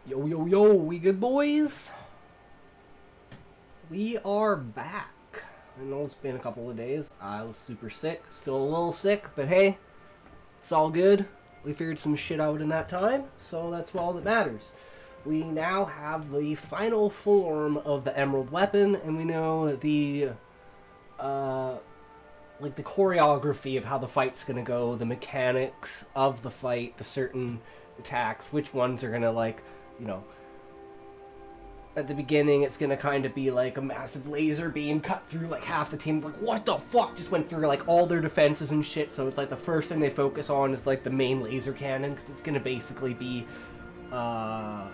Yo, yo, yo, we good boys? We are back. I know it's been a couple of days. I was super sick, still a little sick, but hey, it's all good. We figured some shit out in that time, so that's all that matters. We now have the final form of the Emerald Weapon, and we know the, the choreography of how the fight's gonna go, the mechanics of the fight, the certain attacks, which ones are gonna, at the beginning, it's gonna kind of be like a massive laser beam cut through like half the team. Like, what the fuck? Just went through like all their defenses and shit. So it's like the first thing they focus on is like the main laser cannon, because it's gonna basically be a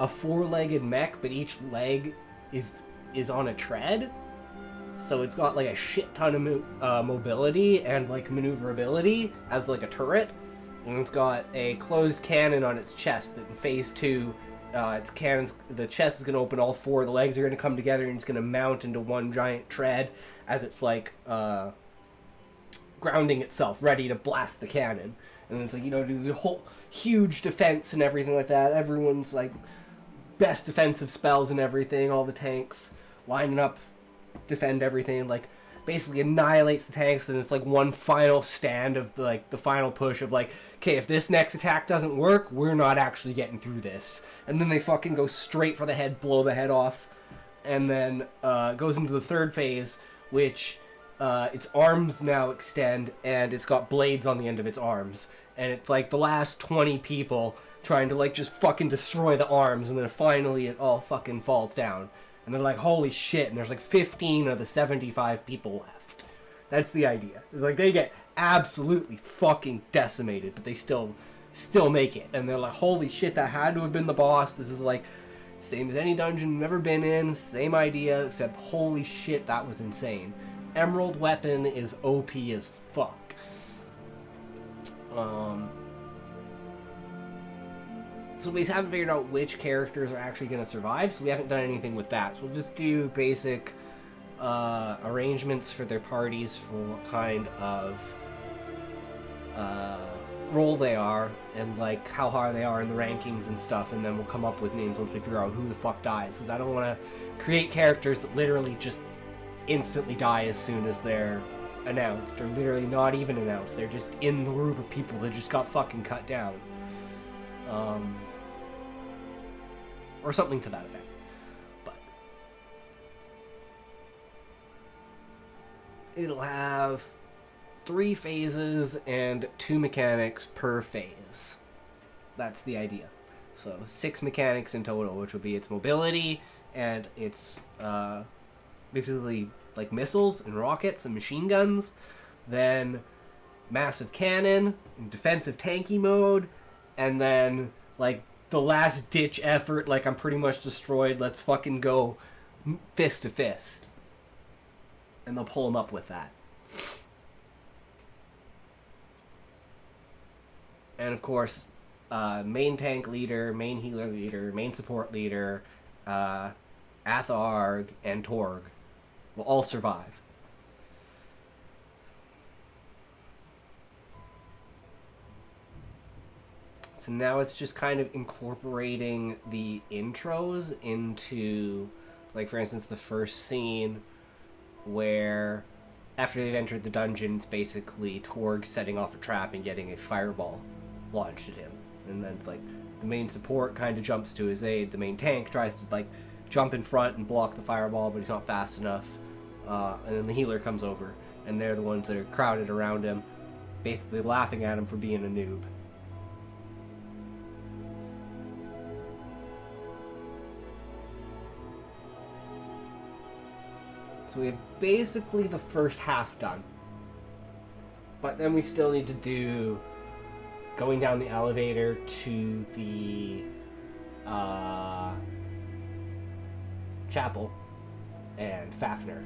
four-legged mech, but each leg is on a tread. So it's got like a shit ton of mobility and like maneuverability as like a turret, and it's got a closed cannon on its chest that in phase 2. The chest is going to open, all four of the legs are going to come together, and it's going to mount into one giant tread as it's like grounding itself, ready to blast the cannon. And then it's like, do the whole huge defense and everything like that. Everyone's like best defensive spells and everything, all the tanks lining up, defend everything, like basically annihilates the tanks, and it's like one final stand of the final push of like, okay, if this next attack doesn't work, we're not actually getting through this. And then they fucking go straight for the head, blow the head off, and then goes into the third phase, which its arms now extend, and it's got blades on the end of its arms, and it's like the last 20 people trying to like just fucking destroy the arms, and then finally it all fucking falls down. And they're like, holy shit, and there's like 15 of the 75 people left. That's the idea. It's like they get absolutely fucking decimated, but they still make it. And they're like, holy shit, that had to have been the boss. This is like, same as any dungeon we've ever been in, same idea, except holy shit, that was insane. Emerald Weapon is OP as fuck. So we haven't figured out which characters are actually going to survive, so we haven't done anything with that. So we'll just do basic arrangements for their parties, for what kind of role they are, and like how high they are in the rankings and stuff, and then we'll come up with names once we figure out who the fuck dies, because I don't want to create characters that literally just instantly die as soon as they're announced, or literally not even announced. They're just in the group of people that just got fucking cut down. Or something to that effect. But it'll have 3 phases and 2 mechanics per phase. That's the idea. So 6 mechanics in total, which will be its mobility and its basically like missiles and rockets and machine guns, then massive cannon and defensive tanky mode, and then like the last ditch effort, like I'm pretty much destroyed, let's fucking go fist to fist. And they'll pull them up with that. And of course, main tank leader, main healer leader, main support leader, Atharg, and Torg will all survive. So now it's just kind of incorporating the intros into, like, for instance, the first scene where after they've entered the dungeon, it's basically Torg setting off a trap and getting a fireball launched at him. And then it's like the main support kind of jumps to his aid. The main tank tries to like jump in front and block the fireball, but he's not fast enough. And then the healer comes over, and they're the ones that are crowded around him, basically laughing at him for being a noob. So we have basically the first half done. But then we still need to do going down the elevator to the chapel and Fafnir.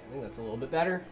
I think that's a little bit better.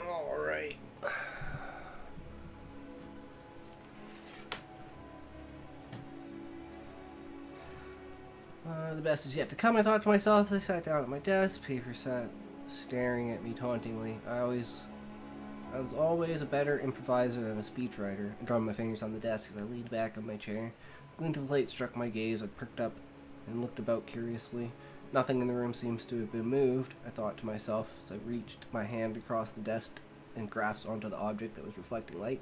All right. The best is yet to come, I thought to myself as I sat down at my desk. Paper sat staring at me tauntingly. I was always a better improviser than a speechwriter. I drummed my fingers on the desk as I leaned back on my chair. A glint of light struck my gaze. I perked up and looked about curiously. Nothing in the room seems to have been moved, I thought to myself as I reached my hand across the desk and grasped onto the object that was reflecting light.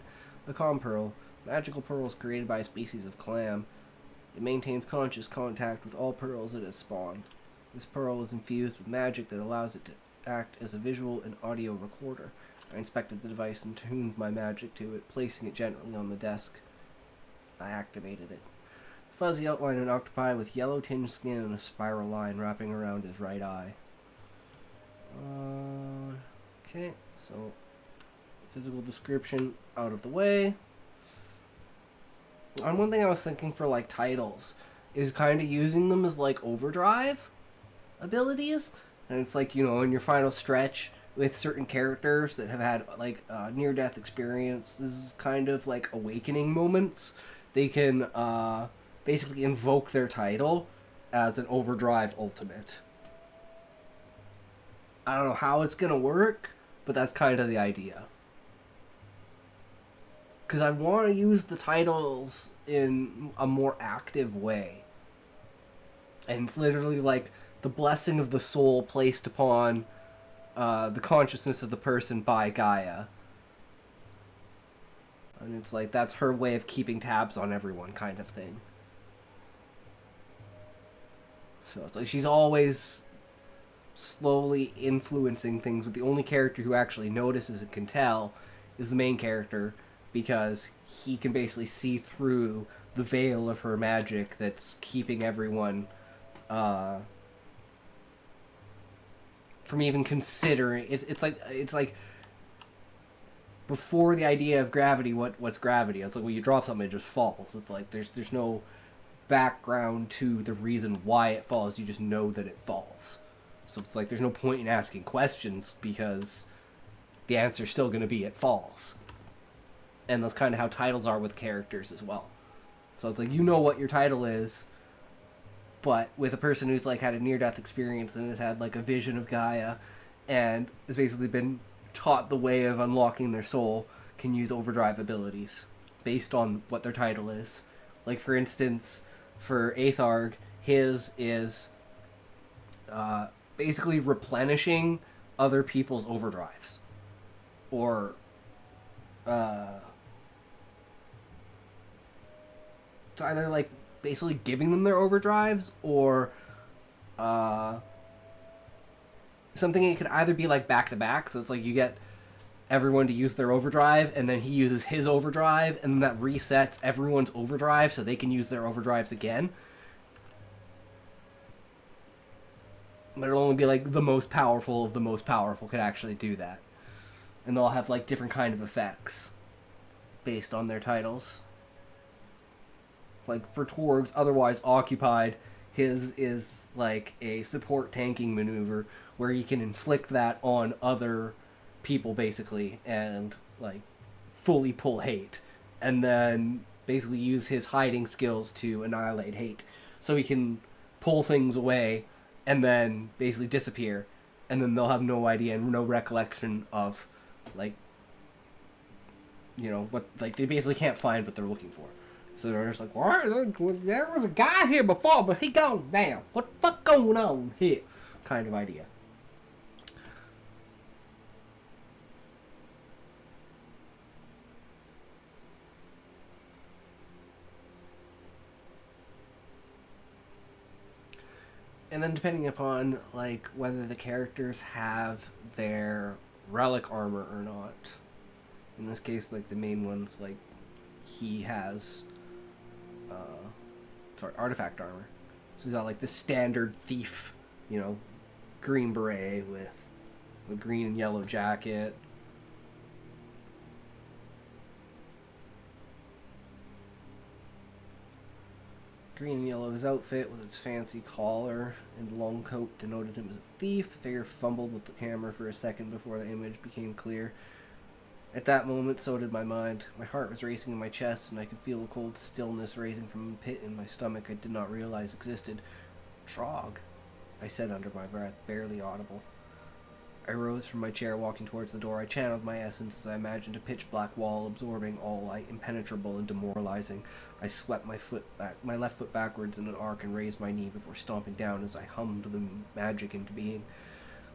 A calm pearl. Magical pearls created by a species of clam. It maintains conscious contact with all pearls it has spawned. This pearl is infused with magic that allows it to act as a visual and audio recorder. I inspected the device and tuned my magic to it, placing it gently on the desk. I activated it. Fuzzy outline of an octopi with yellow-tinged skin and a spiral line wrapping around his right eye. Okay, so physical description out of the way. And one thing I was thinking for like titles is kind of using them as like overdrive abilities, and it's like, you know, in your final stretch with certain characters that have had like near-death experiences, kind of like awakening moments, they can basically invoke their title as an overdrive ultimate. I don't know how it's gonna work, but that's kind of the idea. Because I want to use the titles in a more active way. And it's literally like the blessing of the soul placed upon the consciousness of the person by Gaia. And it's like, that's her way of keeping tabs on everyone, kind of thing. So it's like she's always slowly influencing things, but the only character who actually notices and can tell is the main character, because he can basically see through the veil of her magic that's keeping everyone from even considering. It's like before the idea of gravity, what's gravity? It's like when you drop something, it just falls. It's like there's no background to the reason why it falls. You just know that it falls. So it's like there's no point in asking questions because the answer's still going to be it falls. And that's kind of how titles are with characters as well. So it's like, you know what your title is, but with a person who's like had a near-death experience and has had like a vision of Gaia and has basically been taught the way of unlocking their soul, can use overdrive abilities based on what their title is. Like, for instance, for Aetharg, his is basically replenishing other people's overdrives. Or it's either like basically giving them their overdrives, or something. It could either be like back to back, so it's like you get everyone to use their overdrive, and then he uses his overdrive, and then that resets everyone's overdrive so they can use their overdrives again. But it'll only be like the most powerful of the most powerful could actually do that. And they'll have like different kind of effects based on their titles. Like for Torg's otherwise occupied, his is like a support tanking maneuver where he can inflict that on other people basically and like fully pull hate and then basically use his hiding skills to annihilate hate. So he can pull things away and then basically disappear, and then they'll have no idea and no recollection of, like, you know, what, like, they basically can't find what they're looking for. So they're just like, well, there was a guy here before, but he gone now. What the fuck going on here? Kind of idea. And then depending upon, like, whether the characters have their relic armor or not. In this case, like, the main ones, like, he has, artifact armor. So he's got, like, the standard thief, you know, green beret with the green and yellow jacket. Green and yellow his outfit with its fancy collar and long coat denoted him as a thief. The figure fumbled with the camera for a second before the image became clear. At that moment, so did my mind. My heart was racing in my chest, and I could feel a cold stillness rising from a pit in my stomach I did not realize existed. Trog, I said under my breath, barely audible. I rose from my chair, walking towards the door. I channeled my essence as I imagined a pitch-black wall absorbing all light, impenetrable and demoralizing. I swept my left foot backwards in an arc and raised my knee before stomping down as I hummed the magic into being.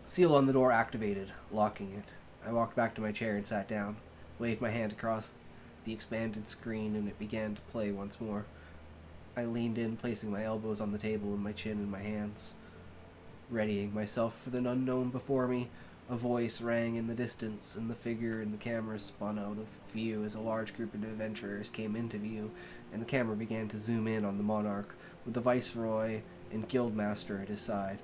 The seal on the door activated, locking it. I walked back to my chair and sat down, waved my hand across the expanded screen, and it began to play once more. I leaned in, placing my elbows on the table and my chin in my hands. Readying myself for the unknown before me, a voice rang in the distance, and the figure in the camera spun out of view as a large group of adventurers came into view, and the camera began to zoom in on the monarch, with the viceroy and guildmaster at his side.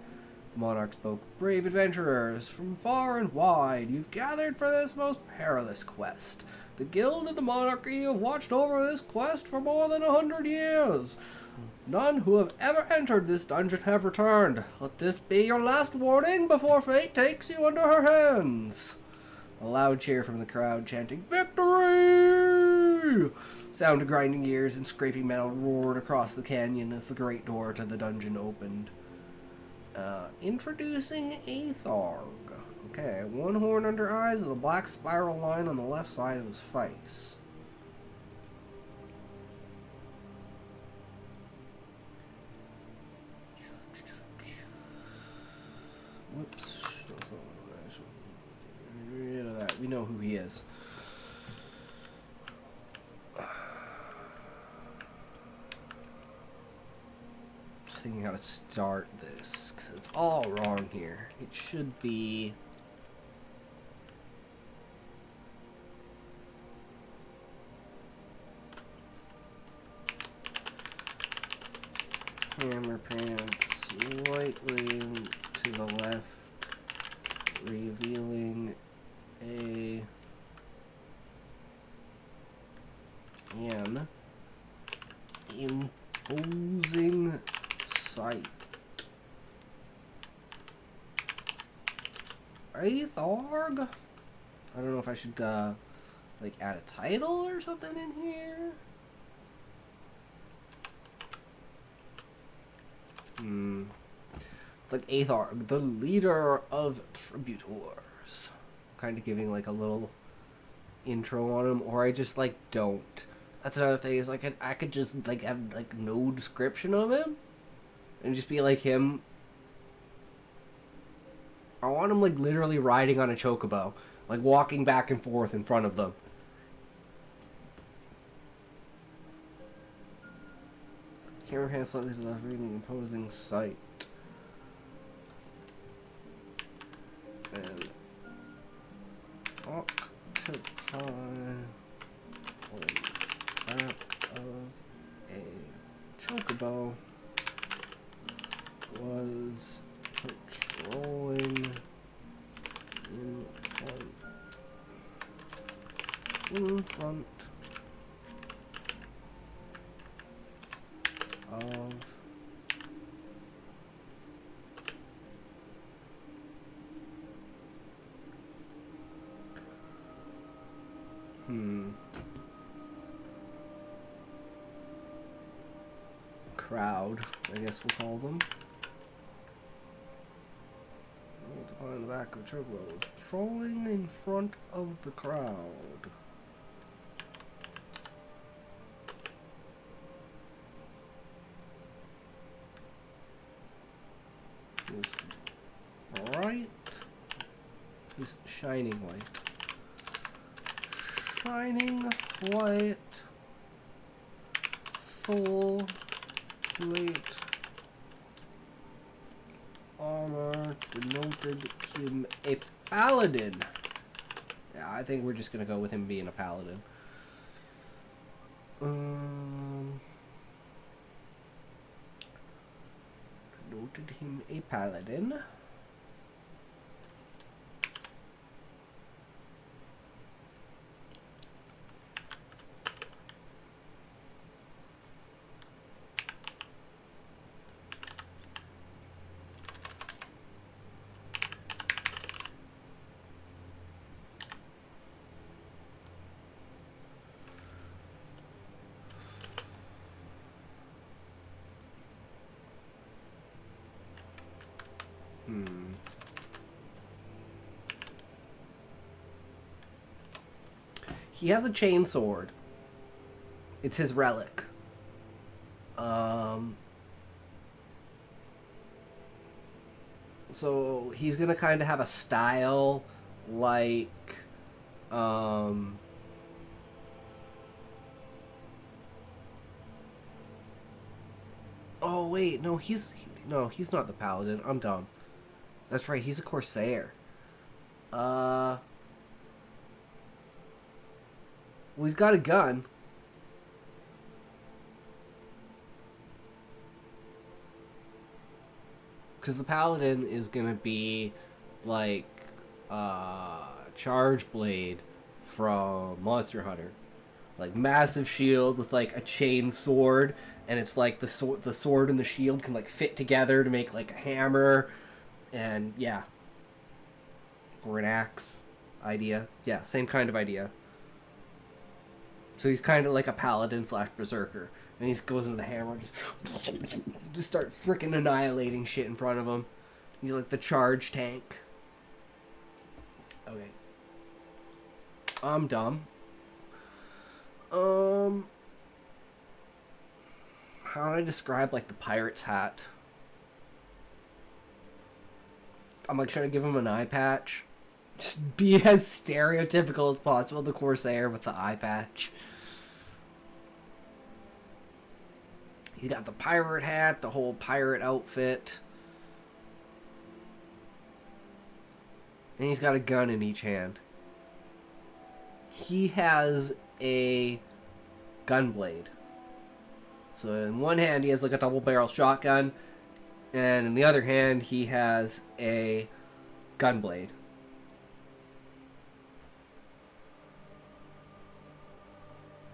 The monarch spoke. "Brave adventurers, from far and wide, you've gathered for this most perilous quest. The guild and the monarchy have watched over this quest for more than 100 years. None who have ever entered this dungeon have returned. Let this be your last warning before fate takes you under her hands." A loud cheer from the crowd, chanting, "Victory!" Sound of grinding gears and scraping metal roared across the canyon as the great door to the dungeon opened. Introducing a Tharg. Okay, one horn under eyes and a black spiral line on the left side of his face. Whoops. That's not nice. Get rid of that. We know who he is. Just thinking how to start this, because it's all wrong here. It should be... Hammer pants slightly to the left, revealing an imposing sight. A Tharg? I don't know if I should like add a title or something in here. It's like Aetharg, the leader of tributors. Kind of giving like a little intro on him, or I just like don't. That's another thing, is like I could just like have like no description of him and just be like him. I want him like literally riding on a chocobo, like walking back and forth in front of them. Camera pan slightly to the left, reading imposing sight. And octopi on the back of a chocobo was patrolling in front of crowd, I guess we'll call them. In the back of Chugwells, strolling in front of the crowd. Is bright. Is shining white. Shining white. Full plate armor denoted him a paladin. Yeah, I think we're just gonna go with him being a paladin. Denoted him a paladin. He has a chain sword. It's his relic. So he's gonna kind of have a style like, oh wait, no, he's not the paladin. I'm dumb. That's right, he's a corsair. Well, he's got a gun. Because the paladin is gonna be like Charge Blade from Monster Hunter, like massive shield with like a chain sword, and it's like the sword and the shield can like fit together to make like a hammer, and yeah, or an axe idea. Yeah, same kind of idea. So he's kind of like a paladin / berserker. And he goes into the hammer, just start freaking annihilating shit in front of him. He's like the charge tank. Okay. I'm dumb. How do I describe like the pirate's hat? I'm like trying to give him an eye patch. Just be as stereotypical as possible, the Corsair with the eye patch. He's got the pirate hat, the whole pirate outfit. And he's got a gun in each hand. He has a gun blade. So in one hand he has like a double barrel shotgun, and in the other hand he has a gun blade.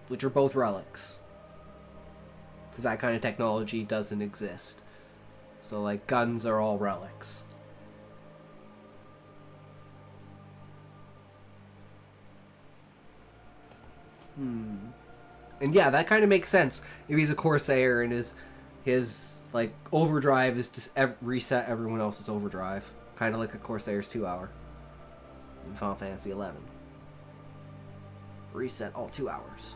Which are both relics. Because that kind of technology doesn't exist. So, like, guns are all relics. And yeah, that kind of makes sense. If he's a Corsair and his like, overdrive is to reset everyone else's overdrive. Kind of like a Corsair's 2-hour. In Final Fantasy 11. Reset all 2 hours.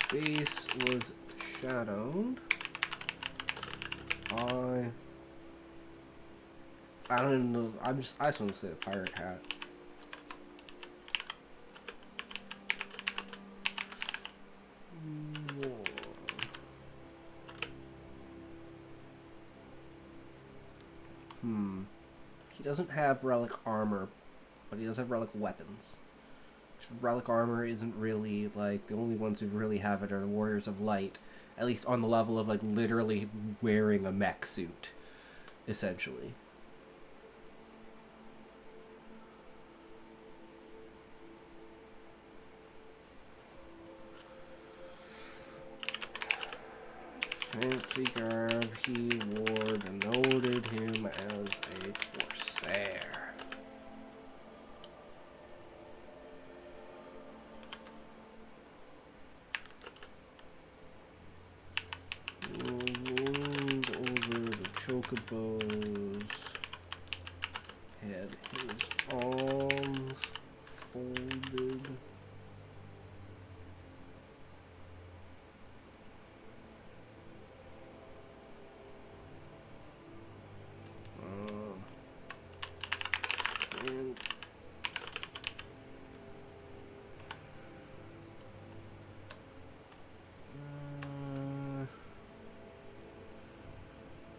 Face was shadowed. I don't even know. I just want to say a pirate hat. He doesn't have relic armor, but he does have relic weapons. Relic armor isn't really, like, the only ones who really have it are the Warriors of Light, at least on the level of, like, literally wearing a mech suit. essentially. Fancy garb he wore denoted him as a corsair. Rolled over the chocobos, had his arms folded.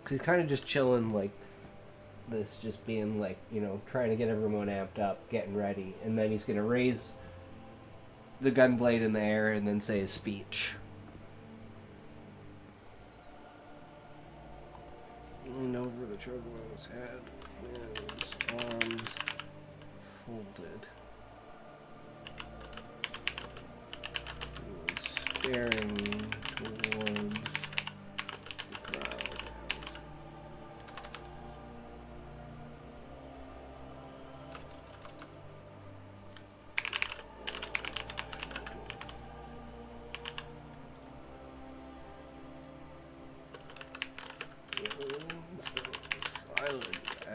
And he's kind of just chilling like this, just being like, you know, trying to get everyone amped up, getting ready, and then he's gonna raise the gunblade in the air and then say his speech. And over the chocobo's head, his arms folded. He was staring towards the crowd. Silent as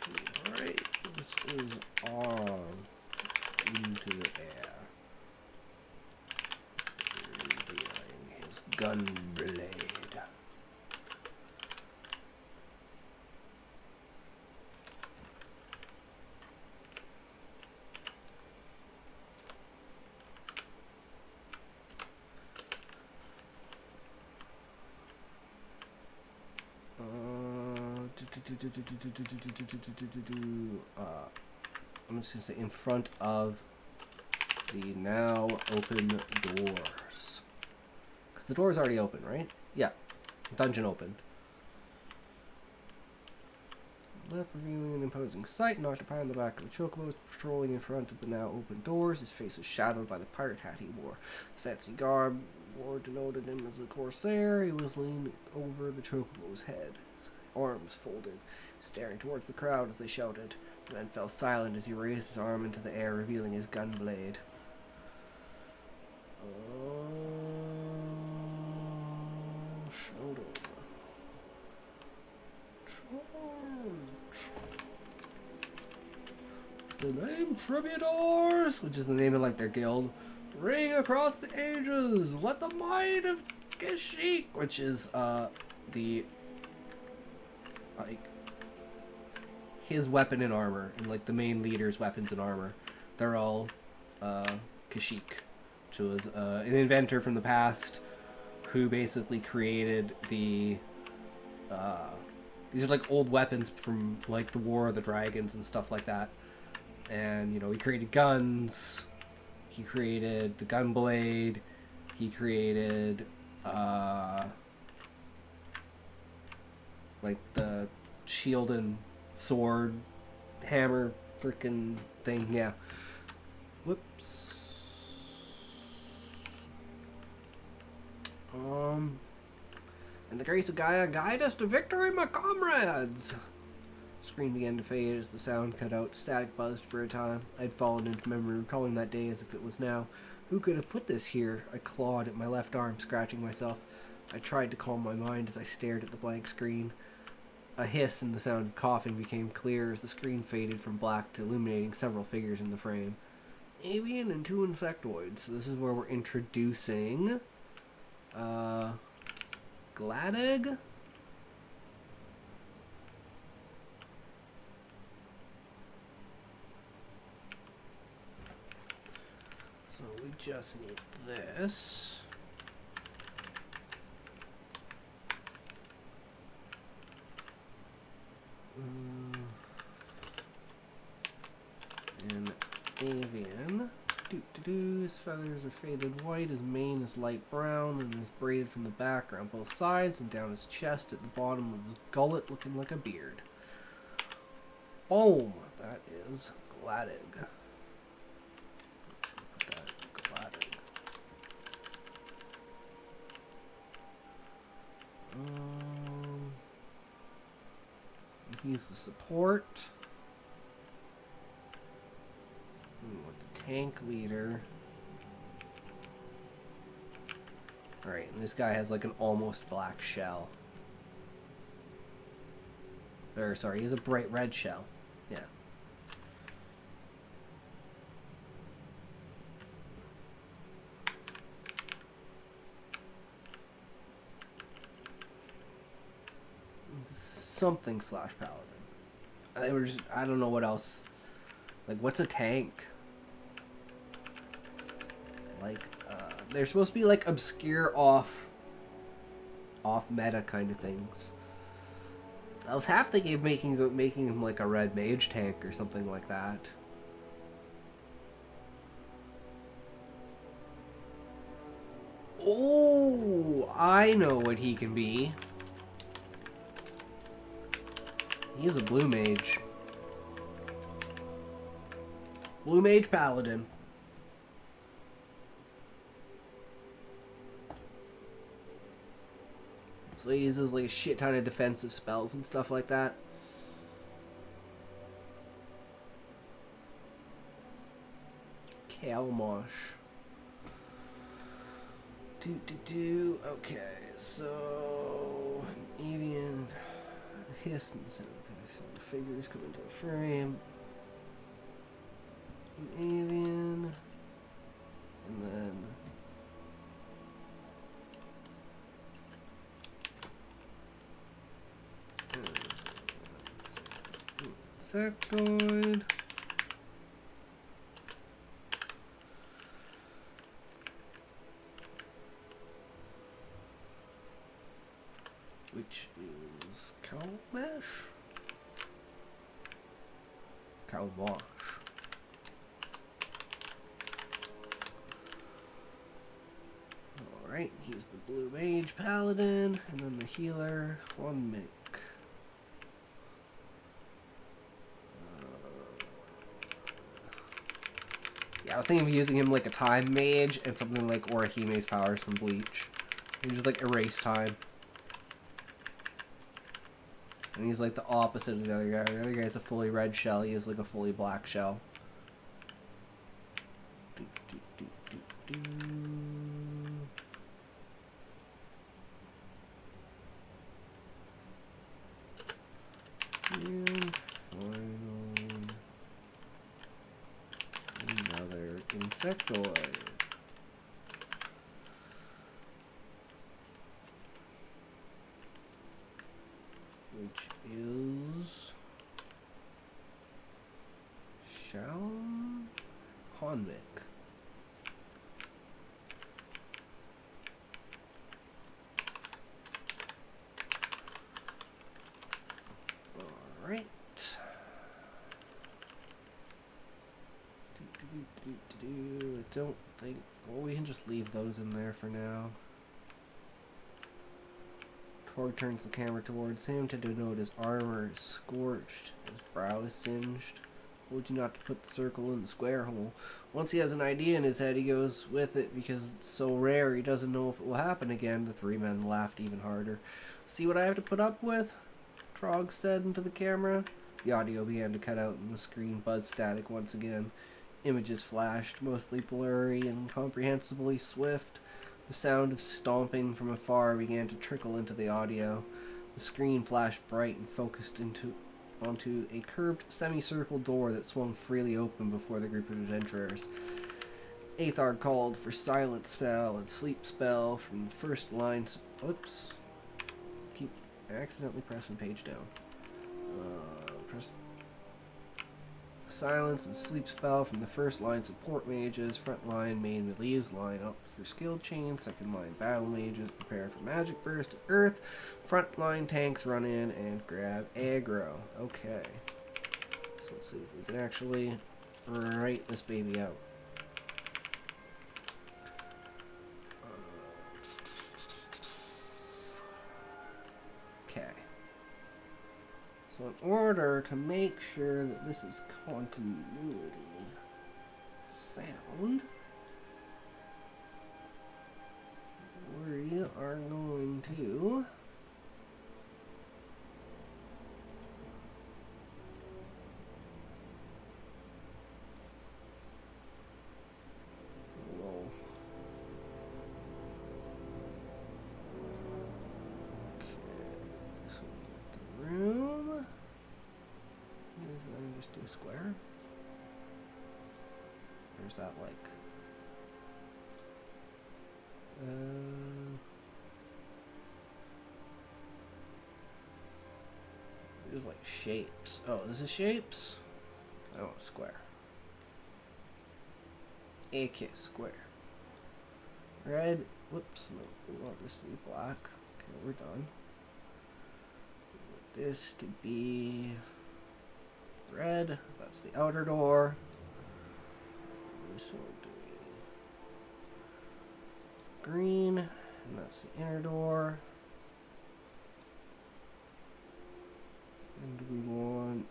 he raised his arm into the air, revealing his gun blade. I'm just gonna say in front of the now open doors, because the door's already open, right? Yeah, dungeon opened. Left reviewing an imposing sight and occupying the back of the chocobo, patrolling in front of the now open doors. His face was shadowed by the pirate hat he wore. The fancy garb wore denoted him as a corsair. He was leaning over the chocobo's head, his arms folded, staring towards the crowd as they shouted. The man fell silent as he raised his arm into the air, revealing his gun blade. Shoulder. The name Tributors, which is the name of like their guild, ring across the ages. Let the might of Kashyyyk, which is the like his weapon and armor, and like the main leader's weapons and armor. They're all Kashyyyk, which was an inventor from the past who basically created the these are like old weapons from like the War of the Dragons and stuff like that. And, you know, he created guns, he created the gun blade, he created, like, the shield and sword, hammer, frickin' thing, yeah. Whoops. And the grace of Gaia guide us to victory, my comrades! Screen began to fade as the sound cut out. Static buzzed for a time. I'd fallen into memory, recalling that day as if it was now. Who could have put this here? I clawed at my left arm, scratching myself. I tried to calm my mind as I stared at the blank screen. A hiss and the sound of coughing became clear as the screen faded from black to illuminating several figures in the frame. Avian and 2 insectoids. So this is where we're introducing Gladegg? So we just need this. And avian. blue, his feathers are faded white, his mane is light brown, and is braided from the back around both sides and down his chest at the bottom of his gullet, looking like a beard. Boom! That is Gladig. Put that Gladig. He's the support. With the tank leader. Alright, and this guy has like an almost black shell. Or, sorry, he has a bright red shell. Yeah. Something slash paladin. They were just, I don't know what else. Like, what's a tank? Like, they're supposed to be like obscure off meta kind of things. I was half thinking of making him like a red mage tank or something like that. Oh, I know what he can be. He's a blue mage. Blue mage paladin. So he uses like a shit ton of defensive spells and stuff like that. Kalmosh. Okay, so avian hiss and so the figures come into the frame. An avian, and then insectoid. Which is Kalmash? Kalmosh. Alright, he's the blue mage paladin, and then the healer, one Mick. Yeah, I was thinking of using him like a time mage and something like Orahime's powers from Bleach. You just like erase time. And he's like the opposite of the other guy. The other guy's a fully red shell. He has like a fully black shell. And final, another insectoid. Which is Shalom Honmik. Alright. I don't think... Well, we can just leave those in there for now. Torg turns the camera towards him to denote his armor is scorched. His brow is singed. Told you not to put the circle in the square hole. Once he has an idea in his head, he goes with it because it's so rare he doesn't know if it will happen again. The three men laughed even harder. See what I have to put up with? Trog said into the camera. The audio began to cut out and the screen buzzed static once again. Images flashed, mostly blurry and incomprehensibly swift. The sound of stomping from afar began to trickle into the audio. The screen flashed bright and focused onto a curved semicircle door that swung freely open before the group of adventurers. Aethar called for silent spell and sleep spell from the first lines. Oops. Keep accidentally pressing page down. Press silence and sleep spell from the first line support mages, front line main melees line up for skill chain, second line battle mages prepare for magic burst of earth, front line tanks run in and grab aggro. Okay, so let's see if we can actually write this baby out. So in order to make sure that this is continuity sound, we are going to just do a square? Or is that like... There's like shapes. Oh, this is shapes? I want square. AK square. Red. Whoops. No, we want this to be black. Okay, we're done. We want this to be red. That's the outer door. This one will be green. And that's the inner door. And we want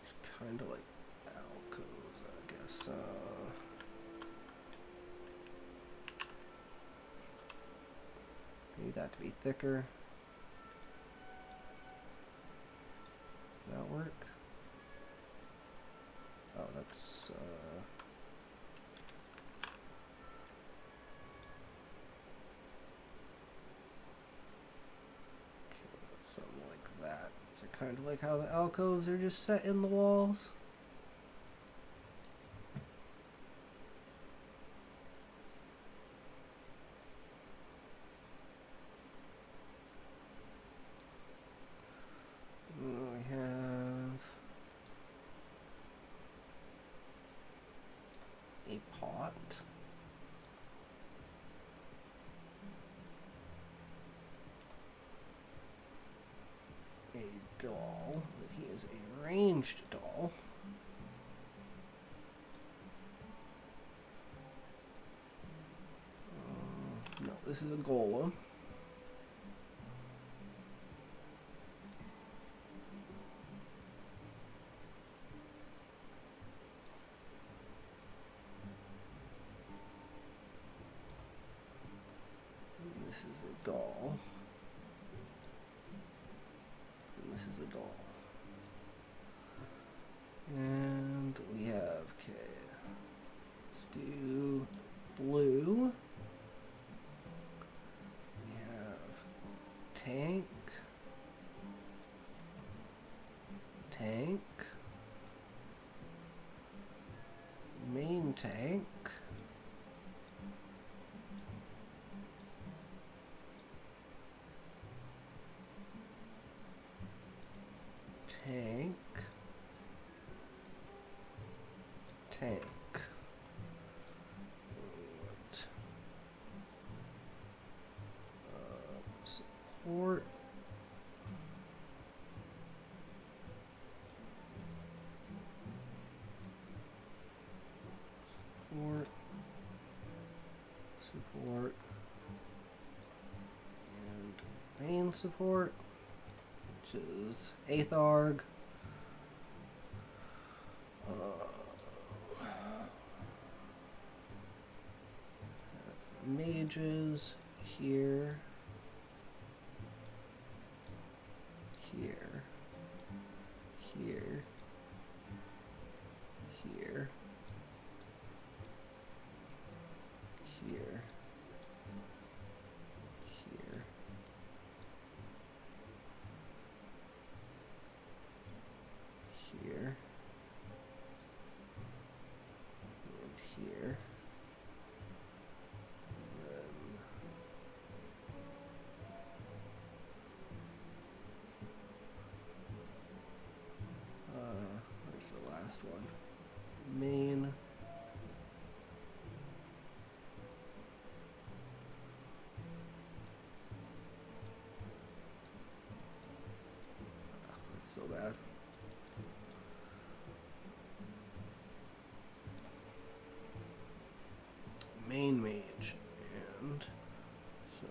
it's kind of like alcoves, I guess. Need that to be thicker. Does that work? Oh, that's something like that. So kind of like how the alcoves are just set in the walls. We have a pot. A doll. He is a ranged doll. No, this is a golem. This is a doll. And this is a doll. And we have, okay, let's do blue. We have tank. Tank. Main tank. Tank. Tank. Support. Support. Support. And main support, which is 8th ARG. Mages here, here, here, here, here, here, here, and here. Where's the last one? Main. That's so bad. Main mage. And so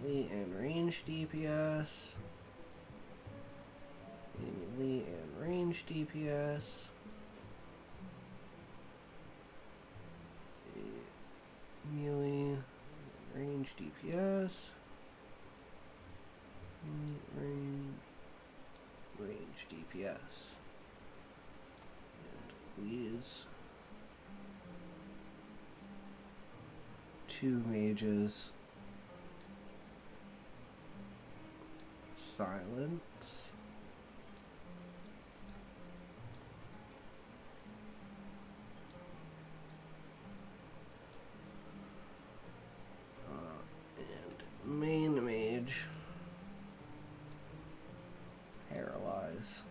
Melee and range DPS. Melee and range DPS. Melee, range DPS. Range DPS. And please. 2 mages. Silence. And main mage. Paralyze.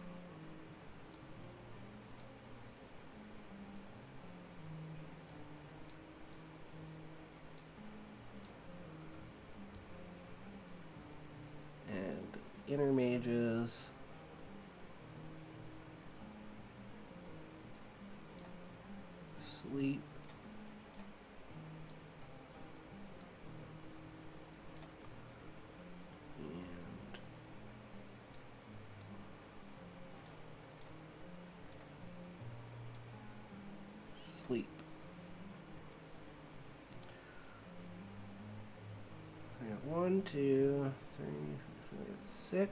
And inner mages. Sleep. Sleep. So we got 1, 2, 3, 6,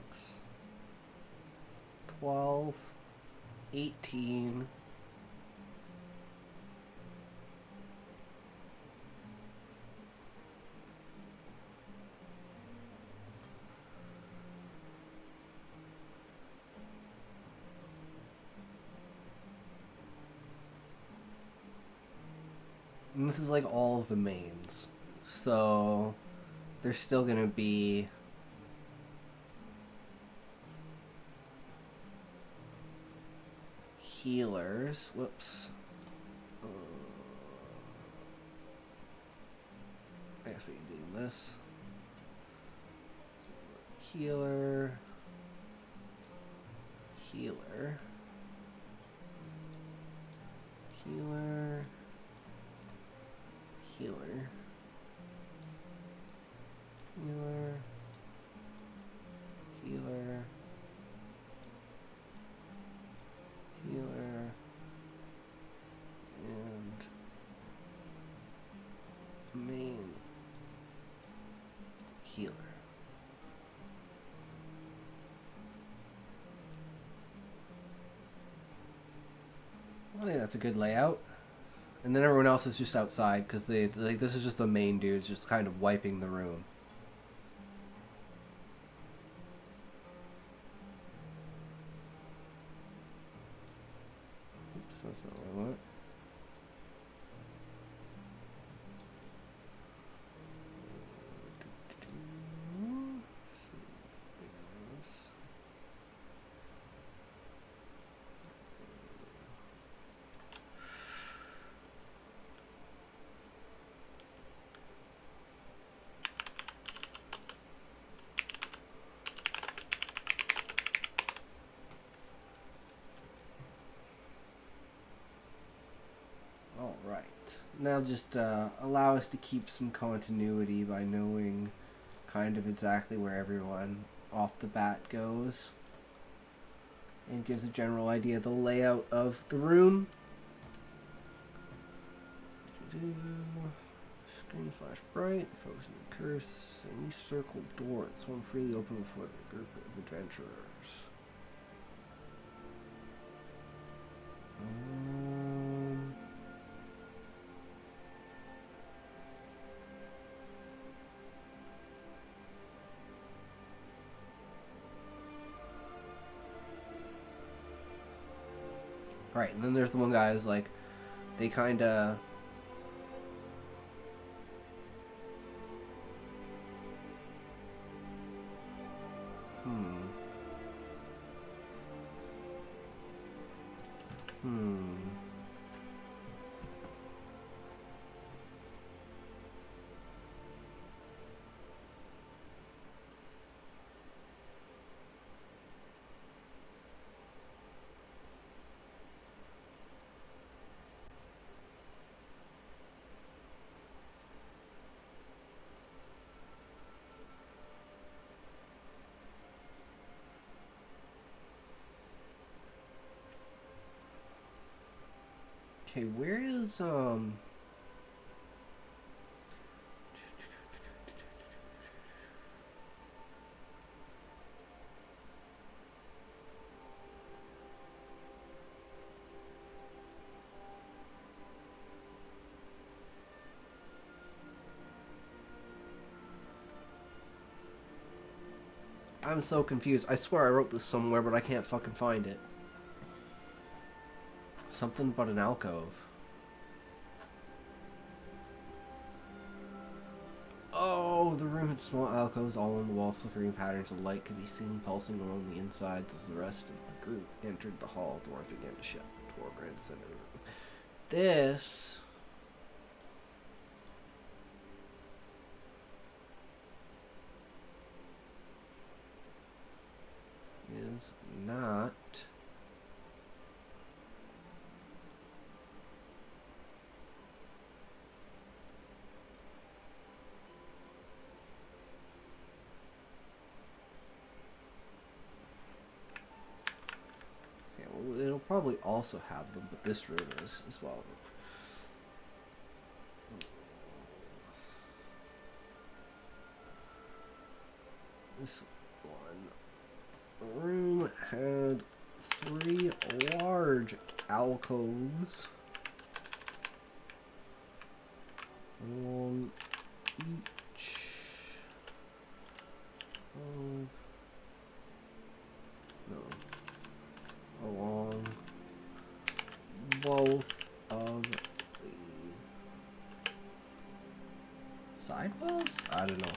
12, 18. And this is like all of the mains. So there's still going to be healers. Whoops. I guess we can do this. Healer. Healer. Healer. Healer. Healer. Healer. Healer. And main healer. I think that's a good layout. And then everyone else is just outside because they like this is just the main dudes just kind of wiping the room. Oops, that's not what I want. Alright, now just allow us to keep some continuity by knowing kind of exactly where everyone off the bat goes. And gives a general idea of the layout of the room. Screen flash bright, focus on the curse, any circled door that swung freely open before the group of adventurers. Right, and then there's the one guy who's like, they kind of... Okay, where is I'm so confused. I swear I wrote this somewhere, but I can't fucking find it. Something but an alcove. Oh, the room had small alcoves all on the wall. Flickering patterns of light could be seen pulsing along the insides as the rest of the group entered the hall. Doors began to shut. Torgran descended the room. This... is not... It'll probably also have them, but this room is as well. This one. The room had 3 large alcoves along each of... No. Along both of the side walls? I don't know.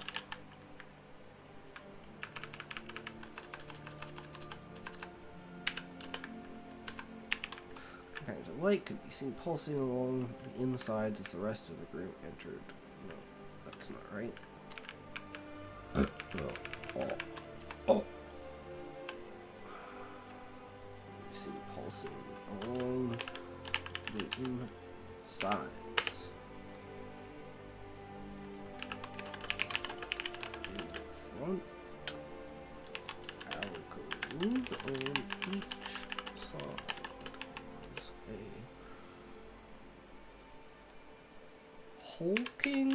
Patterns of light could be seen pulsing along the insides as the rest of the group entered. No, that's not right. Pulsing along the insides. In the front, alcove on each side. There's a hulking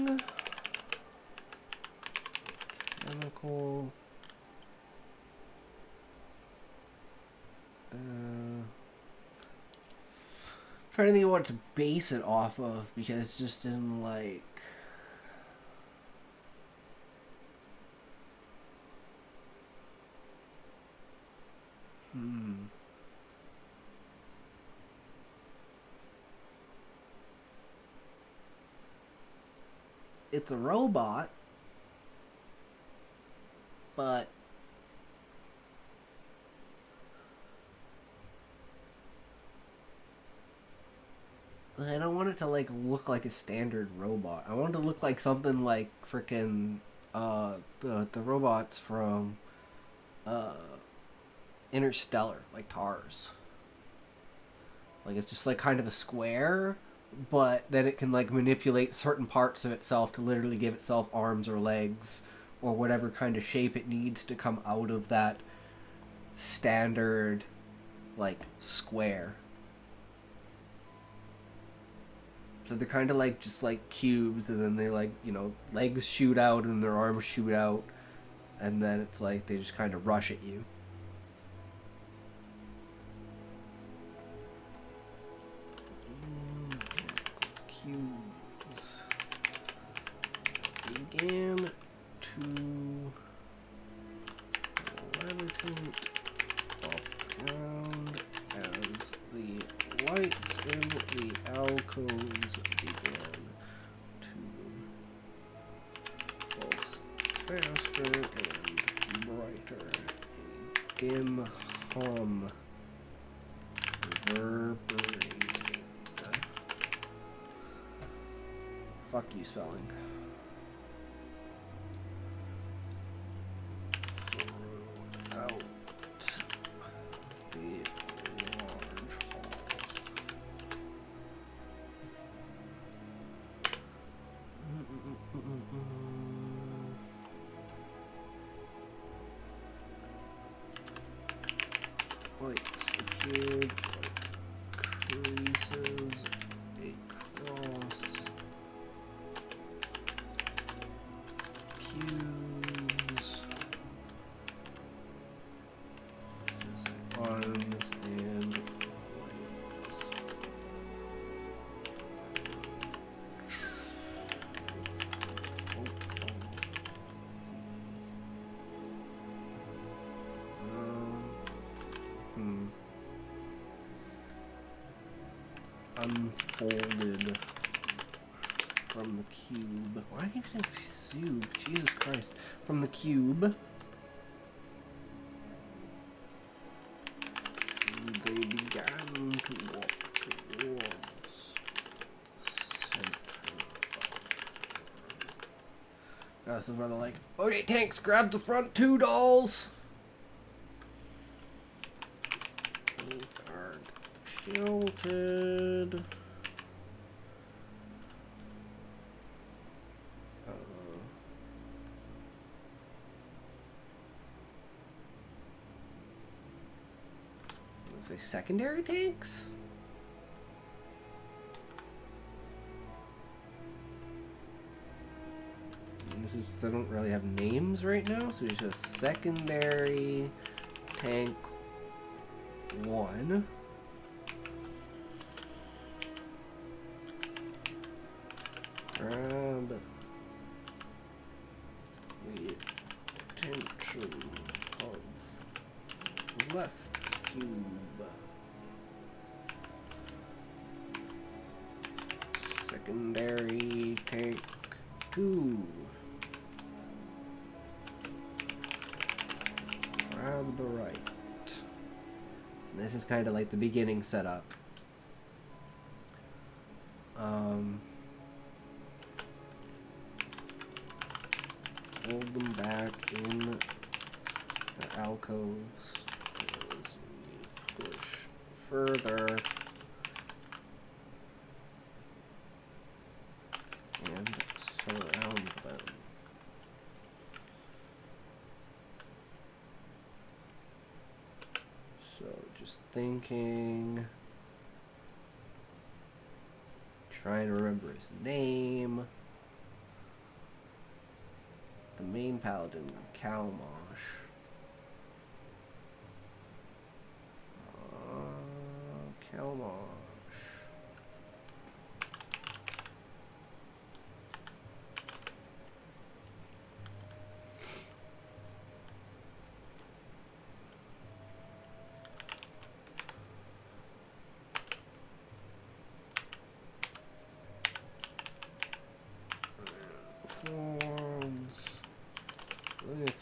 mechanical trying to think of what to base it off of, because just in like it's a robot, but I don't want it to like look like a standard robot. I want it to look like something like frickin' the robots from Interstellar, like TARS. Like it's just like kind of a square, but then it can like manipulate certain parts of itself to literally give itself arms or legs or whatever kind of shape it needs to come out of that standard like square. So they're kind of like just like cubes, and then they like, you know, legs shoot out and their arms shoot out, and then it's like they just kind of rush at you. Cubes began to levitate off the ground as the lights in the alcoves began to pulse faster and brighter. A dim hum reverberated. Fuck you, spelling. Throughout the large halls. Lights appeared like creases unfolded from the cube. Why did I have soup? Jesus Christ. From the cube. They began to walk towards center. Now this is where they're like, okay, tanks, grab the front 2 dolls. They are shielded. Let's say secondary tanks? They don't really have names right now, so it's just secondary tank 1. Grab the attention of left cube. Secondary tank 2. Grab the right. And this is kind of like the beginning setup. Hold them back in the alcoves as we push further and surround them. So just thinking, trying to remember his name. The main paladin, Kalmosh. Kalmosh. Forms with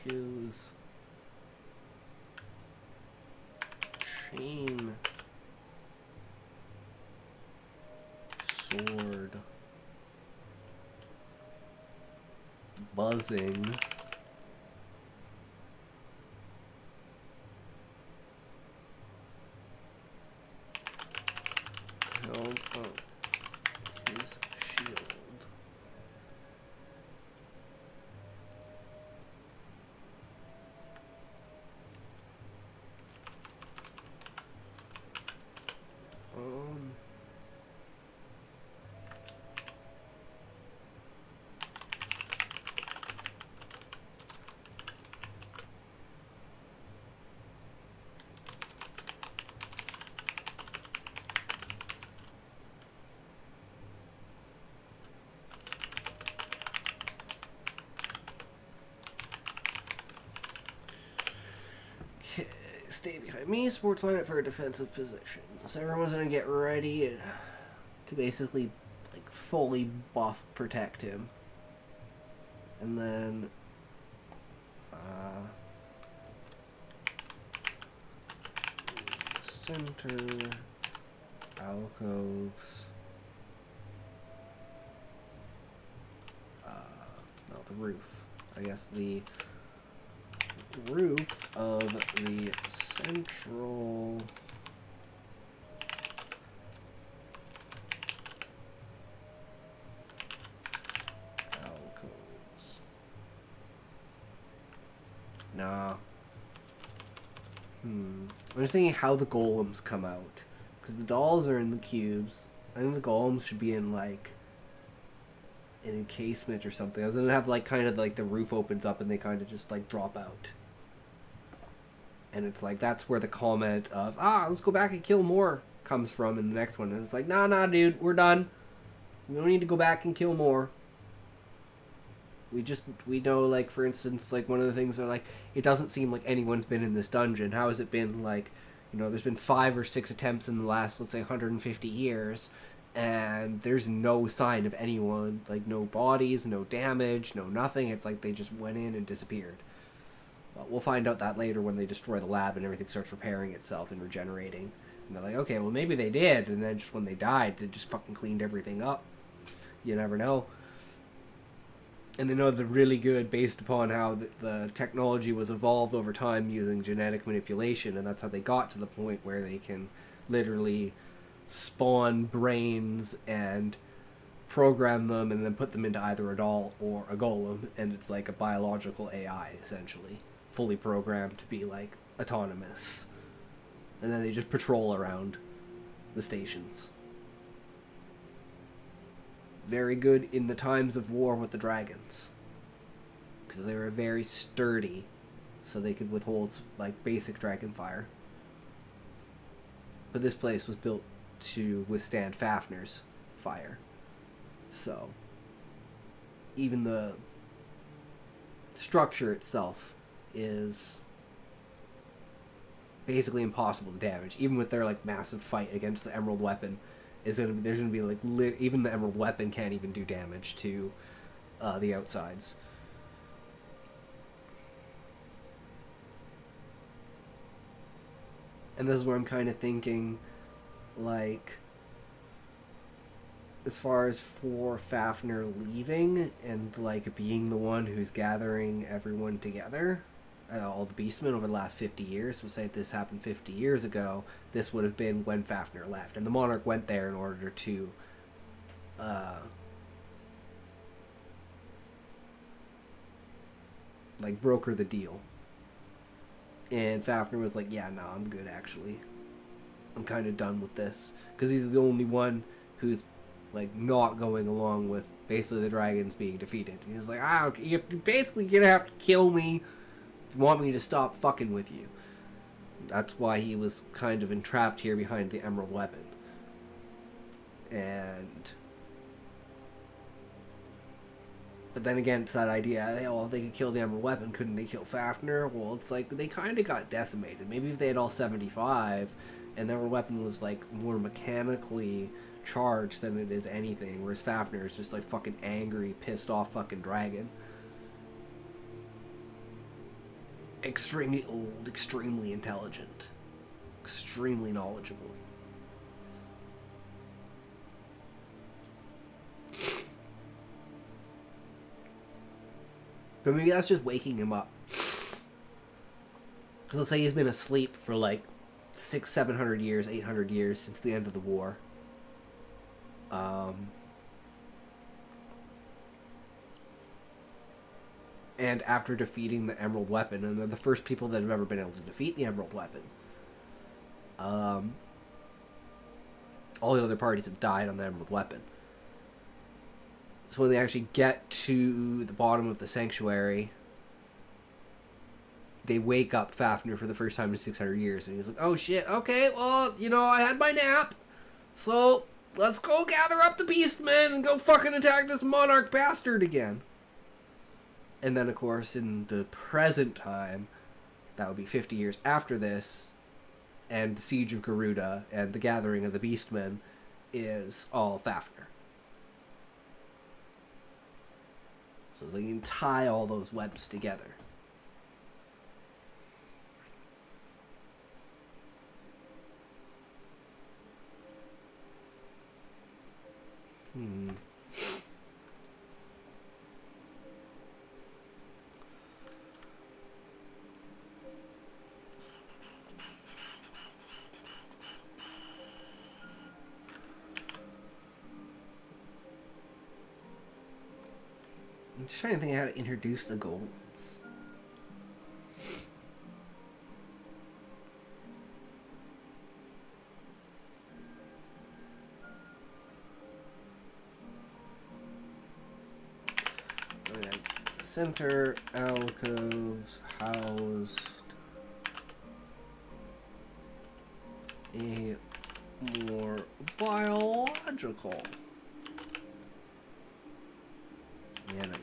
his chain sword buzzing. Held up his shield. Stay behind me, sports line up for a defensive position. So everyone's gonna get ready to basically like fully buff protect him. And then center alcoves. No, the roof. I guess the roof of the central alcoves. Nah. I'm just thinking how the golems come out. Because the dolls are in the cubes. I think the golems should be in like an encasement or something. I was gonna have like kind of like the roof opens up and they kind of just like drop out. And it's like, that's where the comment of, let's go back and kill more comes from in the next one. And it's like, nah, dude, we're done. We don't need to go back and kill more. We know, like, for instance, like, one of the things are like, it doesn't seem like anyone's been in this dungeon. How has it been, like, You know, there's been 5 or 6 attempts in the last, let's say, 150 years, and there's no sign of anyone, like no bodies, no damage, no nothing. It's like they just went in and disappeared. But we'll find out that later when they destroy the lab and everything starts repairing itself and regenerating. And they're like, okay, well maybe they did, and then just when they died, they just fucking cleaned everything up. You never know. And they know they're really good based upon how the technology was evolved over time using genetic manipulation, and that's how they got to the point where they can literally spawn brains and program them and then put them into either a doll or a golem, and it's like a biological AI, essentially. Fully programmed to be, like, autonomous. And then they just patrol around the stations. Very good in the times of war with the dragons, because they were very sturdy, so they could withhold like basic dragon fire. But this place was built to withstand Fafnir's fire, so even the structure itself is basically impossible to damage, even with their like massive fight against the Emerald Weapon. There's gonna be like even the Emerald Weapon can't even do damage to the outsides. And this is where I'm kind of thinking, like, as far as for Fafnir leaving and like being the one who's gathering everyone together, all the beastmen over the last 50 years. We'll say if this happened 50 years ago, this would have been when Fafnir left. And the monarch went there in order to like broker the deal. And Fafnir was like, yeah, no, I'm good actually. I'm kind of done with this. Because he's the only one who's like not going along with basically the dragons being defeated. He was like, you're basically gonna have to kill me if you want me to stop fucking with you. That's why he was kind of entrapped here behind the Emerald Weapon. But then again, it's that idea, well, if they could kill the Emerald Weapon, couldn't they kill Fafnir? Well, it's like, they kind of got decimated. Maybe if they had all 75, and the Emerald Weapon was, like, more mechanically charged than it is anything, whereas Fafnir is just, like, fucking angry, pissed off fucking dragon. Extremely old, extremely intelligent, extremely knowledgeable. But maybe that's just waking him up. Because let's say he's been asleep for like 600-700 years, 800 years since the end of the war. And after defeating the Emerald Weapon, and they're the first people that have ever been able to defeat the Emerald Weapon. All the other parties have died on the Emerald Weapon. So when they actually get to the bottom of the sanctuary, they wake up Fafnir for the first time in 600 years. And he's like, oh shit, okay, well, you know, I had my nap. So let's go gather up the beastmen and go fucking attack this monarch bastard again. And then, of course, in the present time, that would be 50 years after this, and the Siege of Garuda and the gathering of the beastmen is all Fafnir. So they can tie all those webs together. I'm just trying to think of how to introduce the golems. Center alcoves housed a more biological enemy.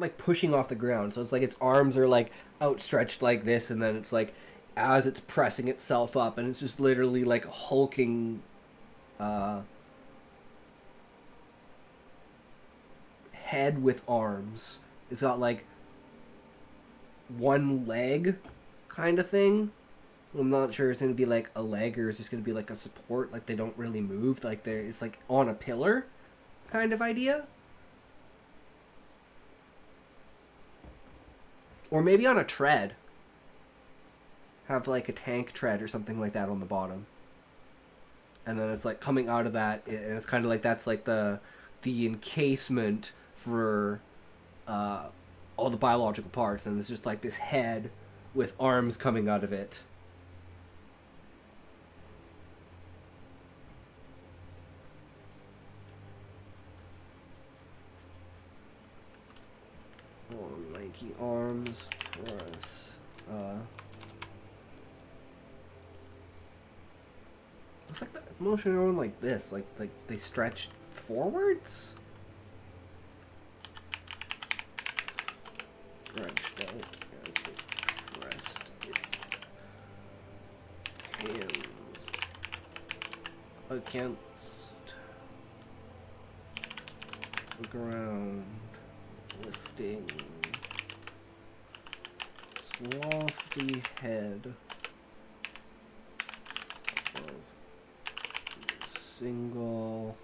like pushing off the ground. So it's like its arms are like outstretched like this, and then it's like as it's pressing itself up, and it's just literally like hulking head with arms. It's got like one leg kind of thing. I'm not sure it's going to be like a leg or it's just going to be like a support, like they don't really move, like it's like on a pillar kind of idea. Or maybe on a tread. Have like a tank tread or something like that on the bottom. And then it's like coming out of that, and it's kind of like that's like the encasement for all the biological parts, and it's just like this head with arms coming out of it. Lanky arms, press. It's like the motion going like this, like they stretch forwards. Stretched out as it pressed its hands against the ground, lifting its lofty head above a single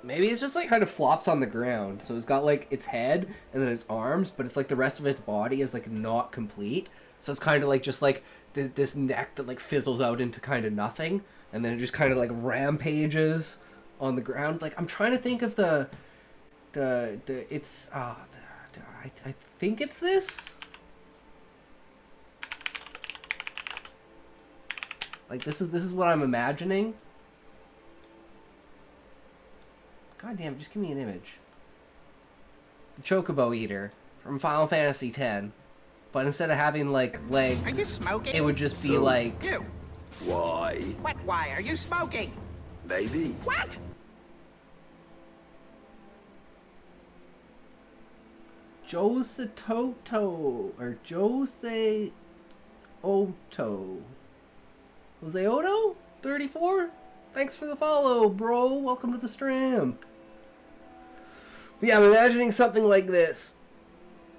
maybe it's just like kind of flops on the ground. So it's got like its head and then its arms, but it's like the rest of its body is like not complete. So it's kind of like just like this neck that like fizzles out into kind of nothing, and then it just kind of like rampages on the ground. Like I'm trying to think of I think it's this. Like this is what I'm imagining. God damn, just give me an image. The Chocobo Eater from Final Fantasy X. But instead of having, like, legs, are you smoking? It would just be, like... You! Why? What, why? Are you smoking? Maybe. What? Jose Toto, or Jose Oto. Jose Oto? 34? Thanks for the follow, bro. Welcome to the stream. But yeah, I'm imagining something like this.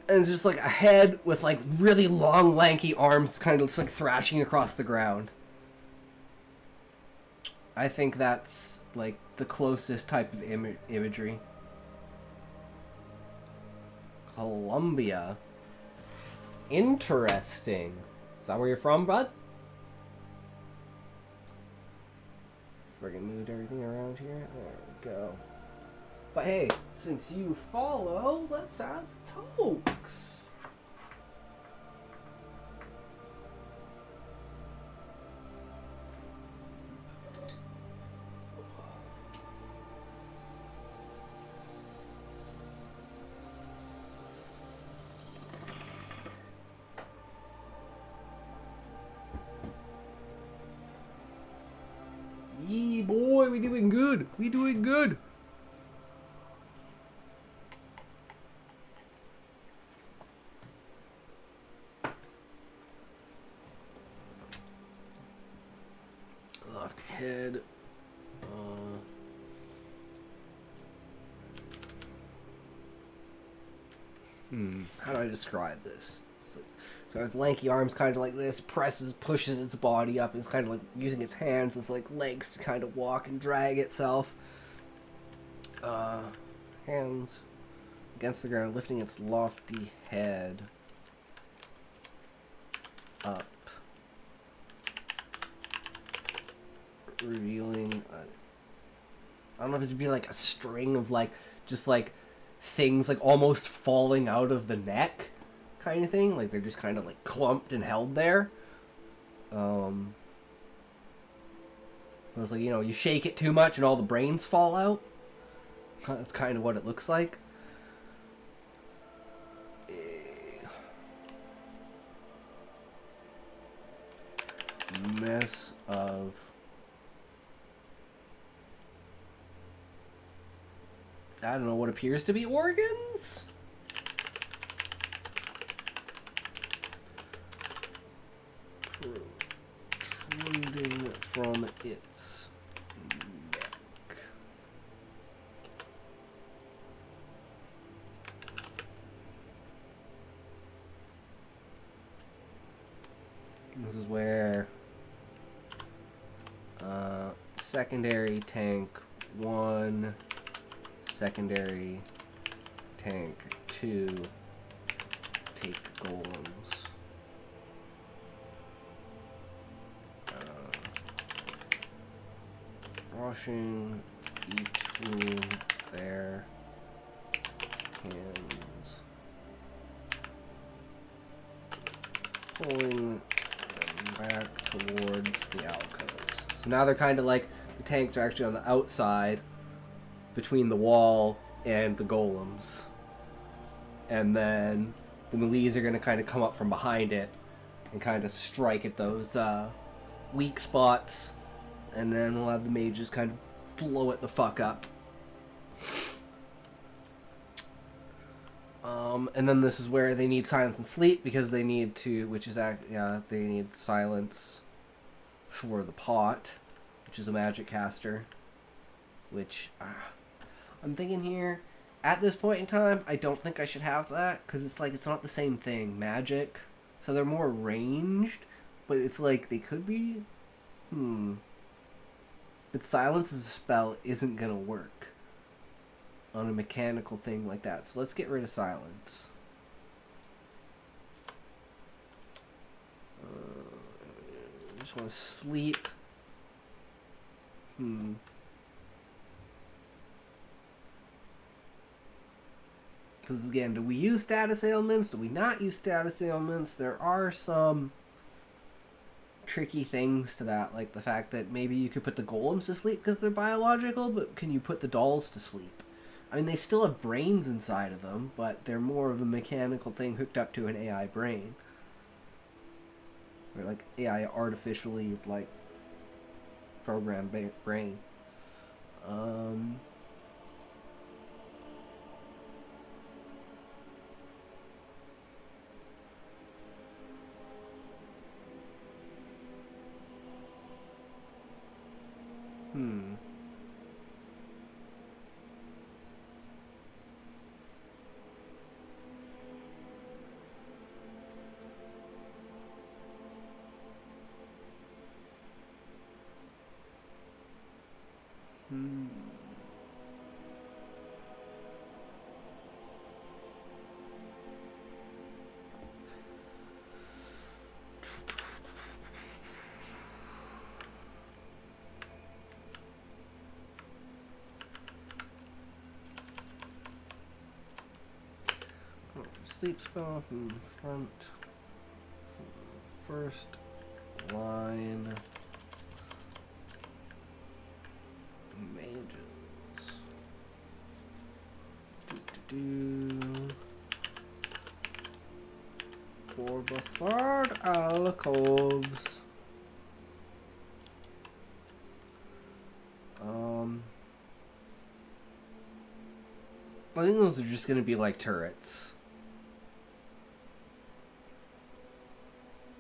And it's just like a head with like really long, lanky arms kind of just like thrashing across the ground. I think that's like the closest type of imagery. Colombia. Interesting. Is that where you're from, bud? Friggin' moved everything around here. There we go. But hey, since you follow, let's ask Tokes. Yee boy, we doing good. We doing good. Left head. How do I describe this? So its lanky arms kind of like this, pushes its body up, and it's kind of like using its hands as like legs to kind of walk and drag itself. Hands against the ground, lifting its lofty head up, revealing I don't know if it'd be like a string of like just like things like almost falling out of the neck kind of thing, like they're just kind of like clumped and held there. But it's like, you know, you shake it too much and all the brains fall out. That's kind of what it looks like. mess of I don't know what appears to be organs. Protruding from its neck. This is where secondary tank 1, secondary tank 2 take golems. Washing each room their hands. Pulling them back towards the alcoves. So now they're kind of like, the tanks are actually on the outside between the wall and the golems. And then the melees are going to kind of come up from behind it and kind of strike at those weak spots. And then we'll have the mages kind of blow it the fuck up. And then this is where they need silence and sleep because they need to, they need silence for the pot, which is a magic caster. Which, I'm thinking here, at this point in time, I don't think I should have that because it's like, it's not the same thing. Magic. So they're more ranged, but it's like, they could be, But silence as a spell isn't going to work on a mechanical thing like that. So let's get rid of silence. I just want to sleep. Because again, do we use status ailments? Do we not use status ailments? There are some tricky things to that, like the fact that maybe you could put the golems to sleep because they're biological, but can you put the dolls to sleep? I mean, they still have brains inside of them, but they're more of a mechanical thing hooked up to an AI brain. Or like AI artificially, like, programmed brain. Sleep spell from front, first line mages. For the third alcoves. I think those are just gonna be like turrets.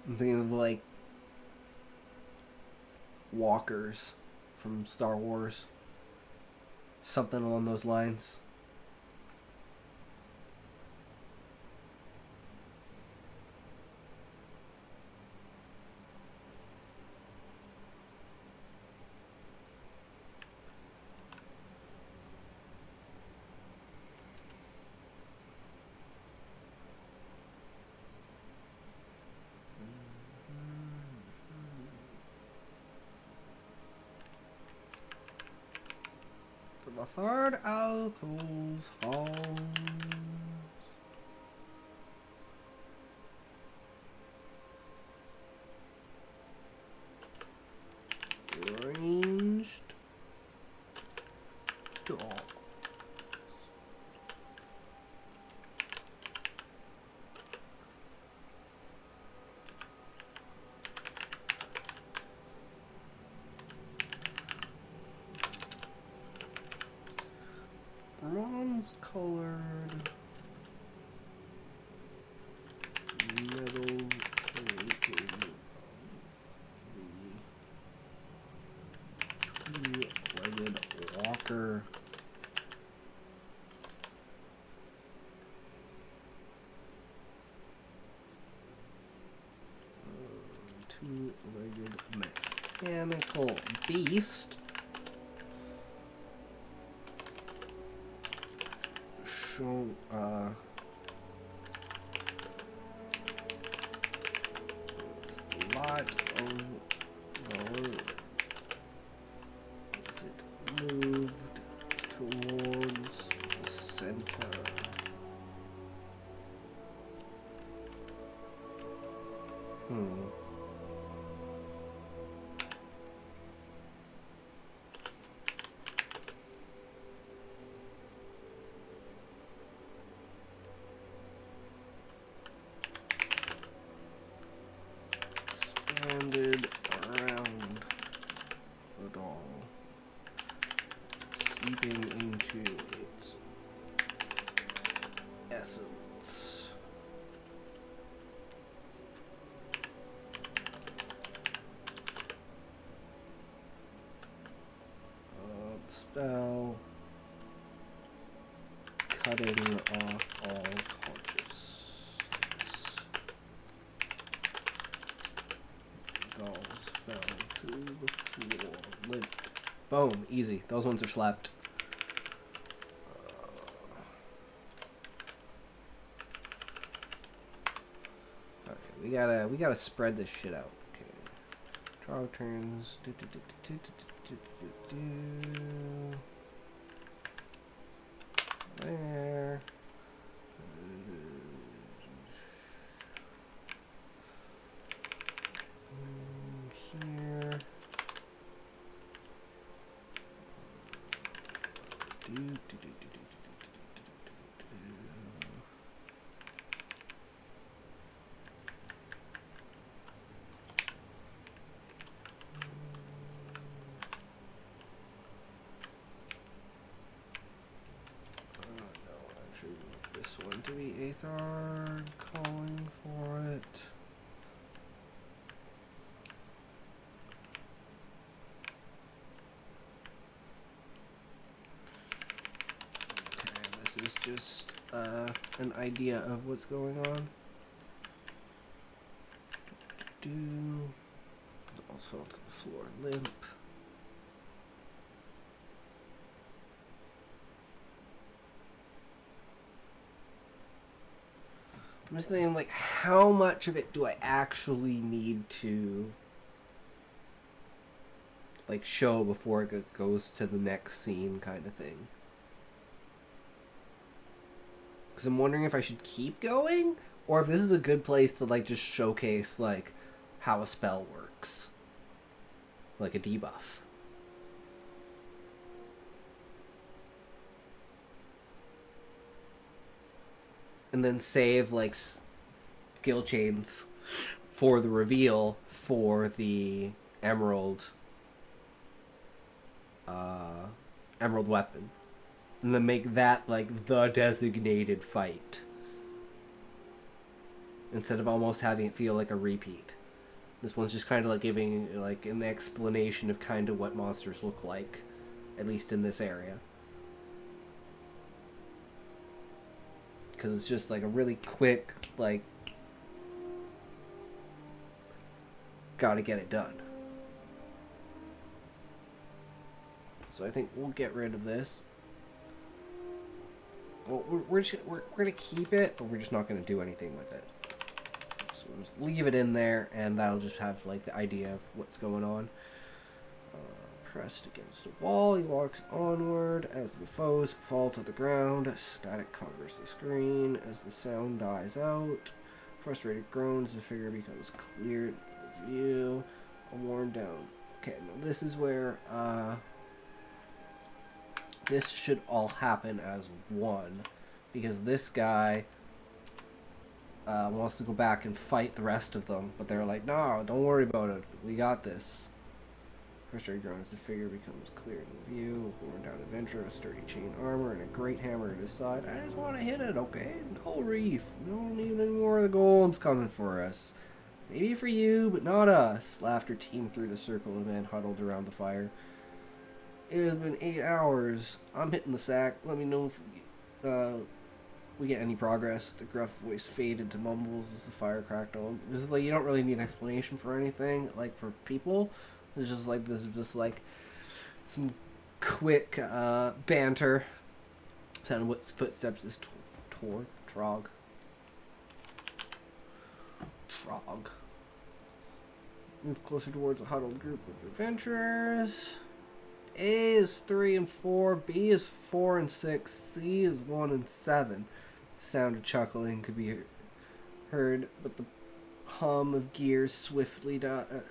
I'm thinking of like walkers from Star Wars. Something along those lines. The third alcoves halls. Ranged dolls. bronze-colored metal painting of the two-legged walker. Two-legged mechanical beast. Show, a lot of, is it moved towards the center? Expanded around the doll, seeping into its essence. Spell cutting off all consciousness. Dolls fell to the floor. Limp. Boom. Easy. Those ones are slapped. Okay, we gotta spread this shit out. Okay. Draw turns. There. Here. This one to be Aethard, calling for it. Okay, this is just an idea of what's going on. Dolls fell to the floor, limp. I'm just thinking, like, how much of it do I actually need to, like, show before it goes to the next scene kind of thing? Because I'm wondering if I should keep going, or if this is a good place to, like, just showcase, like, how a spell works. Like a debuff. And then save, like, skill chains for the reveal for the emerald weapon. And then make that, like, the designated fight. Instead of almost having it feel like a repeat. This one's just kind of, like, giving, like, an explanation of kind of what monsters look like. At least in this area. Because it's just, like, a really quick, like, gotta get it done. So I think we'll get rid of this. Well, we're gonna keep it, but we're just not gonna do anything with it. So we'll just leave it in there, and that'll just have, like, the idea of what's going on. Pressed against a wall, he walks onward as the foes fall to the ground. Static covers the screen as the sound dies out. Frustrated groans, the figure becomes clear to the view. A worn down. Okay, now this is where this should all happen as one, because this guy wants to go back and fight the rest of them, but they're like, no, don't worry about it, we got this. Frustrated grown as the figure becomes clear in view. Worn down adventurer, a sturdy chain armor, and a great hammer at his side. I just want to hit it, okay? No reef. We don't need any more of the golems coming for us. Maybe for you, but not us. Laughter teamed through the circle of men huddled around the fire. It has been 8 hours. I'm hitting the sack. Let me know if we get any progress. The gruff voice faded to mumbles as the fire cracked on. This is like, you don't really need an explanation for anything, like for people. It's just like, this is just like some quick banter. Sound of what footsteps is Trog. Move closer towards a huddled group of adventurers. A is 3 and 4, B is 4 and 6, C is 1 and 7. The sound of chuckling could be heard, but the hum of gears swiftly died.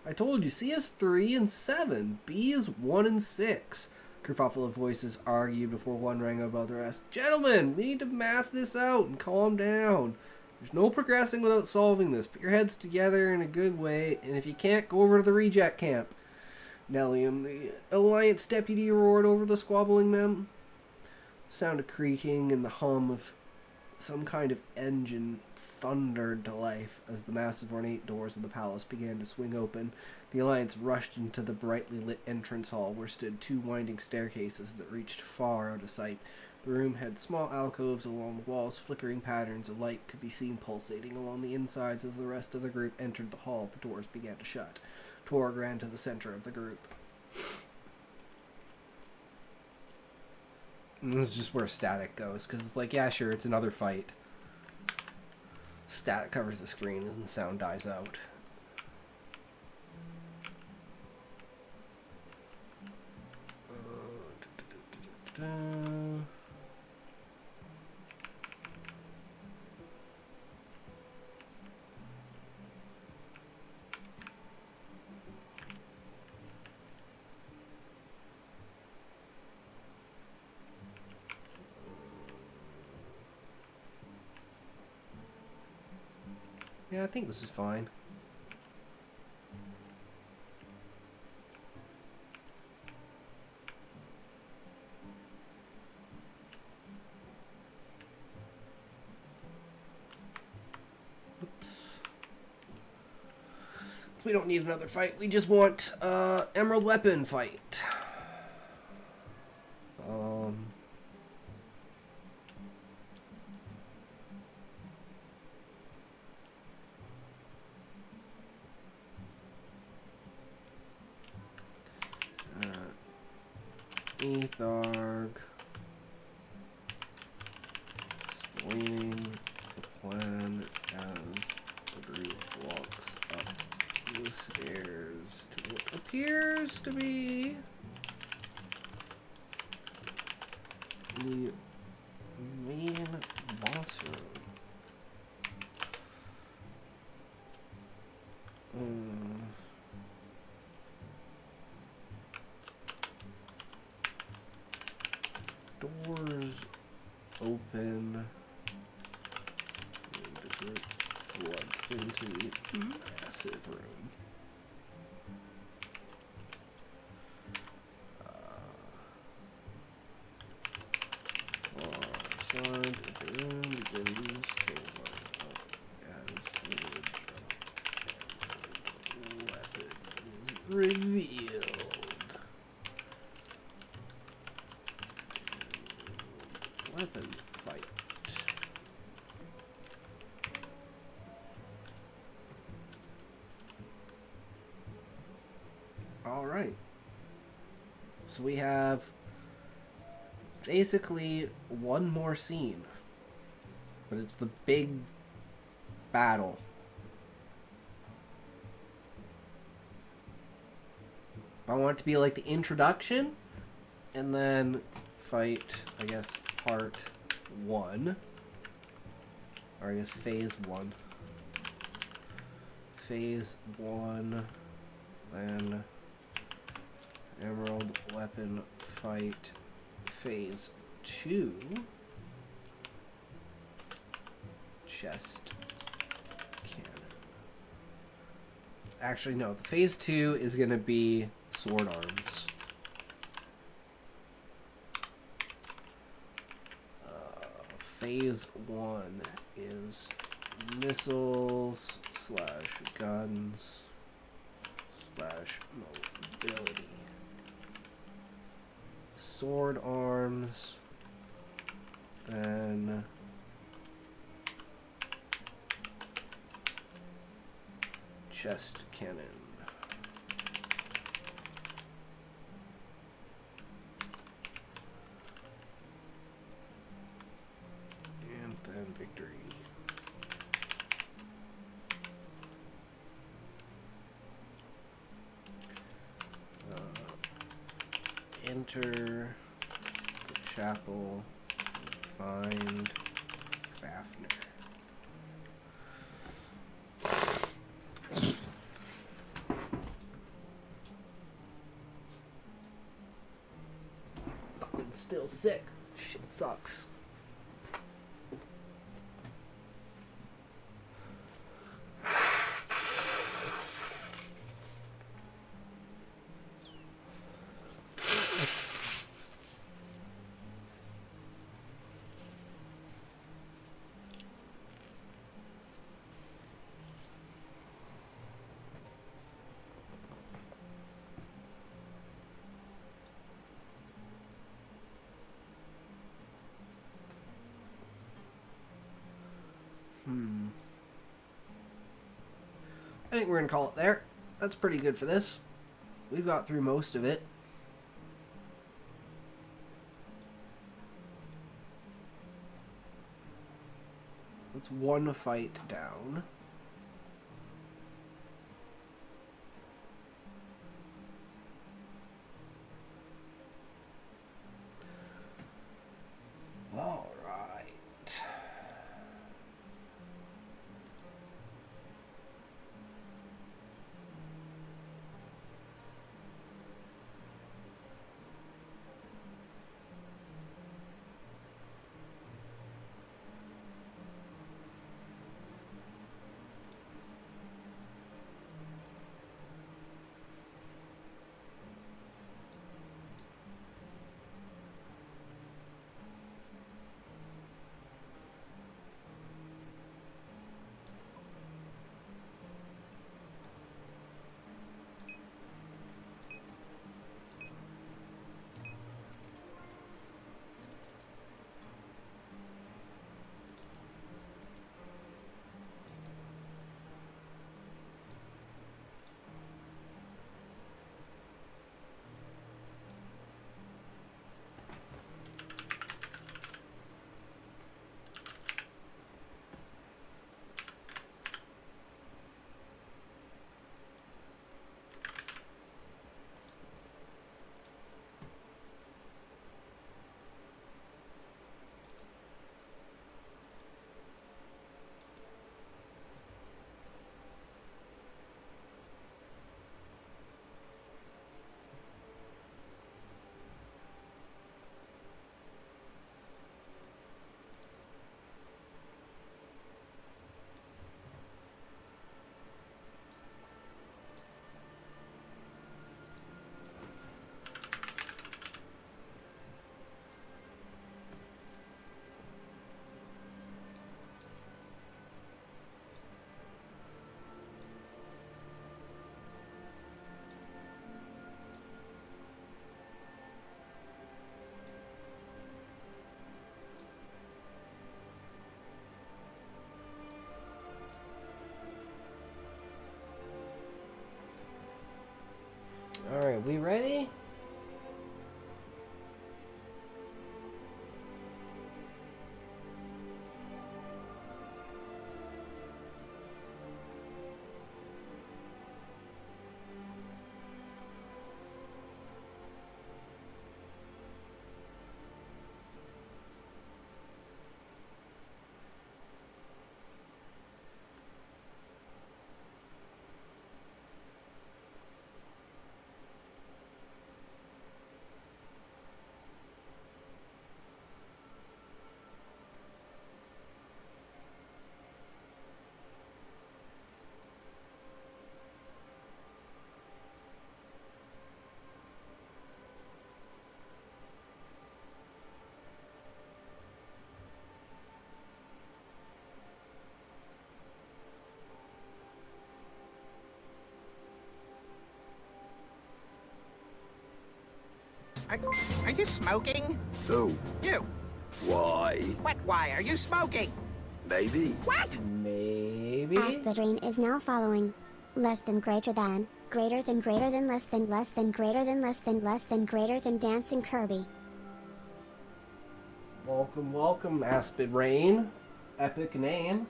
I told you, C is 3 and 7, B is 1 and 6. Kerfuffle of voices argued before one rang above the rest. Gentlemen, we need to math this out and calm down. There's no progressing without solving this. Put your heads together in a good way, and if you can't, go over to the reject camp. Nellium, the Alliance deputy, roared over the squabbling men. Sound of creaking and the hum of some kind of engine thundered to life as the massive ornate doors of the palace began to swing open. The Alliance rushed into the brightly lit entrance hall where stood 2 winding staircases that reached far out of sight. The room had small alcoves along the walls. Flickering patterns of light could be seen pulsating along the insides as the rest of the group entered the hall. The doors began to shut. Torg ran to the center of the group. And this is just where static goes, because it's like, yeah, sure, it's another fight. Static covers the screen and the sound dies out. Yeah, I think this is fine. Oops. We don't need another fight. We just want Emerald Weapon fight. Etharg explaining the plan as the group walks up the stairs to what appears to be the main boss room. Doors open, and the group floods into the massive room. Far side of the room begins to light up as the image of the weapon is revealed. Weapon fight. All right. So we have basically one more scene, but it's the big battle. I want it to be like the introduction, and then fight, I guess, part 1, or I guess phase 1. Phase 1, then Emerald Weapon fight. Phase 2, chest cannon. Actually, no. The phase 2 is going to be sword arms. Phase 1 is missiles / guns / mobility. Sword arms. Then chest cannon. And then victory. Enter the chapel and find Fafnir. Fucking still sick. Shit sucks. I think we're going to call it there. That's pretty good for this. We've got through most of it. That's one fight down. All right. All right, we ready? Are you smoking? Who? You. Why? What? Why are you smoking? Maybe. What? Maybe? Aspirin is now following. Less than greater than less than greater than greater than dancing Kirby. Welcome, welcome, Aspid Rain. Epic name.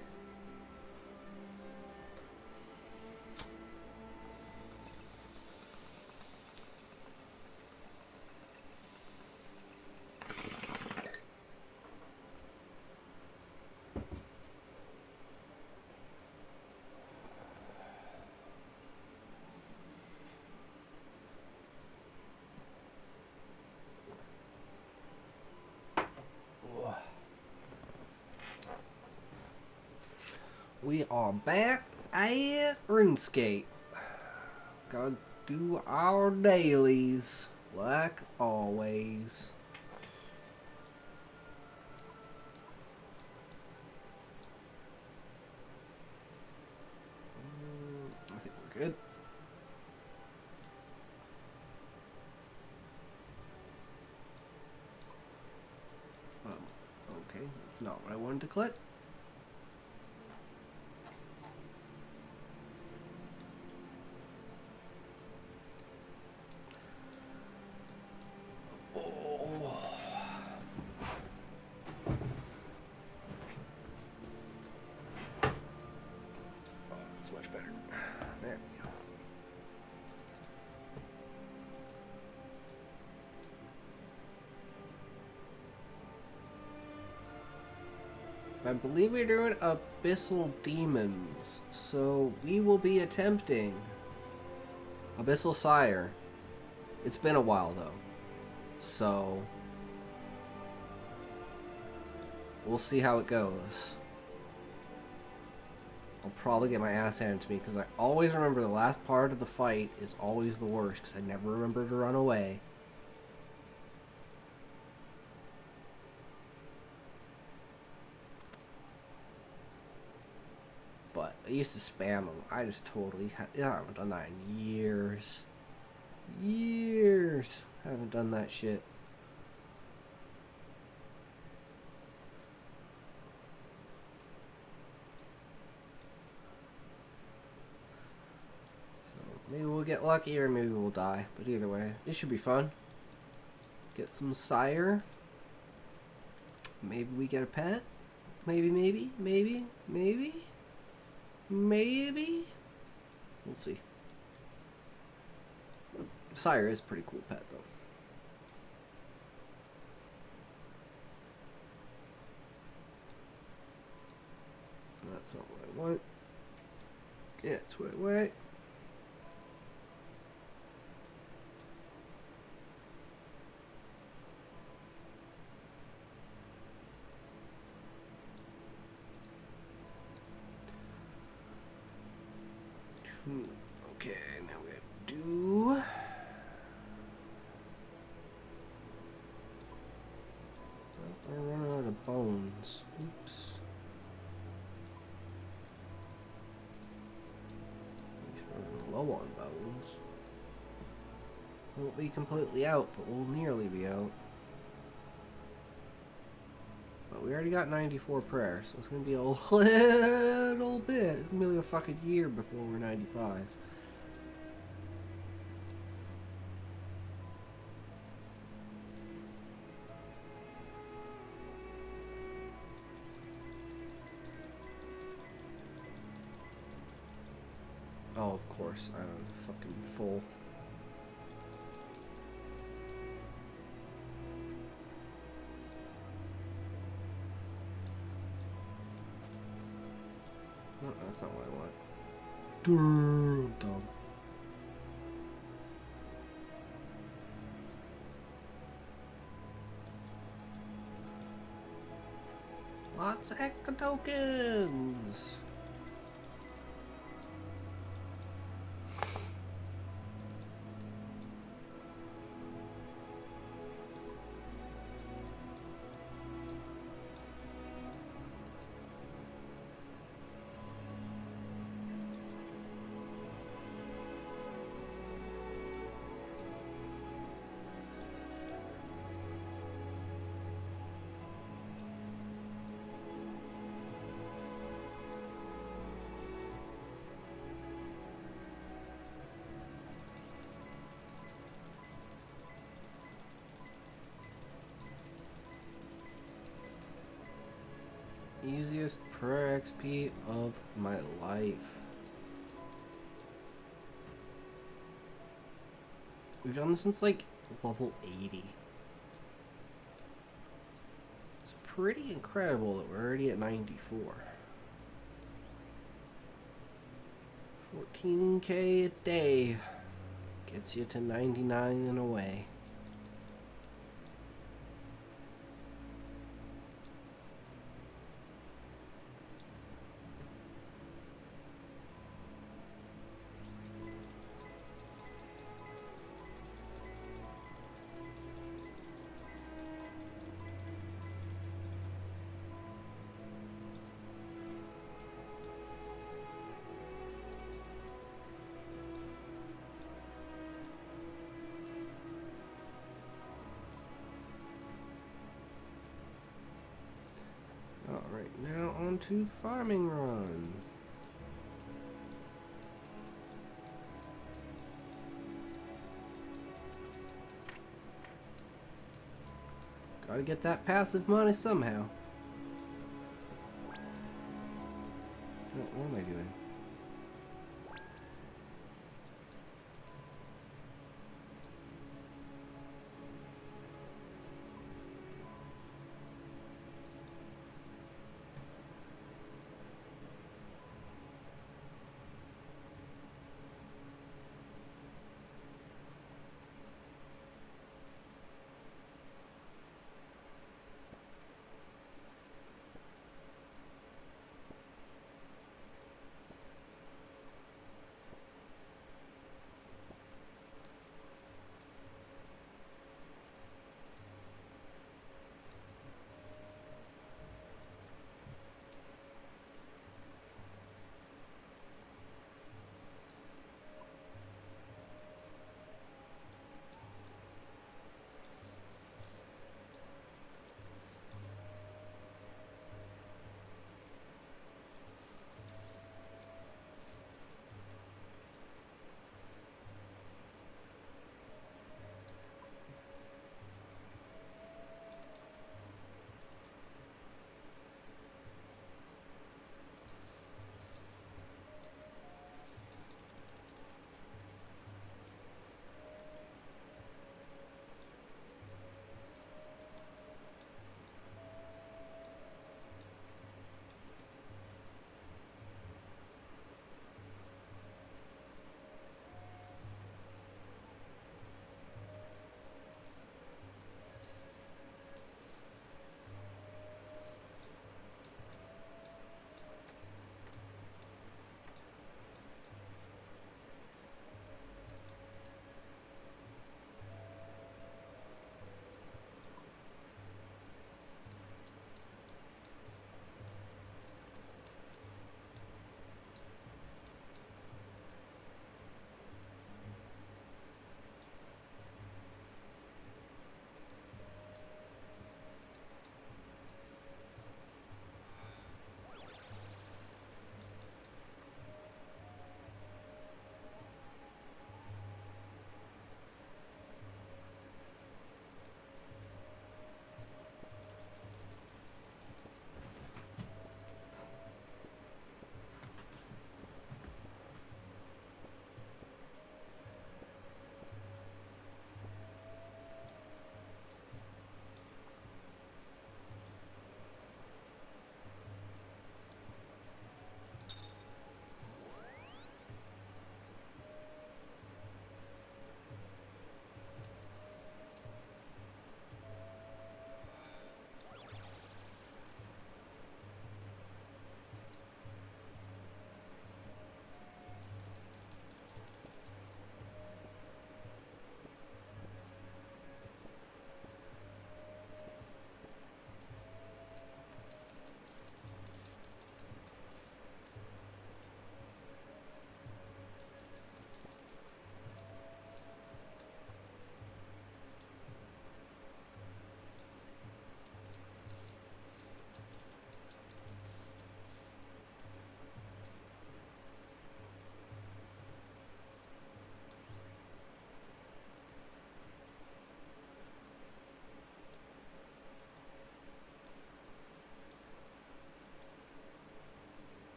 We are back at RuneScape. Gotta do our dailies, like always. I think we're good. Okay, that's not what I wanted to click. Much better. There we go. I believe we're doing Abyssal Demons, so we will be attempting Abyssal Sire. It's been a while though, so we'll see how it goes. I'll probably get my ass handed to me because I always remember the last part of the fight is always the worst because I never remember to run away. But I used to spam them. I just totally I haven't done that in years. Years. I haven't done that shit. Maybe we'll get lucky or maybe we'll die. But either way, it should be fun. Get some sire. Maybe we get a pet. Maybe. We'll see. Sire is a pretty cool pet though. That's not what I want. Yeah, it's what I want. Okay, now we have to do... I'm running out of bones. Oops. He's running low on bones. Won't be completely out, but we'll nearly be out. But we already got 94 prayers, so it's gonna be a little bit. It's gonna be like a fucking year before we're 95. Oh, of course, I'm fucking full. No, that's not what I want. Dumb. Lots of Ekka tokens. XP of my life. We've done this since like level 80. It's pretty incredible that we're already at 94. 14k a day gets you to 99 and away. Alright, now on to farming run. Gotta get that passive money somehow. What am I doing?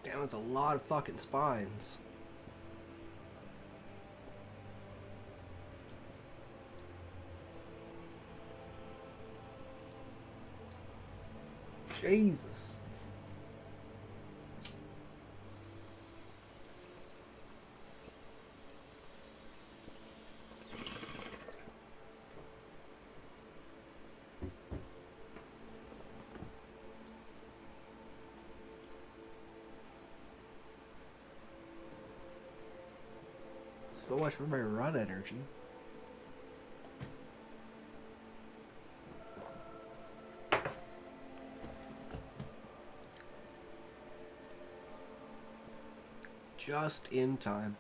Damn, it's a lot of fucking spines. Jesus. So much for my run energy. Just in time.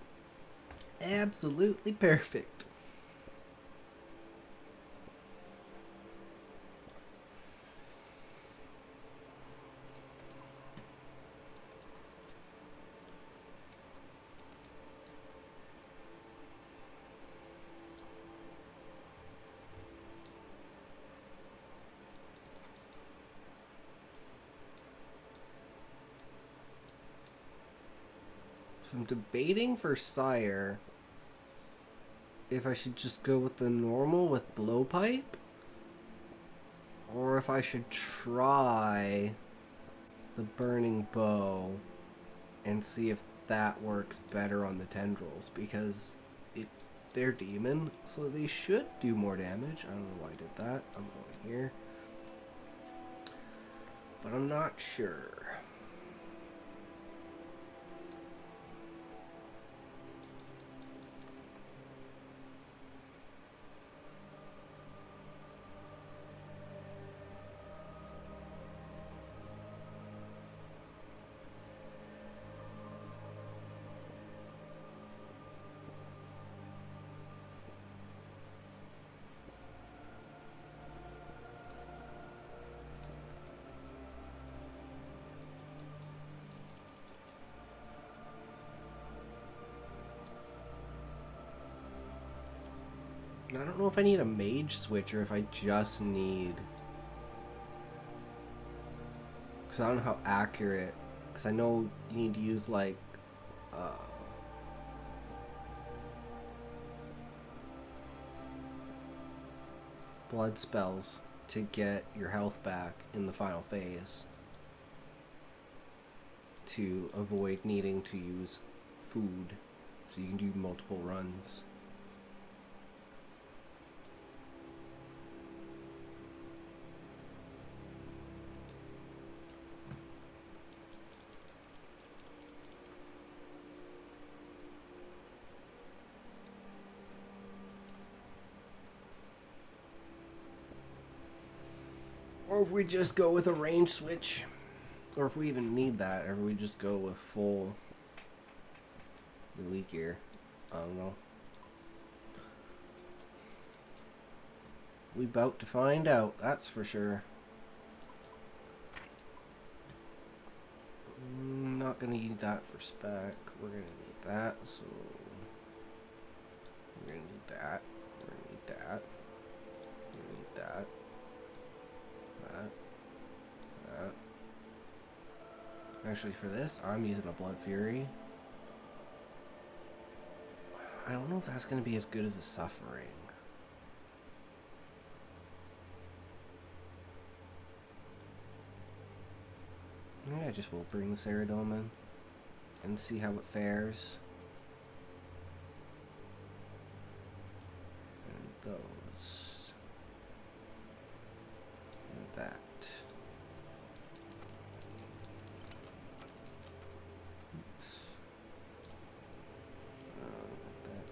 Absolutely perfect. So I'm debating for Sire if I should just go with the normal with blowpipe, or if I should try the burning bow and see if that works better on the tendrils, because they're demon, so they should do more damage. I don't know why I did that. I'm going here, but I'm not sure. I don't know if I need a mage switch or if I just need... Because I don't know how accurate... Because I know you need to use, like... blood spells to get your health back in the final phase. To avoid needing to use food. So you can do multiple runs. Or if we just go with a range switch, or if we even need that, or if we just go with full elite gear. I don't know. We about to find out, that's for sure. Not gonna need that for spec. We're gonna need that, so we're gonna need that. We're gonna need that. We're gonna need that. Actually, for this, I'm using a Blood Fury. I don't know if that's going to be as good as a Suffering. Maybe I just will bring the Ceridome in and see how it fares. And those. And that.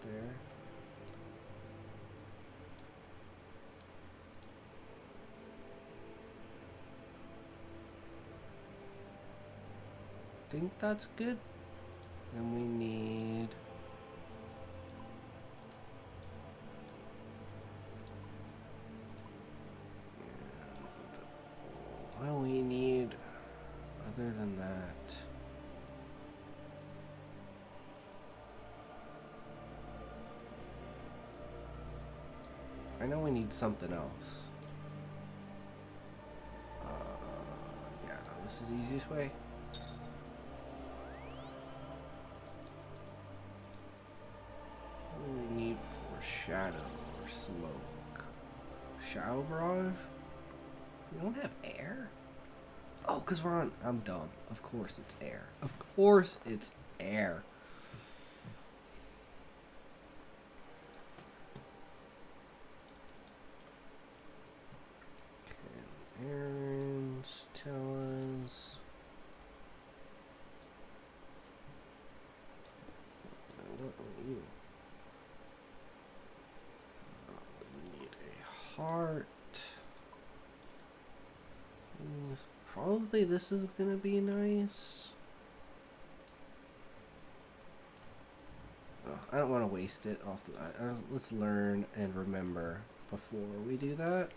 There. Think that's good. Then we need what do we need other than that? I know we need something else. This is the easiest way. What do we need for shadow or smoke? Shadow barrage? We don't have air? Oh, because we're on... I'm dumb. Of course it's air. Of course it's air. Okay, errands, tell us... What are you? We need a heart. Probably this is gonna be nice. Oh, I don't want to waste it off the... let's learn and remember before we do that.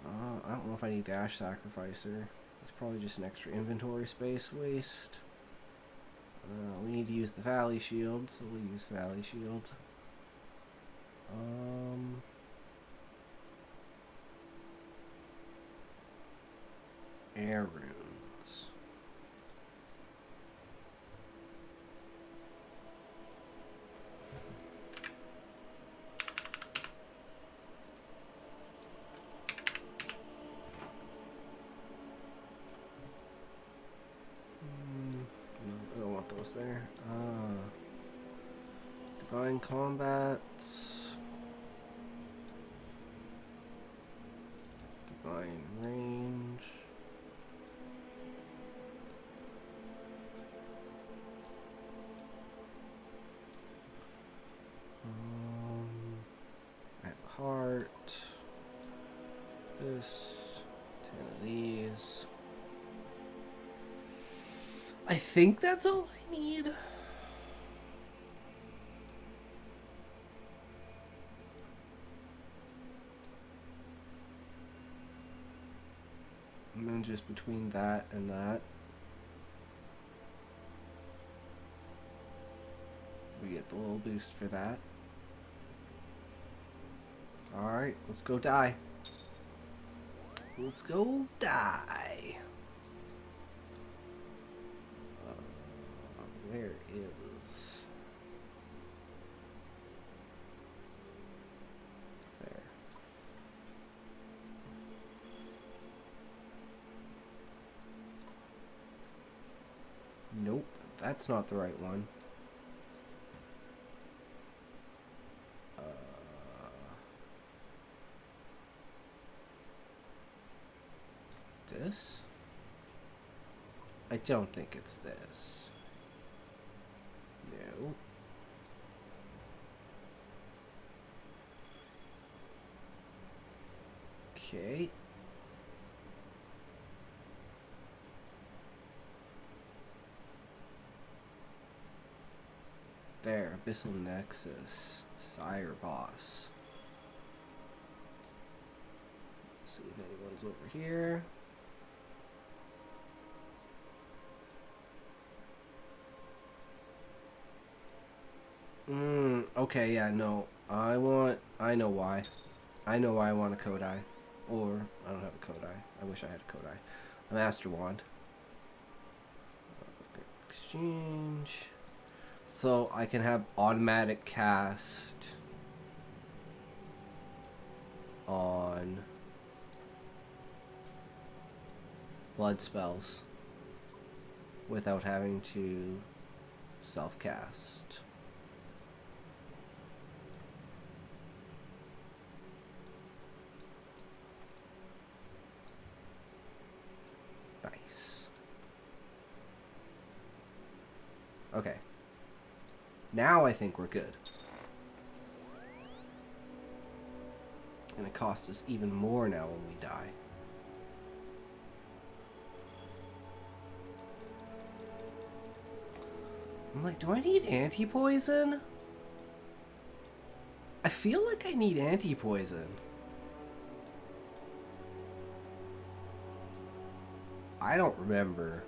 I don't know if I need the Ash Sacrificer. It's probably just an extra inventory space waste. We need to use the Valley Shield, so we'll use Valley Shield. Air runes. No, I don't want those there. Divine Combat. Divine Range. I have a heart. This. 10 of these. I think that's all I need. And then just between that and that, we get the little boost for that. Alright, let's go die. Let's go die. Where is... There. Nope, that's not the right one. This? I don't think it's this. No. Okay. There, Abyssal Nexus, Sire Boss. See if anyone's over here. Okay, yeah, no. I know why. I know why I want a Kodai. Or, I don't have a Kodai. I wish I had a Kodai. A Master Wand. Exchange. So, I can have automatic cast on blood spells without having to self-cast. Nice. Okay. Now I think we're good. And it costs us even more now when we die. I'm like, do I need anti-poison? I feel like I need anti-poison. I don't remember.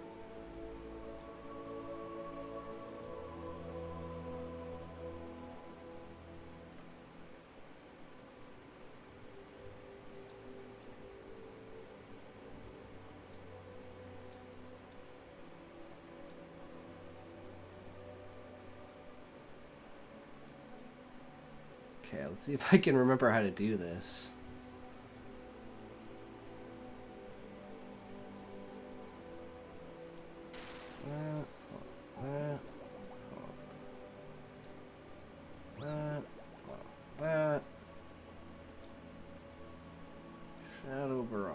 let's see if I can remember how to do this. That. Shadow Barrage.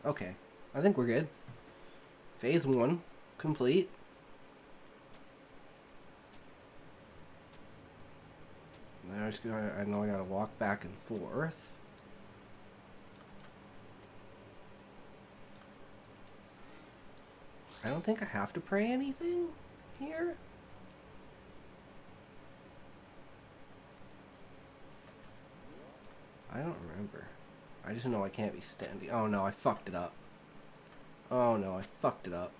Okay, I think we're good. Phase 1 complete. Now I know I gotta walk back and forth. I don't think I have to pray anything here. I don't remember. I just know I can't be standing. Oh no, I fucked it up. Oh no, I fucked it up.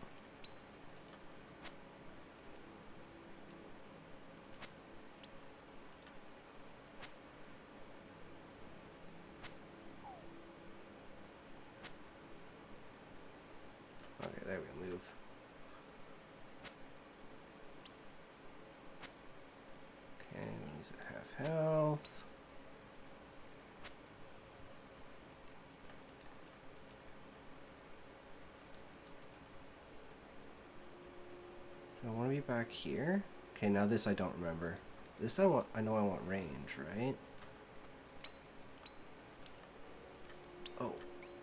Okay, there we move. Okay, he's at half health. I want to be back here. Okay, now this I don't remember. This I know I want range, right? Oh,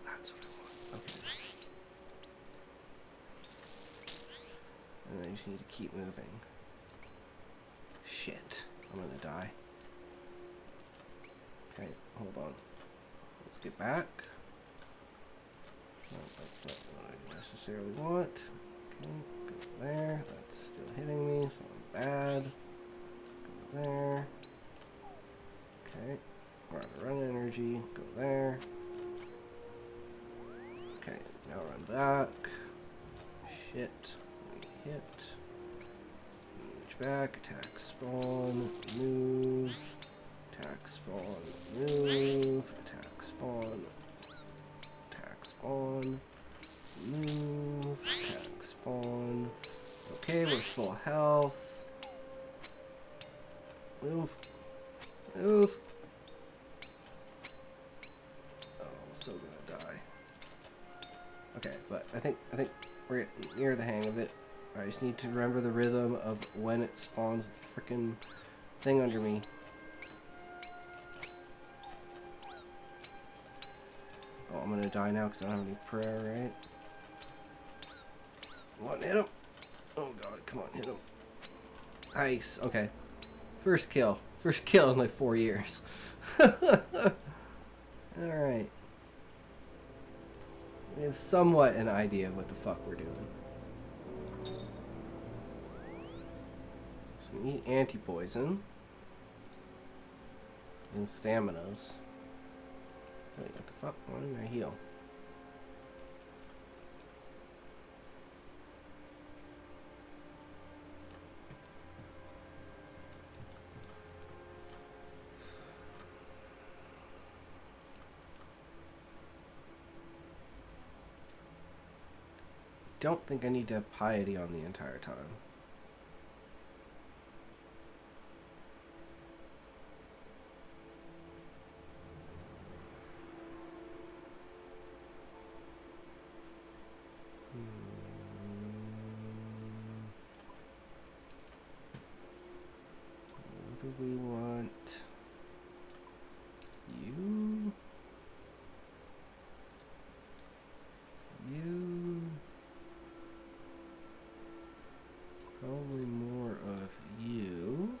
that's what I want. Okay. And then I just need to keep moving. Shit, I'm gonna die. Okay, hold on. Let's get back. No, that's not what I necessarily want. Okay, go there. That's still hitting me, so I'm bad. Go there. Okay, we're out of run energy. Go there. Okay, now run back. Shit. We hit. Reach back. Attack spawn. Move. Attack spawn. Move. Attack spawn. Attack spawn. Move. Attack spawn. Okay, we're full health. Move. Move. Oh, I'm so gonna die. Okay, but I think we're getting near the hang of it. I just need to remember the rhythm of when it spawns the frickin' thing under me. Oh, I'm gonna die now because I don't have any prayer, right? Come on, hit him. Oh god, come on, hit him. Nice, okay. First kill. First kill in like 4 years. Alright. We have somewhat an idea of what the fuck we're doing. So we need anti-poison. And staminas. Wait, what the fuck? Why didn't I heal? Don't think I need to have piety on the entire time. What do we want? You? You? Probably more of you.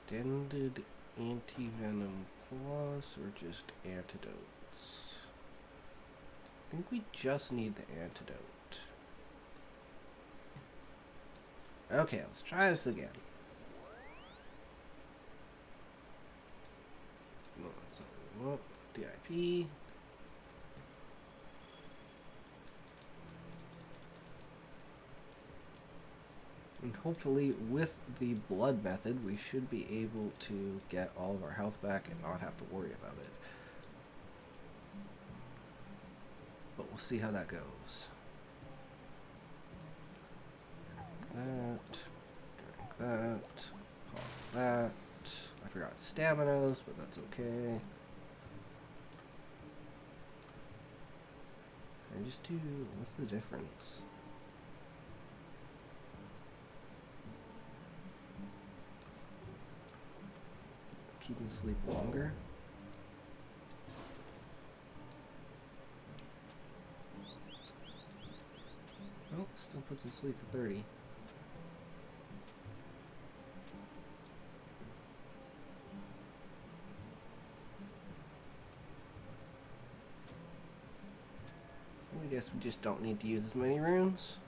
Extended anti-venom plus or just antidotes? I think we just need the antidote. Okay, let's try this again. No, that's not what we want. DIP. And hopefully with the blood method, we should be able to get all of our health back and not have to worry about it. But we'll see how that goes. Drink that, pop that. I forgot staminas, but that's okay. I just do, what's the difference? Keep him sleep longer. Oh, still puts him sleep for 30. I guess we just don't need to use as many runes.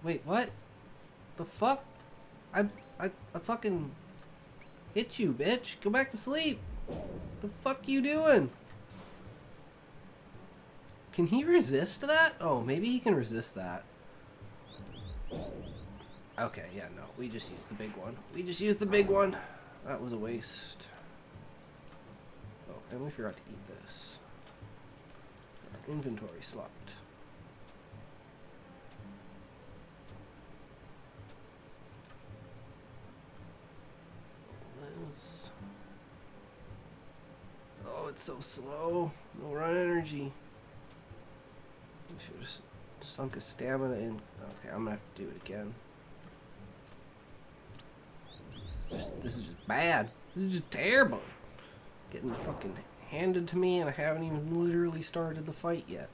Wait, what? The fuck? I fucking hit you, bitch. Go back to sleep. The fuck you doing? Can he resist that? Oh, maybe he can resist that. Okay, yeah, no. We just used the big one. We just used the big one. That was a waste. Oh, and we forgot to eat this. Our inventory slopped. Oh, it's so slow. No run energy. We should have sunk a stamina in. Okay, I'm gonna have to do it again. This is just bad. This is just terrible. Getting fucking handed to me and I haven't even literally started the fight yet.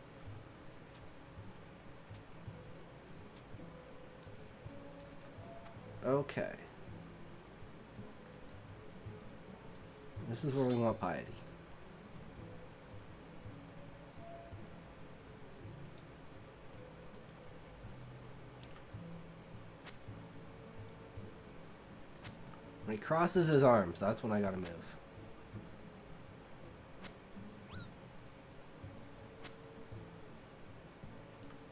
Okay. This is where we want piety. When he crosses his arms, that's when I gotta move.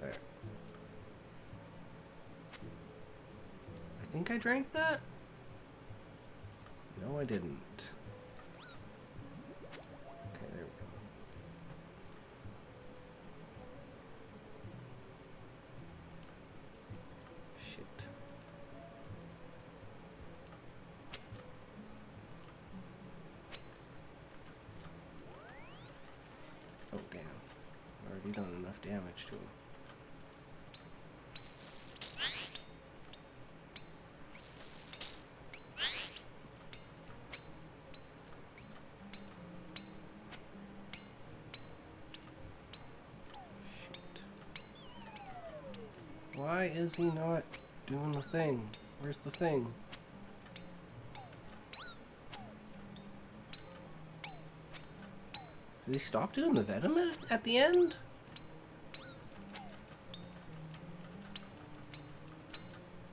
There. I think I drank that? No, I didn't. Okay, there we go. Shit. Oh, damn. I've already done enough damage to him. Why is he not doing the thing? Where's the thing? Did he stop doing the venom at the end?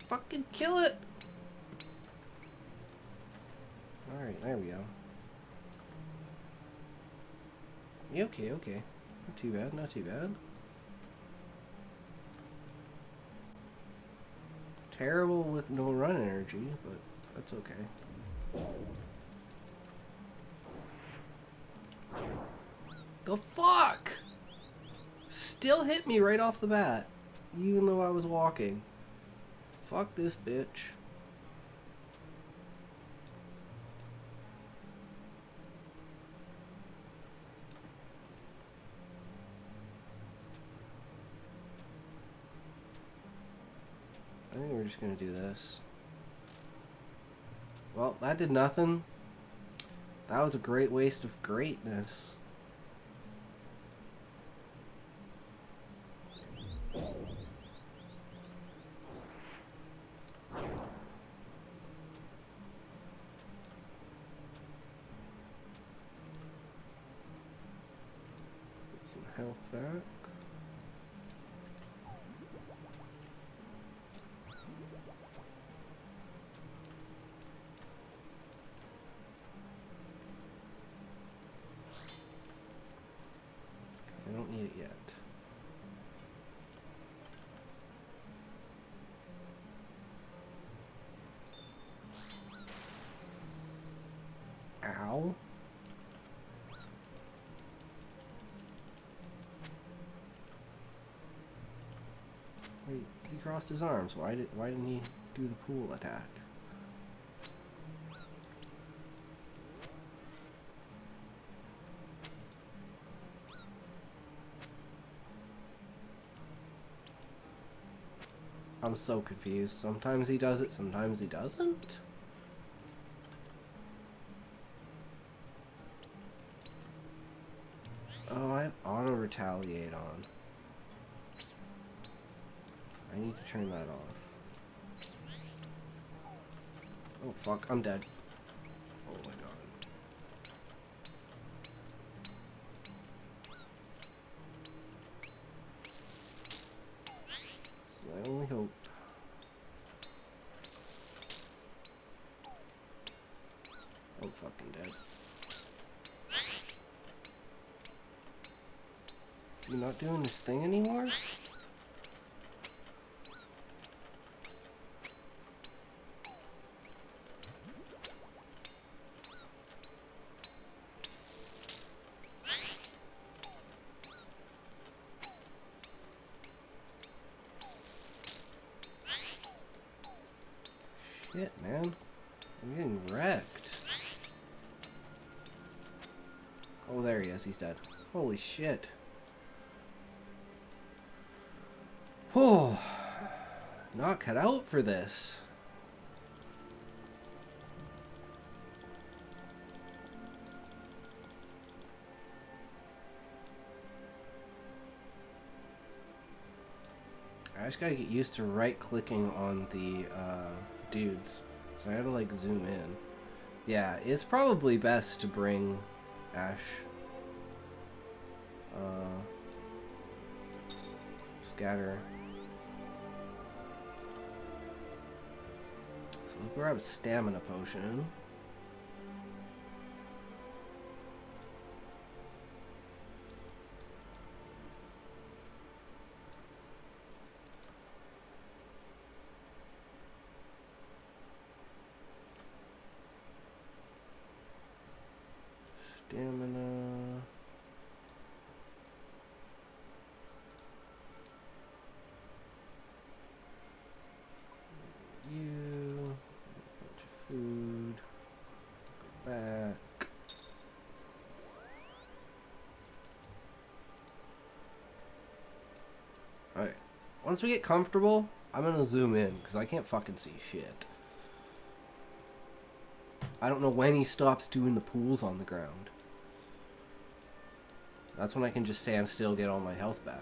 Fucking kill it! Alright, there we go. Yeah, okay, okay. Not too bad, not too bad. Terrible with no run energy, but that's okay. The fuck? Still hit me right off the bat, even though I was walking. Fuck this bitch. I think we're just gonna do this. Well, that did nothing. That was a great waste of greatness. Get some health back. I don't need it yet. Ow. Wait, he crossed his arms. Why didn't he do the pool attack? I'm so confused. Sometimes he does it, sometimes he doesn't. Oh, I have auto retaliate on. I need to turn that off. Oh fuck, I'm dead. Oh my god. It's my only hope. I'm fucking dead. Is he not doing this thing anymore? Shit, man. I'm getting wrecked. Oh, there he is. He's dead. Holy shit. Whew. Not cut out for this. I just gotta get used to right-clicking on the dudes. So I gotta like zoom in. Yeah, it's probably best to bring Ash. Scatter. So let's grab a stamina potion. Stamina. You. Bunch of food. Go back. Alright. Once we get comfortable, I'm gonna zoom in because I can't fucking see shit. I don't know when he stops doing the pools on the ground. That's when I can just stand still, get all my health back.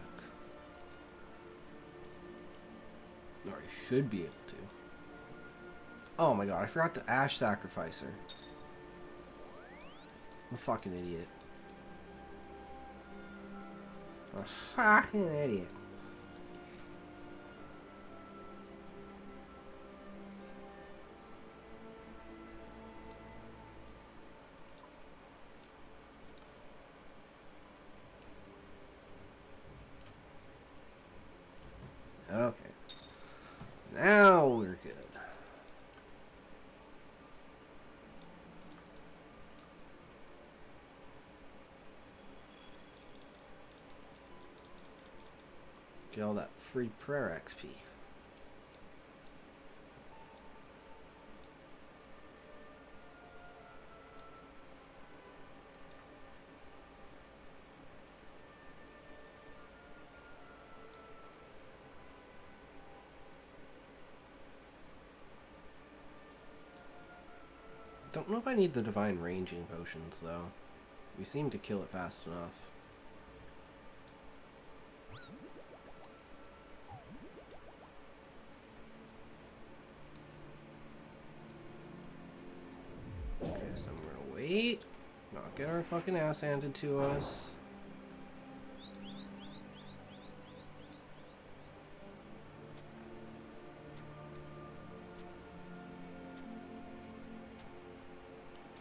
Or I should be able to. Oh my god, I forgot to Ash sacrifice her. I'm a fucking idiot. I'm a fucking idiot. Okay. Now we're good. Get all that free prayer XP. Don't know if I need the divine ranging potions, though. We seem to kill it fast enough. Okay, so we're gonna wait. Not get our fucking ass handed to us.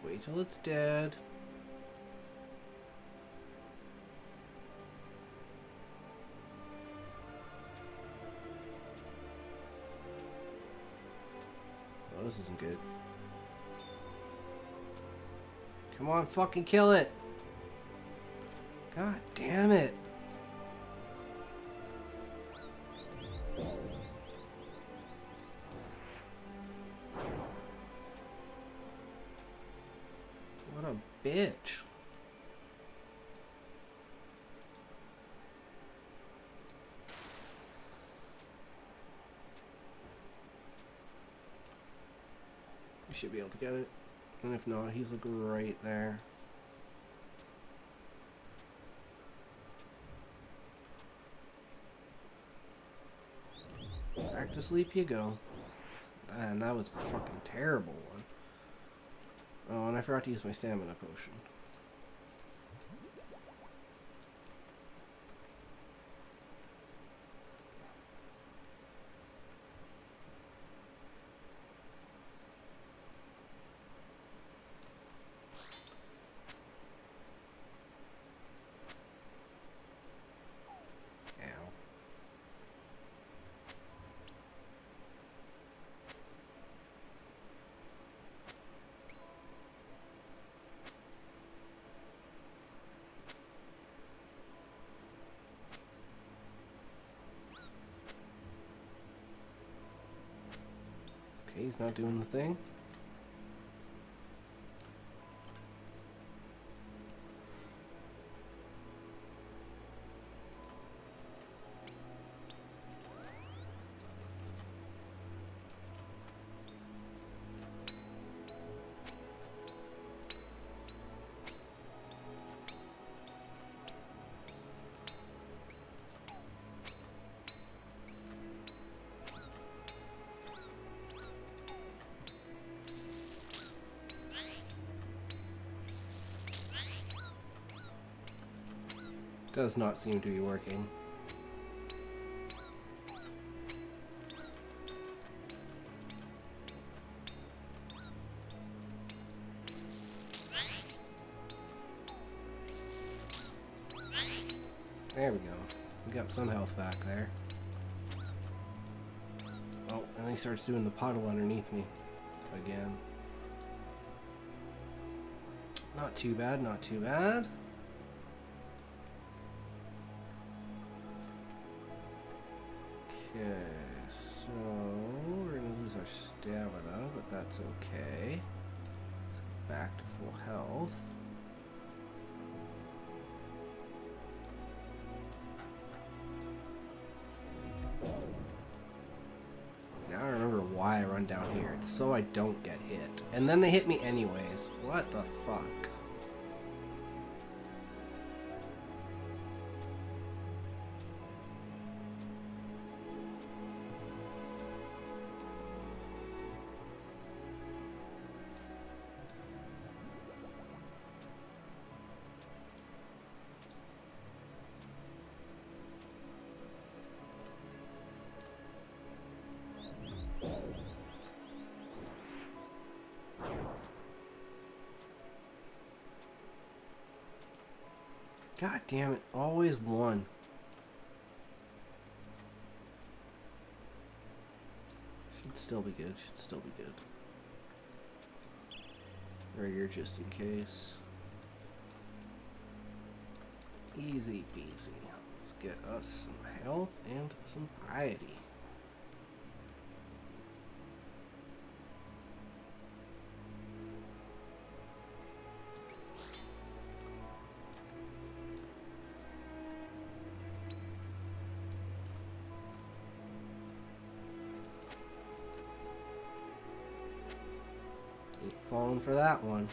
Wait till it's dead. Oh, this isn't good. Come on, fucking kill it! God damn it! What a bitch. You should be able to get it. And if not, he's like right there. Back to sleep you go. Man, that was a fucking terrible one. Oh, and I forgot to use my stamina potion. Ow. Okay, he's not doing the thing. Does not seem to be working. There we go. We got some health back there. Oh, and then he starts doing the puddle underneath me again. Not too bad, not too bad. Okay, so we're gonna lose our stamina, but that's okay. Back to full health. Now I remember why I run down here. It's so I don't get hit. And then they hit me anyways. What the fuck? God damn it, always one. Should still be good, should still be good. Rigger just in case. Easy peasy. Let's get us some health and some piety. falling for that one.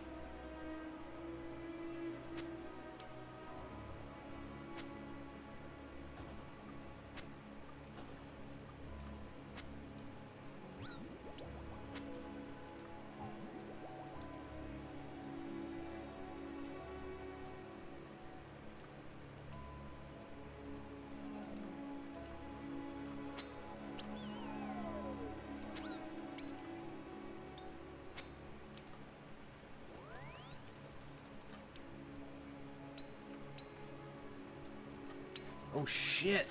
Oh shit!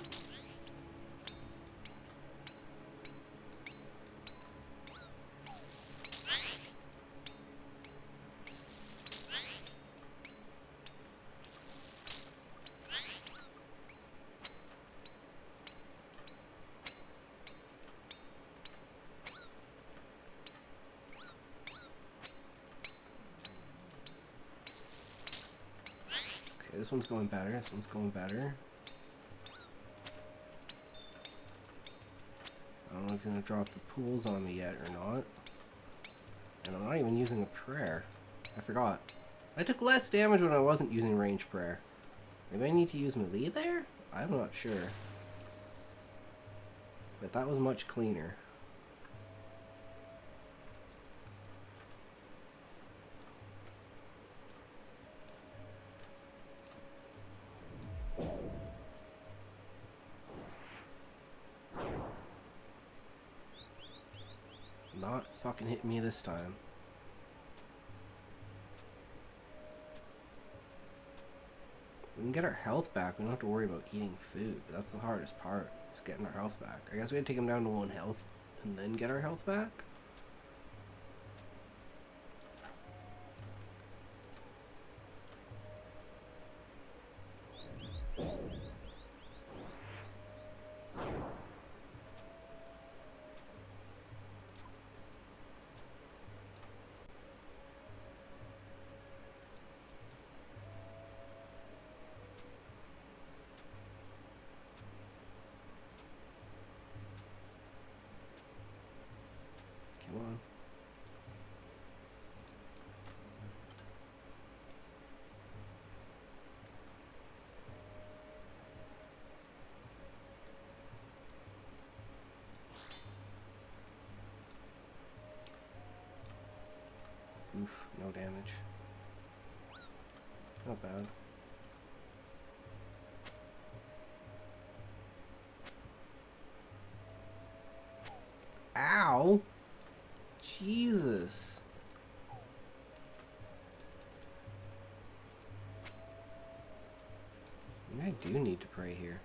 Okay, this one's going better. This one's going better. I don't know if he's gonna drop the pools on me yet or not. And I'm not even using a prayer. I forgot. I took less damage when I wasn't using range prayer. Maybe I need to use melee there? I'm not sure. But that was much cleaner. Not fucking hitting me this time. If we can get our health back, we don't have to worry about eating food. But that's the hardest part, is getting our health back. I guess we had to take him down to 1 health and then get our health back. Come on. Oof, no damage. Not bad. Ow! Jesus. Maybe I do need to pray here.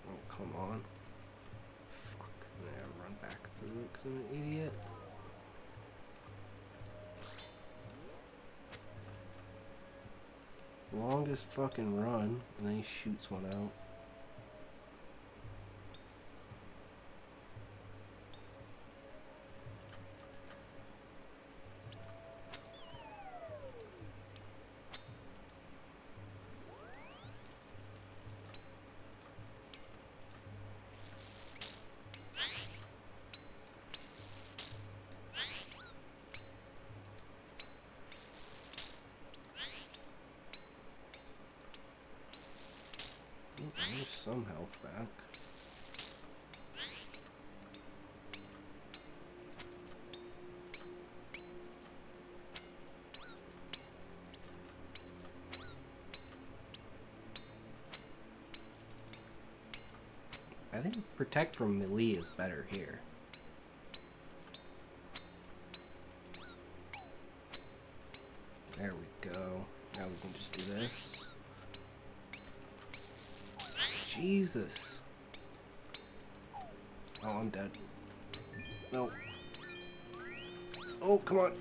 Oh, come on. Fuck. I gotta run back through it because I'm an idiot. Longest fucking run, and then he shoots one out. There's some health back. I think protect from melee is better here. There we go. Now we can just do this. Jesus. Oh, I'm dead. No. Oh, come on.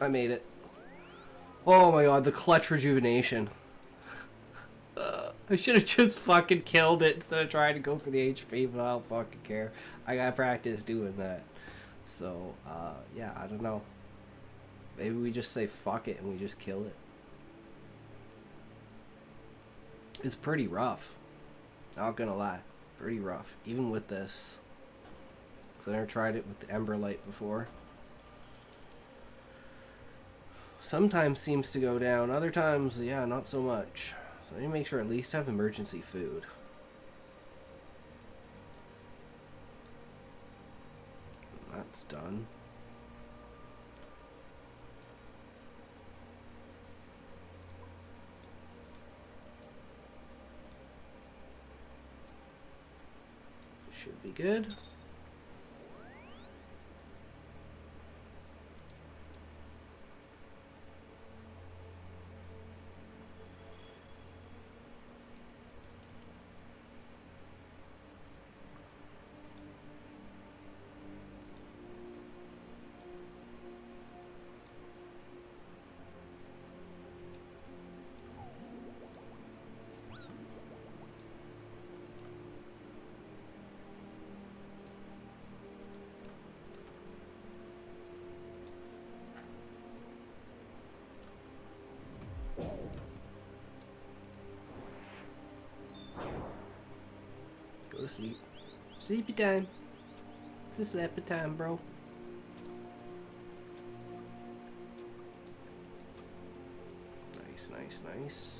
I made it. Oh my god, the clutch rejuvenation. I should have just fucking killed it instead of trying to go for the HP, but I don't fucking care. I gotta practice doing that. So, yeah, I don't know. Maybe we just say fuck it and we just kill it. It's pretty rough. Not gonna lie. Pretty rough. Even with this. 'Cause I never tried it with the Ember Light before. Sometimes seems to go down. Other times, yeah, not so much. So I need to make sure I at least have emergency food. That's done. Should be good. Go to sleep. Sleepy time. It's a sleepy time, bro. Nice, nice, nice.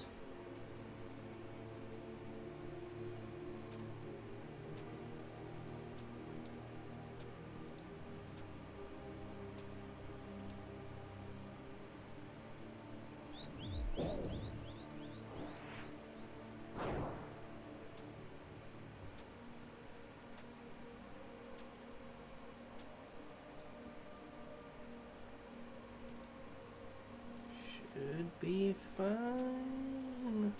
Should be fine.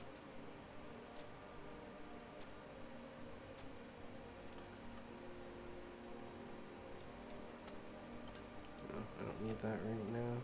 No, I don't need that right now.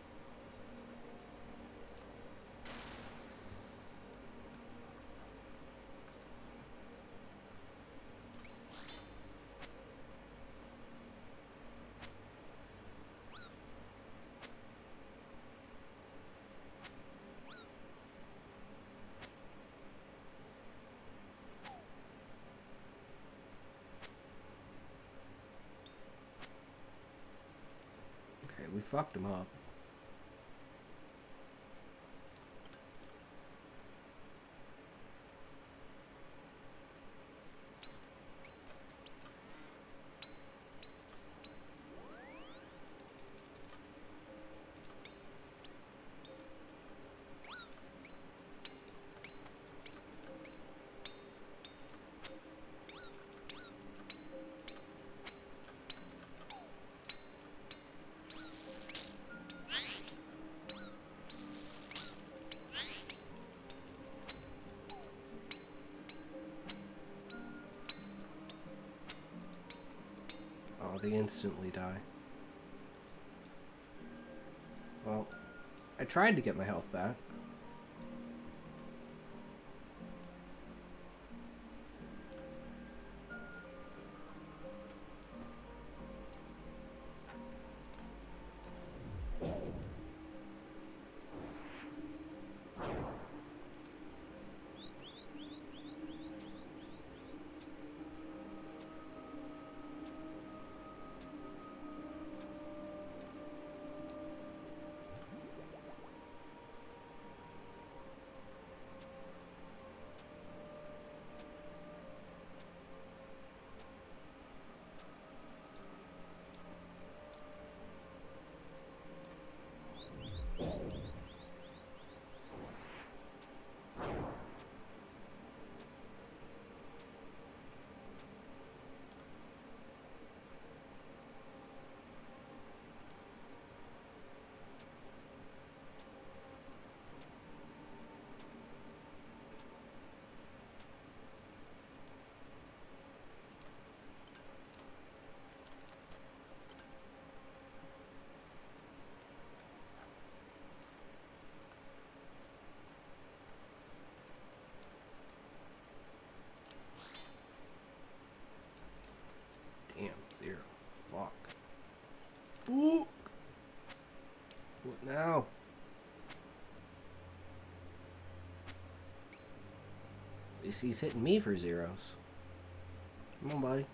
Okay, we fucked him up. Oh, they instantly die. Well, I tried to get my health back. Fuck. What now? At least he's hitting me for zeros. Come on, buddy.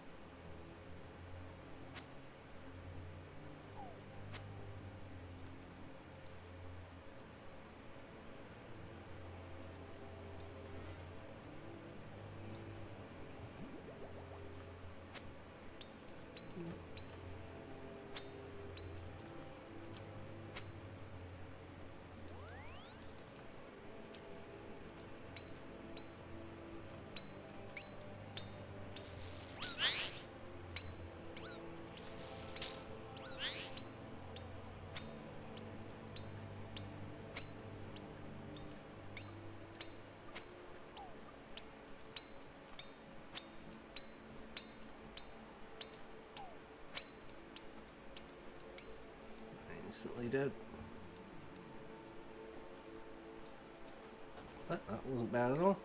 Instantly dead. But that wasn't bad at all.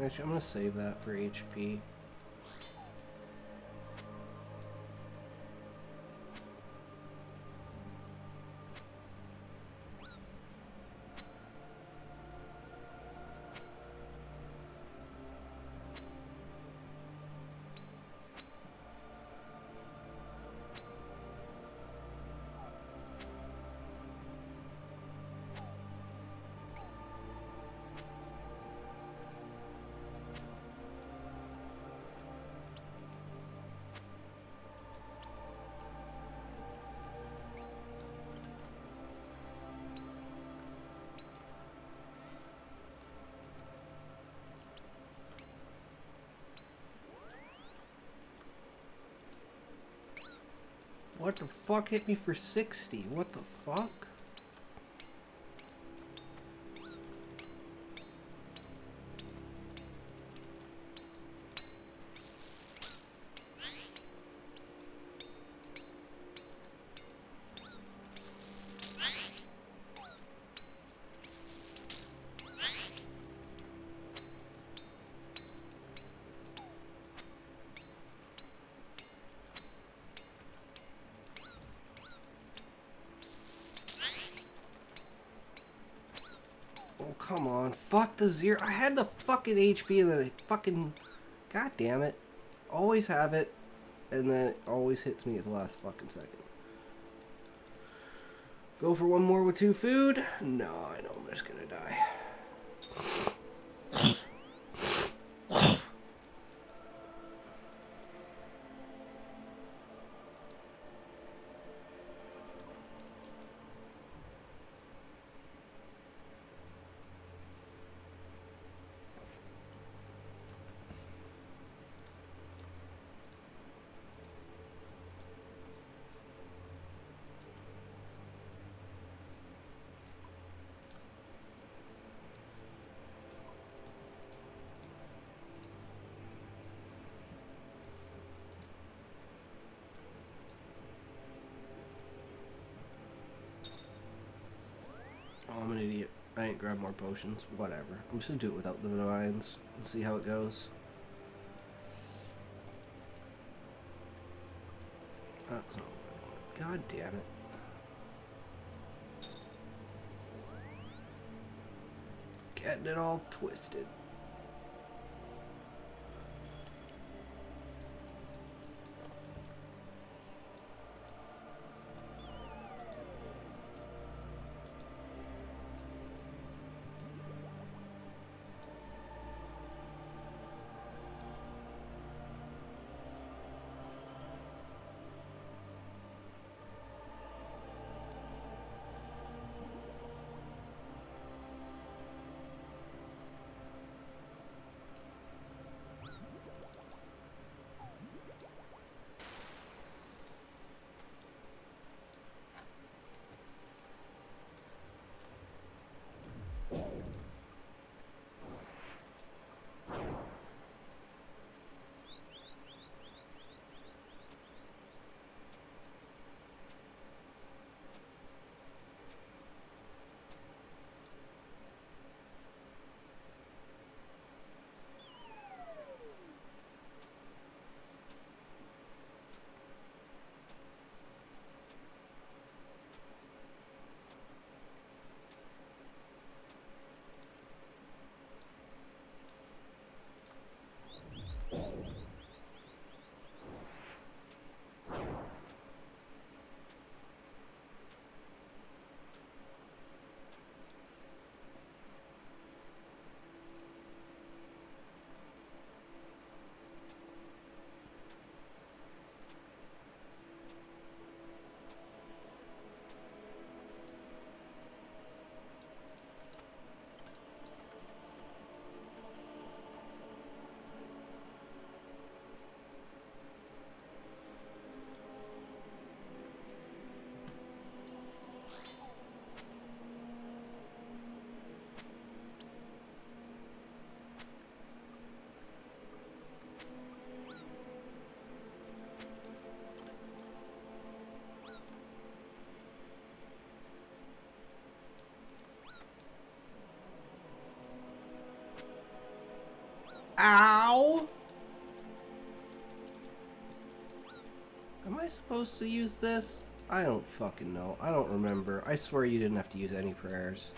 Actually, I'm gonna save that for HP. What the fuck hit me for 60? What the fuck? Oh, come on. Fuck the zero. I had the fucking HP and then it fucking... God damn it. Always have it. And then it always hits me at the last fucking second. Go for one more with 2 food? No, I know I'm just gonna die. can't grab more potions. Whatever. I'm just gonna do it without the divines and see how it goes. That's not what I want. God damn it. Getting it all twisted. Ow! Am I supposed to use this? I don't fucking know. I don't remember. I swear you didn't have to use any prayers.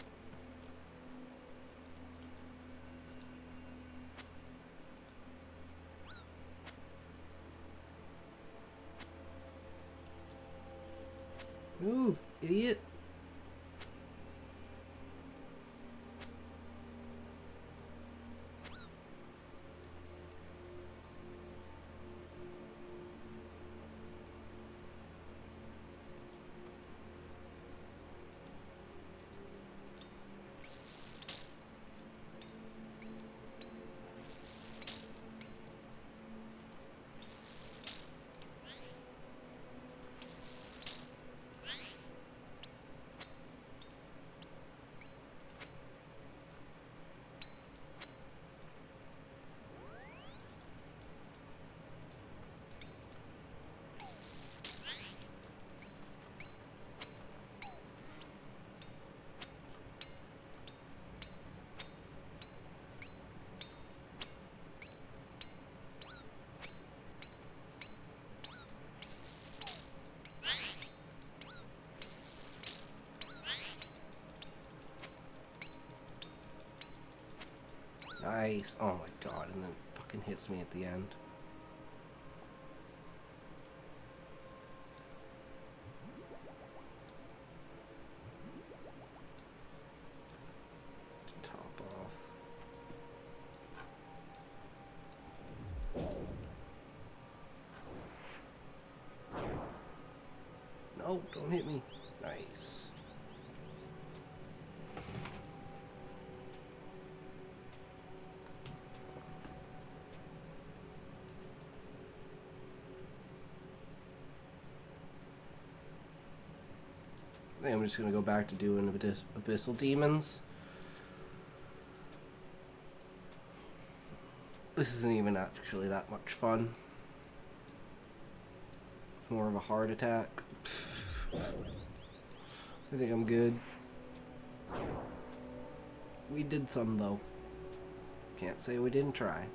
Move, idiot. Nice. Oh my god, and then it fucking hits me at the end. To top off. No, don't hit me. Nice. I think I'm just gonna go back to doing abyssal demons. This isn't even actually that much fun. It's more of a heart attack. I think I'm good. We did some, though. Can't say we didn't try.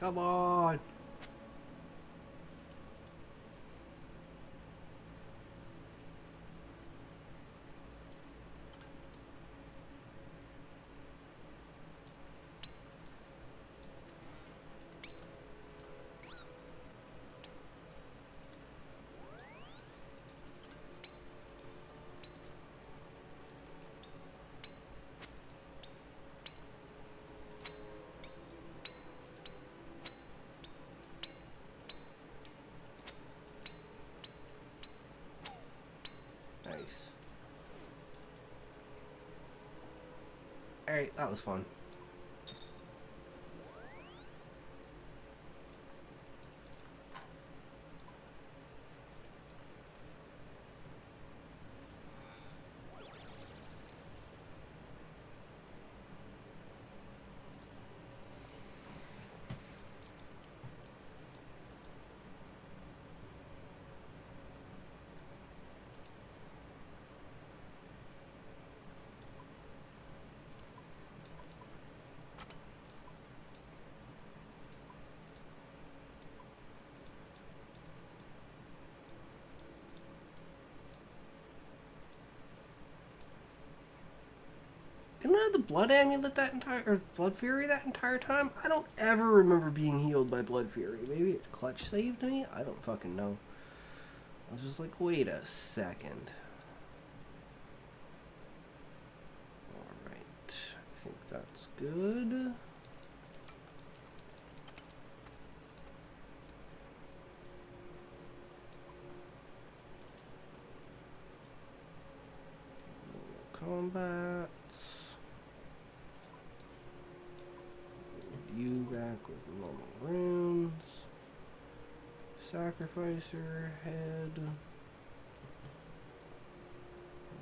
Come on. Nice. Alright, that was fun. Didn't I have the Blood Amulet that entire, or Blood Fury that entire time? I don't ever remember being healed by Blood Fury. Maybe it clutch saved me? I don't fucking know. I was just like, wait a second. Alright, I think that's good. Combat. You back with normal runes. Sacrificer head.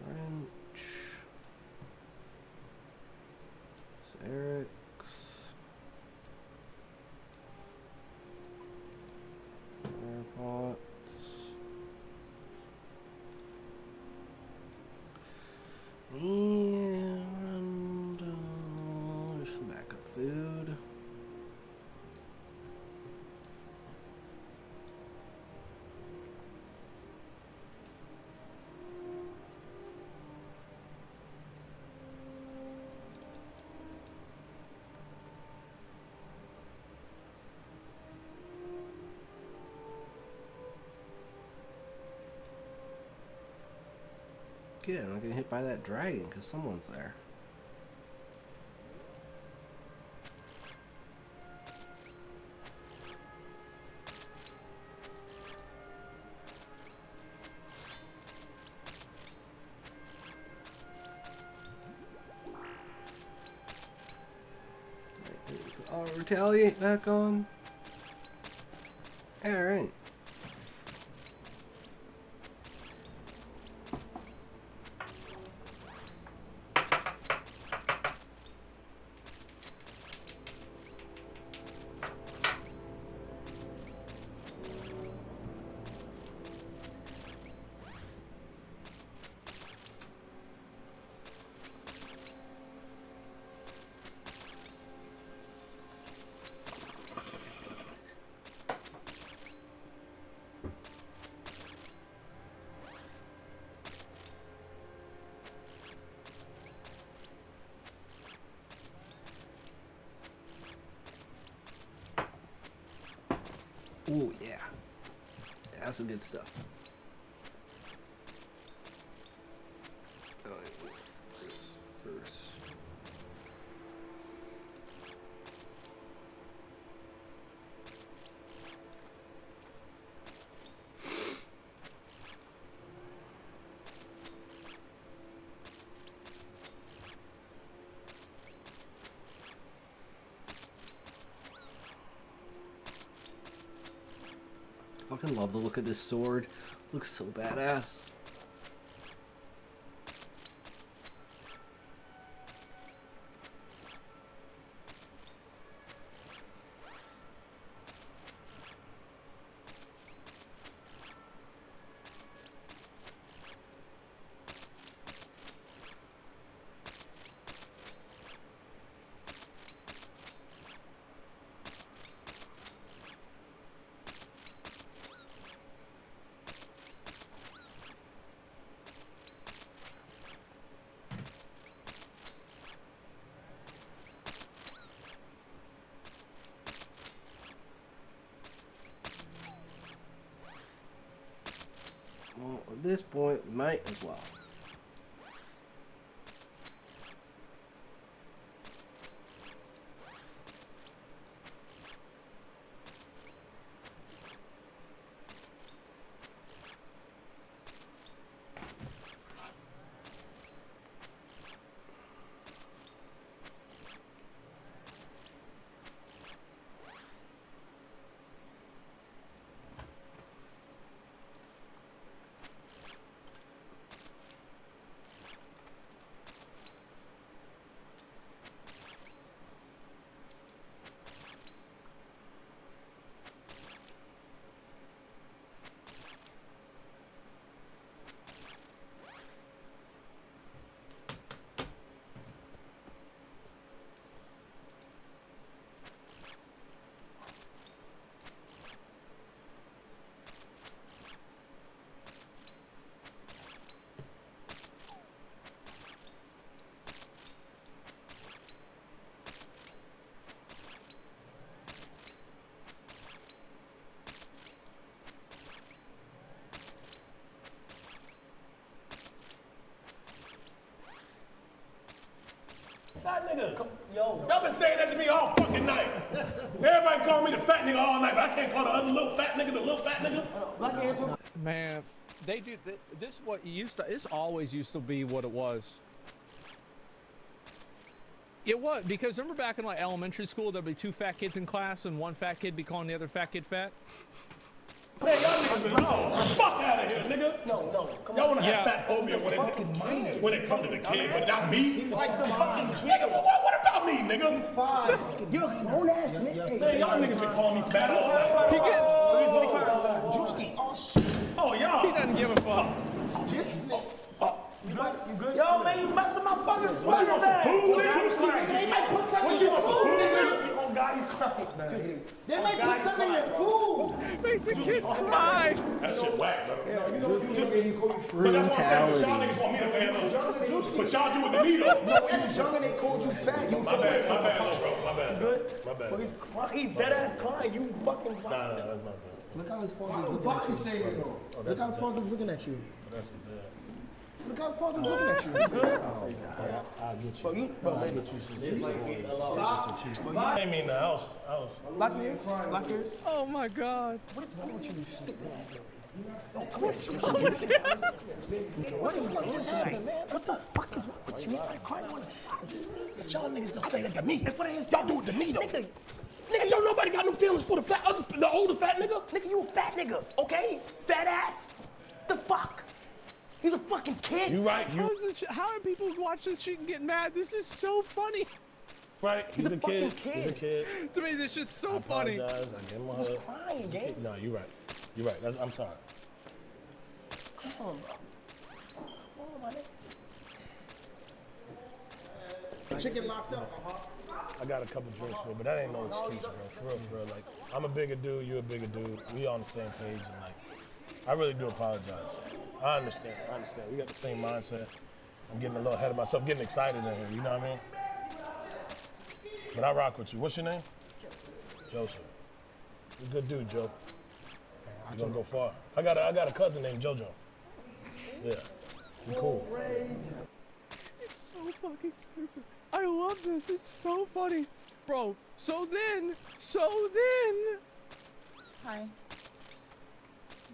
Wrench. Xerix. Airpots. And there's some backup food. Good, I'm not getting hit by that dragon because someone's there. I'll retaliate back on. Alright. Ooh, yeah. That's some good stuff. First. Fucking love the look of this sword. Looks so badass. Well, at this point, we might as well. Fat nigga. Yo. Y'all been saying that to me all fucking night. Everybody call me the fat nigga all night, but I can't call the other little fat nigga the little fat nigga. Man, they do this. What used to, this always used to be what it was. It was because remember back in like elementary school, there'd be two fat kids in class, and one fat kid be calling the other fat kid fat. Man, y'all niggas been wrong. Fuck out of here, nigga. No, come on. Y'all wanna have fat phobia when it comes to the kid, but not me? He's like the fucking kid. Nigga, what about me, nigga? He's fine. You're a grown ass nigga. Man, y'all niggas been calling me fat all night. Juicy, oh shit. Oh, y'all. He doesn't give a fuck. This nigga. You good? Yo, man, you messing my fucking sweater, What man. you want some food, nigga? They might put something in your food, nigga. Oh, God, he's crying, man. They might put something in your food. Makes the kid cry. That shit whack, bro. Fruitality. But that's what I'm saying. But y'all niggas want me to pay those. But y'all do it to me, though. No, when he was younger, they called you fat. You My bad, bro. My bad. good? My bad. But he's crying. He's dead ass crying. You fucking Nah, that's my bad. Look how his father's looking at you. Look how his father's looking at you. That's his dad. Look how his father's looking at you. I'll get you. I'll get you some cheese. I didn't mean the house. Black ears? Black ears? Oh my God. What is wrong with you, you stupid ass nigga? What's wrong with you? What the fuck just happened, man? What the fuck is wrong with you? You started crying on the spot. But y'all niggas don't say that to me. That's what it is. Y'all do it to me, though. Nigga, don't nobody got no feelings for the older fat nigga? Nigga, you a fat nigga, okay? Fat ass. The fuck? He's a fucking kid. You right. How do people watch this shit and get mad? This is so funny. Right. He's a fucking kid. kid. He's a kid. To me, this shit's so I funny. apologize. I gave him a He was hug. crying, gang. No, you're right. You're right. I'm sorry. Come on, bro. Come on, my nigga. Chicken locked up. I got a couple drinks here, but that ain't no excuse, bro. For real. Like, I'm a bigger dude, you're a bigger dude. We on the same page, and like, I really do apologize. I understand. We got the same mindset. I'm getting a little ahead of myself, getting excited in here, you know what I mean? But I rock with you. What's your name? Joseph. You're a good dude, Joe. You're gonna go far. I got a cousin named JoJo. Yeah, he cool. It's so fucking stupid. I love this. It's so funny. Bro, so then. Hi.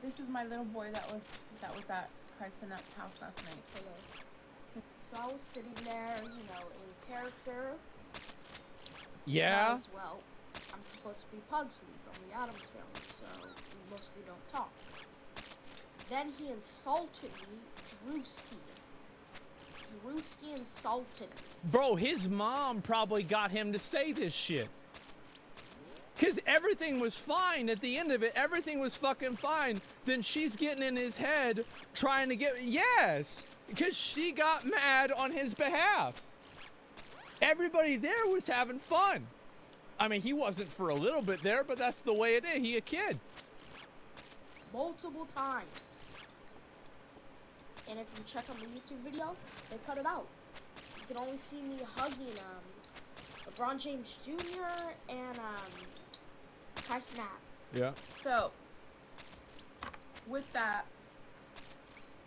This is my little boy that was at Christenut's house last night. Hello. So I was sitting there, you know, in character. Yeah. As well, I'm supposed to be Pugsley from the Addams Family, so we mostly don't talk. Then he insulted me, Drewski. Drewski insulted me. Bro, his mom probably got him to say this shit. Cause everything was fine at the end of it. Everything was fucking fine. Then she's getting in his head trying to get, yes, because she got mad on his behalf. Everybody there was having fun. I mean, he wasn't for a little bit there, but that's the way it is. He a kid. Multiple times. And if you check on the YouTube video, they cut it out. You can only see me hugging LeBron James Jr. and Kai Snap. Yeah. So, with that,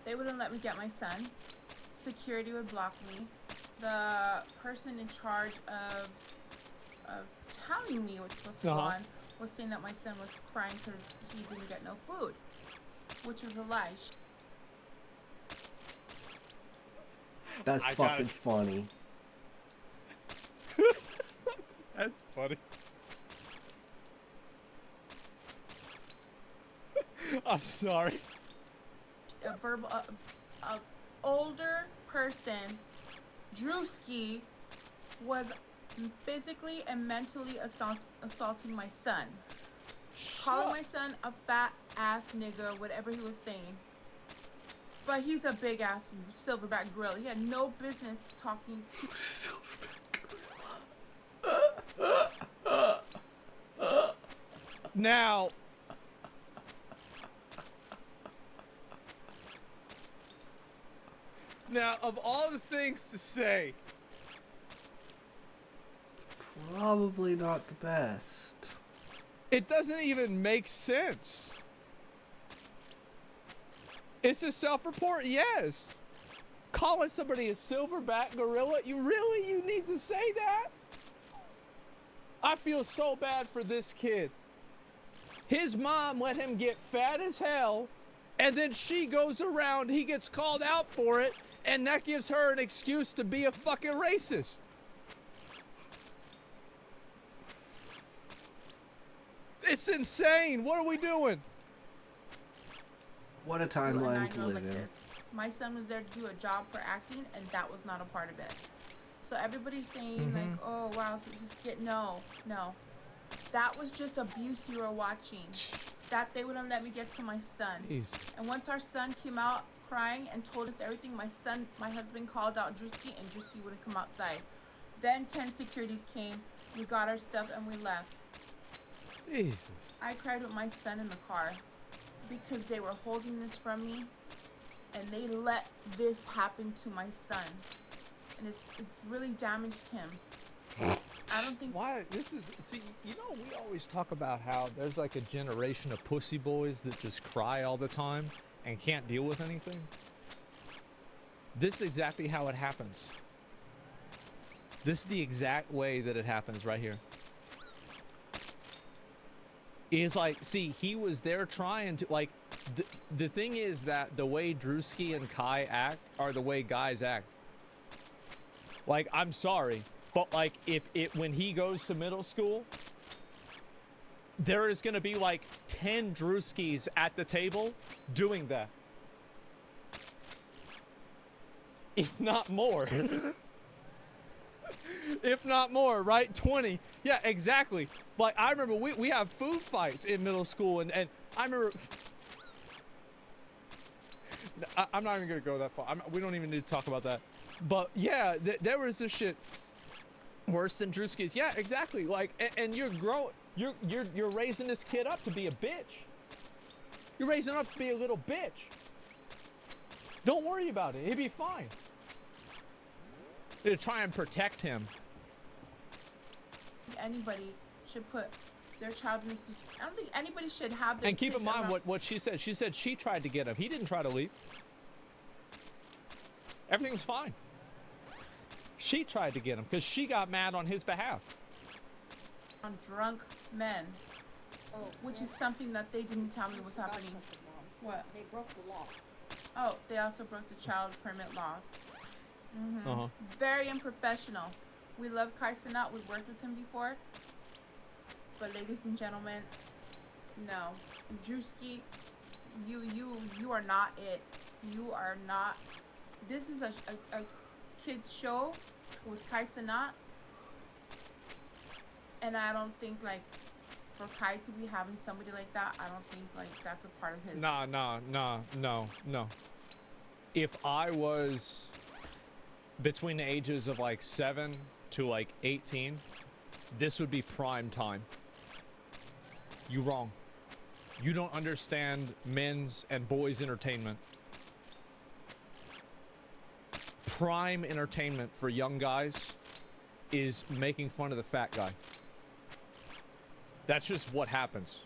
they wouldn't let me get my son. Security would block me. The person in charge of telling me what's supposed to go on was saying that my son was crying because he didn't get no food, which was a lie. That's fucking funny. That's funny. I'm sorry. A older person, Drewski, was physically and mentally assaulting my son. Calling my son a fat ass nigga, whatever he was saying. But he's a big ass silverback gorilla. He had no business talking to Now, of all the things to say, Probably not the best. it doesn't even make sense. It's a self-report, yes. Calling somebody a silverback gorilla, you need to say that? I feel so bad for this kid. His mom let him get fat as hell, and then she goes around, he gets called out for it, and that gives her an excuse to be a fucking racist. It's insane. What are we doing? What a timeline to live in. My son was there to do a job for acting, and that was not a part of it. So everybody's saying like, oh wow, this is skit. No. That was just abuse you were watching. That they wouldn't let me get to my son. Jeez. And once our son came out crying and told us everything, my husband called out Drewski, and Drewski wouldn't come outside. Then 10 securities came, we got our stuff, and we left. Jesus. I cried with my son in the car because they were holding this from me, and they let this happen to my son, and it's really damaged him. I don't think why this is. See, you know, we always talk about how there's like a generation of pussy boys that just cry all the time and can't deal with anything. This is exactly how it happens. This is the exact way that it happens right here. Is like, see, he was there trying to, like, the thing is that the way Drewski and Kai act are the way guys act. Like, I'm sorry, but like, when he goes to middle school, there is gonna be like 10 Drewskis at the table doing that. If not more. If not more, right? 20. Yeah, exactly. Like, I remember we have food fights in middle school, and I remember... I'm not even going to go that far. We don't even need to talk about that. But, yeah, there was this shit worse than Drewski's. Yeah, exactly. Like, and you're raising this kid up to be a bitch. You're raising him up to be a little bitch. Don't worry about it. He'll be fine. To try and protect him. anybody should put their child needs to. I don't think anybody should have their And keep in kids mind around- what she said. She said she tried to get him. He didn't try to leave. Everything was fine. She tried to get him because she got mad on his behalf. on drunk men, Oh, which is something that they didn't tell me was forgot happening. something, Mom. What? They broke the law. Oh, they also broke the child permit laws. Very unprofessional. We love Kai Cenat. We worked with him before. But ladies and gentlemen, no. Drewski, you are not it. You are not. This is a kid's show with Kai Cenat. And I don't think, like, for Kai to be having somebody like that, I don't think, like, that's a part of his... No. If I was between the ages of, like, 7 to, like, 18, this would be prime time. You wrong. You don't understand men's and boys' entertainment. Prime entertainment for young guys is making fun of the fat guy. That's just what happens.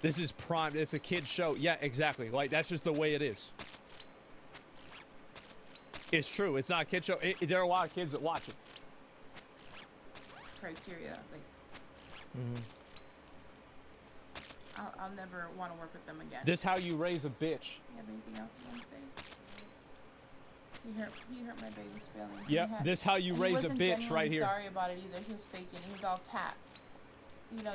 This is prime. It's a kid's show. Yeah, exactly. Like, that's just the way it is. It's true. It's not a kid's show. There are a lot of kids that watch it. Criteria, like... I'll never want to work with them again. This how you raise a bitch. You have anything else you want to say? He hurt my baby's feelings. Yep, this how you and raise a he wasn't bitch right genuinely here. Sorry about it either. He was faking. He was all cat. You know,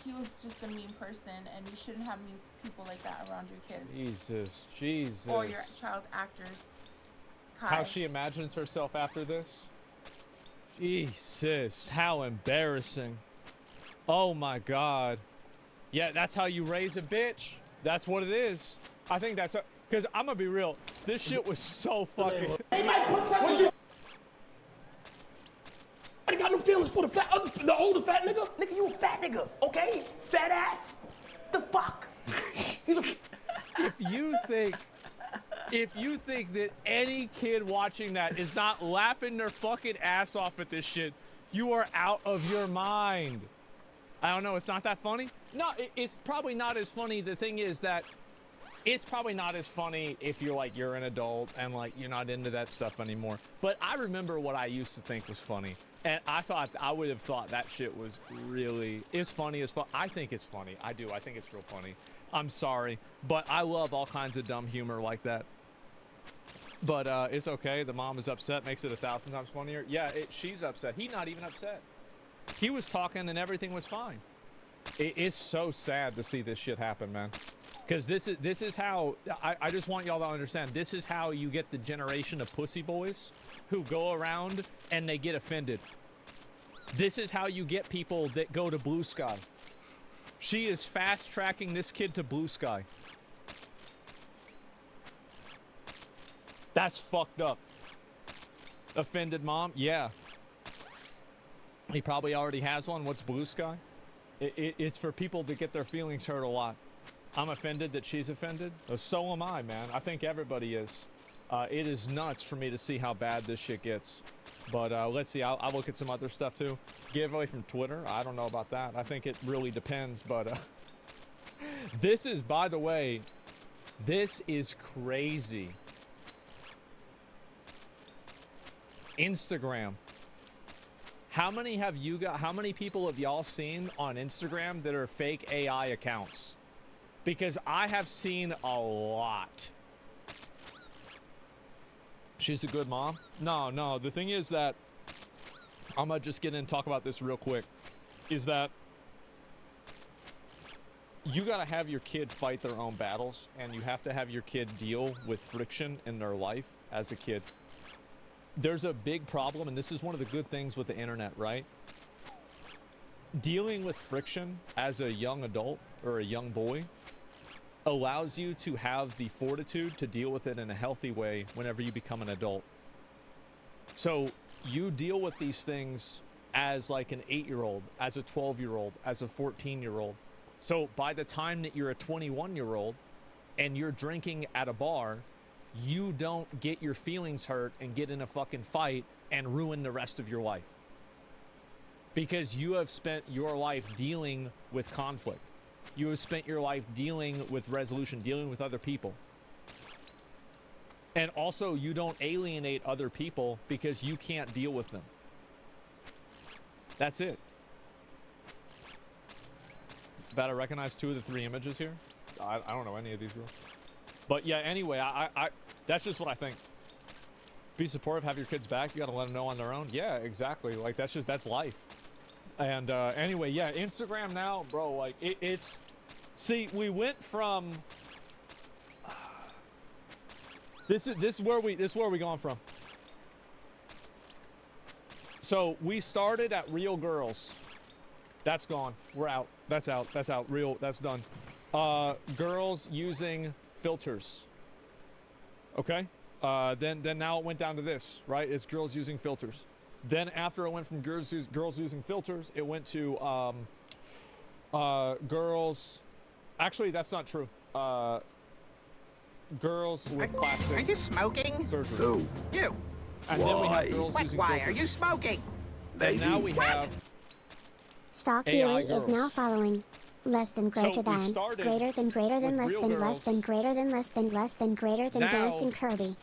he was just a mean person, and you shouldn't have mean people like that around your kids. Jesus. Or your child actors. Kai. How she imagines herself after this? Jesus, how embarrassing. Oh my God. Yeah, that's how you raise a bitch. That's what it is. I think that's a... Because I'm going to be real. This shit was so fucking... They might put something... I got no feelings for the older fat nigga. Nigga, you a fat nigga, okay? Fat ass. The fuck? If you think that any kid watching that is not laughing their fucking ass off at this shit, you are out of your mind. I don't know, it's not that funny? No, it's probably not as funny. The thing is that it's probably not as funny if you're an adult and like you're not into that stuff anymore. But I remember what I used to think was funny. And I would have thought that shit was really, it's funny as fuck. I think it's funny. I do. I think it's real funny. I'm sorry, but I love all kinds of dumb humor like that. But it's okay. The mom is upset, makes it 1,000 times funnier. Yeah, she's upset. He's not even upset. He was talking and everything was fine. It's so sad to see this shit happen, man. Because this is how, I just want y'all to understand, this is how you get the generation of pussy boys who go around and they get offended. This is how you get people that go to Blue Sky. She is fast tracking this kid to Blue Sky. That's fucked up. Offended mom? Yeah. He probably already has one. What's Blue Sky? It's for people that get their feelings hurt a lot. I'm offended that she's offended. So am I, man. I think everybody is. It is nuts for me to see how bad this shit gets. But let's see. I'll look at some other stuff too. Giveaway from Twitter. I don't know about that. I think it really depends. But this is, by the way, this is crazy. Instagram. How many people have y'all seen on Instagram that are fake AI accounts? Because I have seen a lot. She's a good mom? No. The thing is that, I'm gonna just get in and talk about this real quick, is that you gotta have your kid fight their own battles, and you have to have your kid deal with friction in their life as a kid. There's a big problem, and this is one of the good things with the internet, right? Dealing with friction as a young adult or a young boy allows you to have the fortitude to deal with it in a healthy way whenever you become an adult. So you deal with these things as like an 8-year-old, as a 12-year-old, as a 14-year-old. So by the time that you're a 21-year-old and you're drinking at a bar, you don't get your feelings hurt and get in a fucking fight and ruin the rest of your life. Because you have spent your life dealing with conflict. You have spent your life dealing with resolution, dealing with other people. And also, you don't alienate other people because you can't deal with them. That's it. Bet I recognize 2 of the 3 images here. I don't know any of these rules. But yeah, anyway, I that's just what I think. Be supportive, have your kids back. You gotta let them know on their own. Yeah, exactly. Like, that's life. And anyway, yeah, Instagram now, bro, like, it's... See, we went from... This is where we gone from. So we started at Real Girls. That's gone. We're out. That's out. That's out. Real. That's done. Girls using filters. Okay. Then now it went down to this, right? It's girls using filters. Then after it went from girls using filters, it went to girls. Actually, that's not true. Girls with plastic. Are you smoking? Surgery. Who? You. And then we have girls What? using Why filters. are you smoking? And now we have Stock AI theory is girls. now following. Less than greater we than, started greater than with less real than girls. less than greater than less than less than greater than Now- dancing Kirby.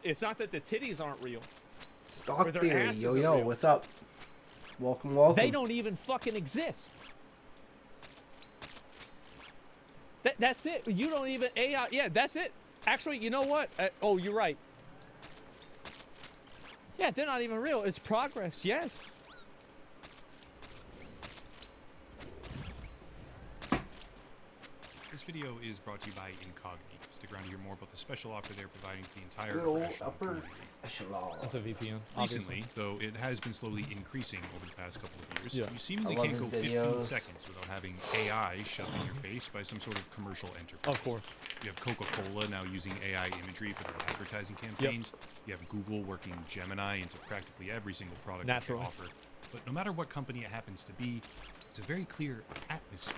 It's not that the titties aren't real. Stock Or their theory. asses Yo, are yo, real. what's up? Welcome, welcome. They don't even fucking exist. That's it. You don't even AI. Yeah, that's it. Actually, you know what? Oh, you're right. Yeah, they're not even real. It's progress. Yes. This video is brought to you by Incogni. Stick around to hear more about the special offer they're providing to the entire Good old professional upper community. echelon. That's a VPN. Recently, though it has been slowly increasing over the past couple of years, Yeah. you seemingly I love can't go his 15 videos. seconds without having AI shoved in your face by some sort of commercial enterprise. Of course. You have Coca-Cola now using AI imagery for their advertising campaigns. You have Google working Gemini into practically every single product that they Naturally. offer. But no matter what company it happens to be, it's a very clear atmosphere.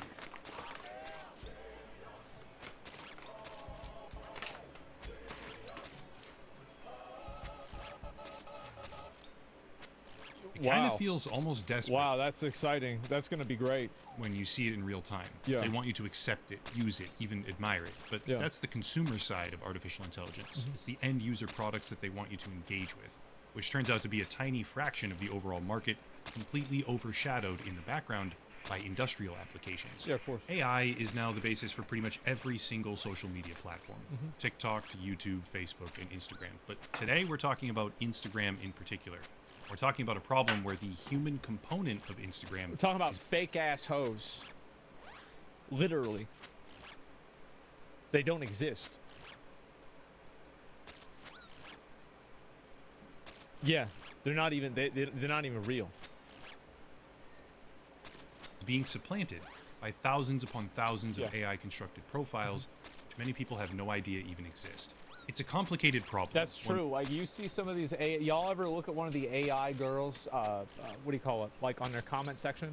It kind of feels almost desperate. Wow, that's exciting. That's going to be great. When you see it in real time. Yeah. They want you to accept it, use it, even admire it. But Yeah. that's the consumer side of artificial intelligence. It's the end user products that they want you to engage with, which turns out to be a tiny fraction of the overall market, completely overshadowed in the background by industrial applications. Yeah, of course. AI is now the basis for pretty much every single social media platform. TikTok to YouTube, Facebook, and Instagram. But today we're talking about Instagram in particular. We're talking about a problem where the human component of Instagram... We're talking about fake-ass hoes. Literally. They don't exist. Yeah, they're not even they're not even real. Being supplanted by thousands upon thousands of AI constructed profiles, which many people have no idea even exist. It's a complicated problem. That's true. Like, you see some of these y'all ever look at one of the AI girls, what do you call it, like on their comment section,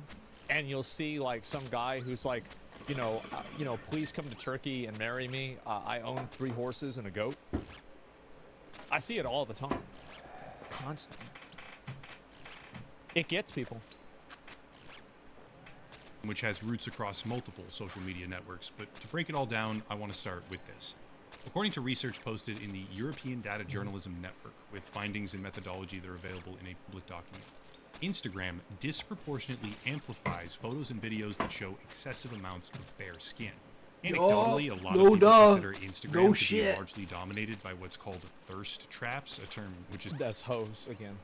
and you'll see like some guy who's like, you know, please come to Turkey and marry me. I own 3 horses and a goat. I see it all the time, constantly. It gets people. Which has roots across multiple social media networks. But to break it all down, I want to start with this. According to research posted in the European Data Journalism Network, with findings and methodology that are available in a public document, Instagram disproportionately amplifies photos and videos that show excessive amounts of bare skin. Anecdotally, a lot of people consider Instagram to be largely dominated by what's called thirst traps, a term which is... That's hoes again.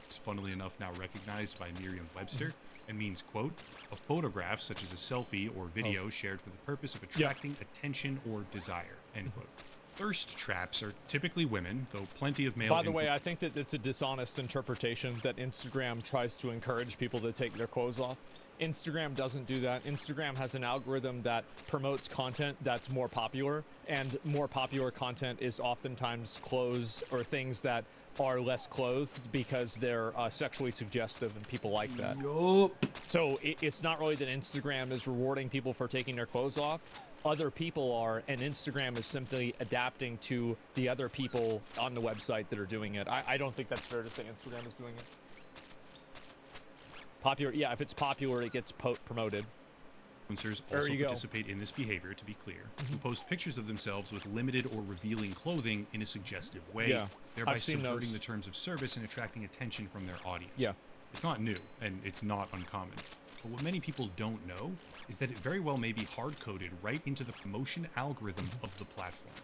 It's funnily enough now recognized by Merriam-Webster and means, quote, a photograph such as a selfie or video shared for the purpose of attracting attention or desire, end quote. Thirst traps are typically women, though plenty of male... By the way, I think that it's a dishonest interpretation that Instagram tries to encourage people to take their clothes off. Instagram doesn't do that. Instagram has an algorithm that promotes content that's more popular, and more popular content is oftentimes clothes or things that are less clothed because they're sexually suggestive and people like that. So it's not really that Instagram is rewarding people for taking their clothes off. Other people are, and Instagram is simply adapting to the other people on the website that are doing it. I don't think that's fair to say Instagram is doing it. Popular, yeah, if it's popular, it gets promoted. Influencers There also you go. participate in this behavior, to be clear, who post pictures of themselves with limited or revealing clothing in a suggestive way, Yeah, thereby I've seen subverting those. the terms of service and attracting attention from their audience. Yeah. It's not new, and it's not uncommon. But what many people don't know is that it very well may be hard-coded right into the promotion algorithm of the platform.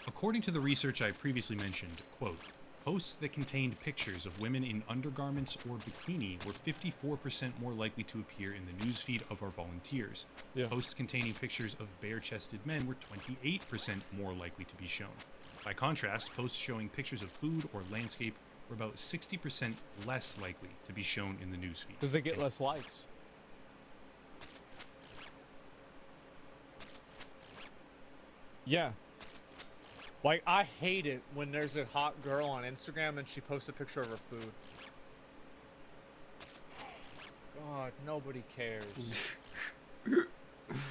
According to the research I previously mentioned, quote, posts that contained pictures of women in undergarments or bikini were 54% more likely to appear in the newsfeed of our volunteers. Yeah. Posts containing pictures of bare-chested men were 28% more likely to be shown. By contrast, posts showing pictures of food or landscape were about 60% less likely to be shown in the newsfeed. Because they get less likes. Yeah. Like, I hate it when there's a hot girl on Instagram and she posts a picture of her food. God, nobody cares.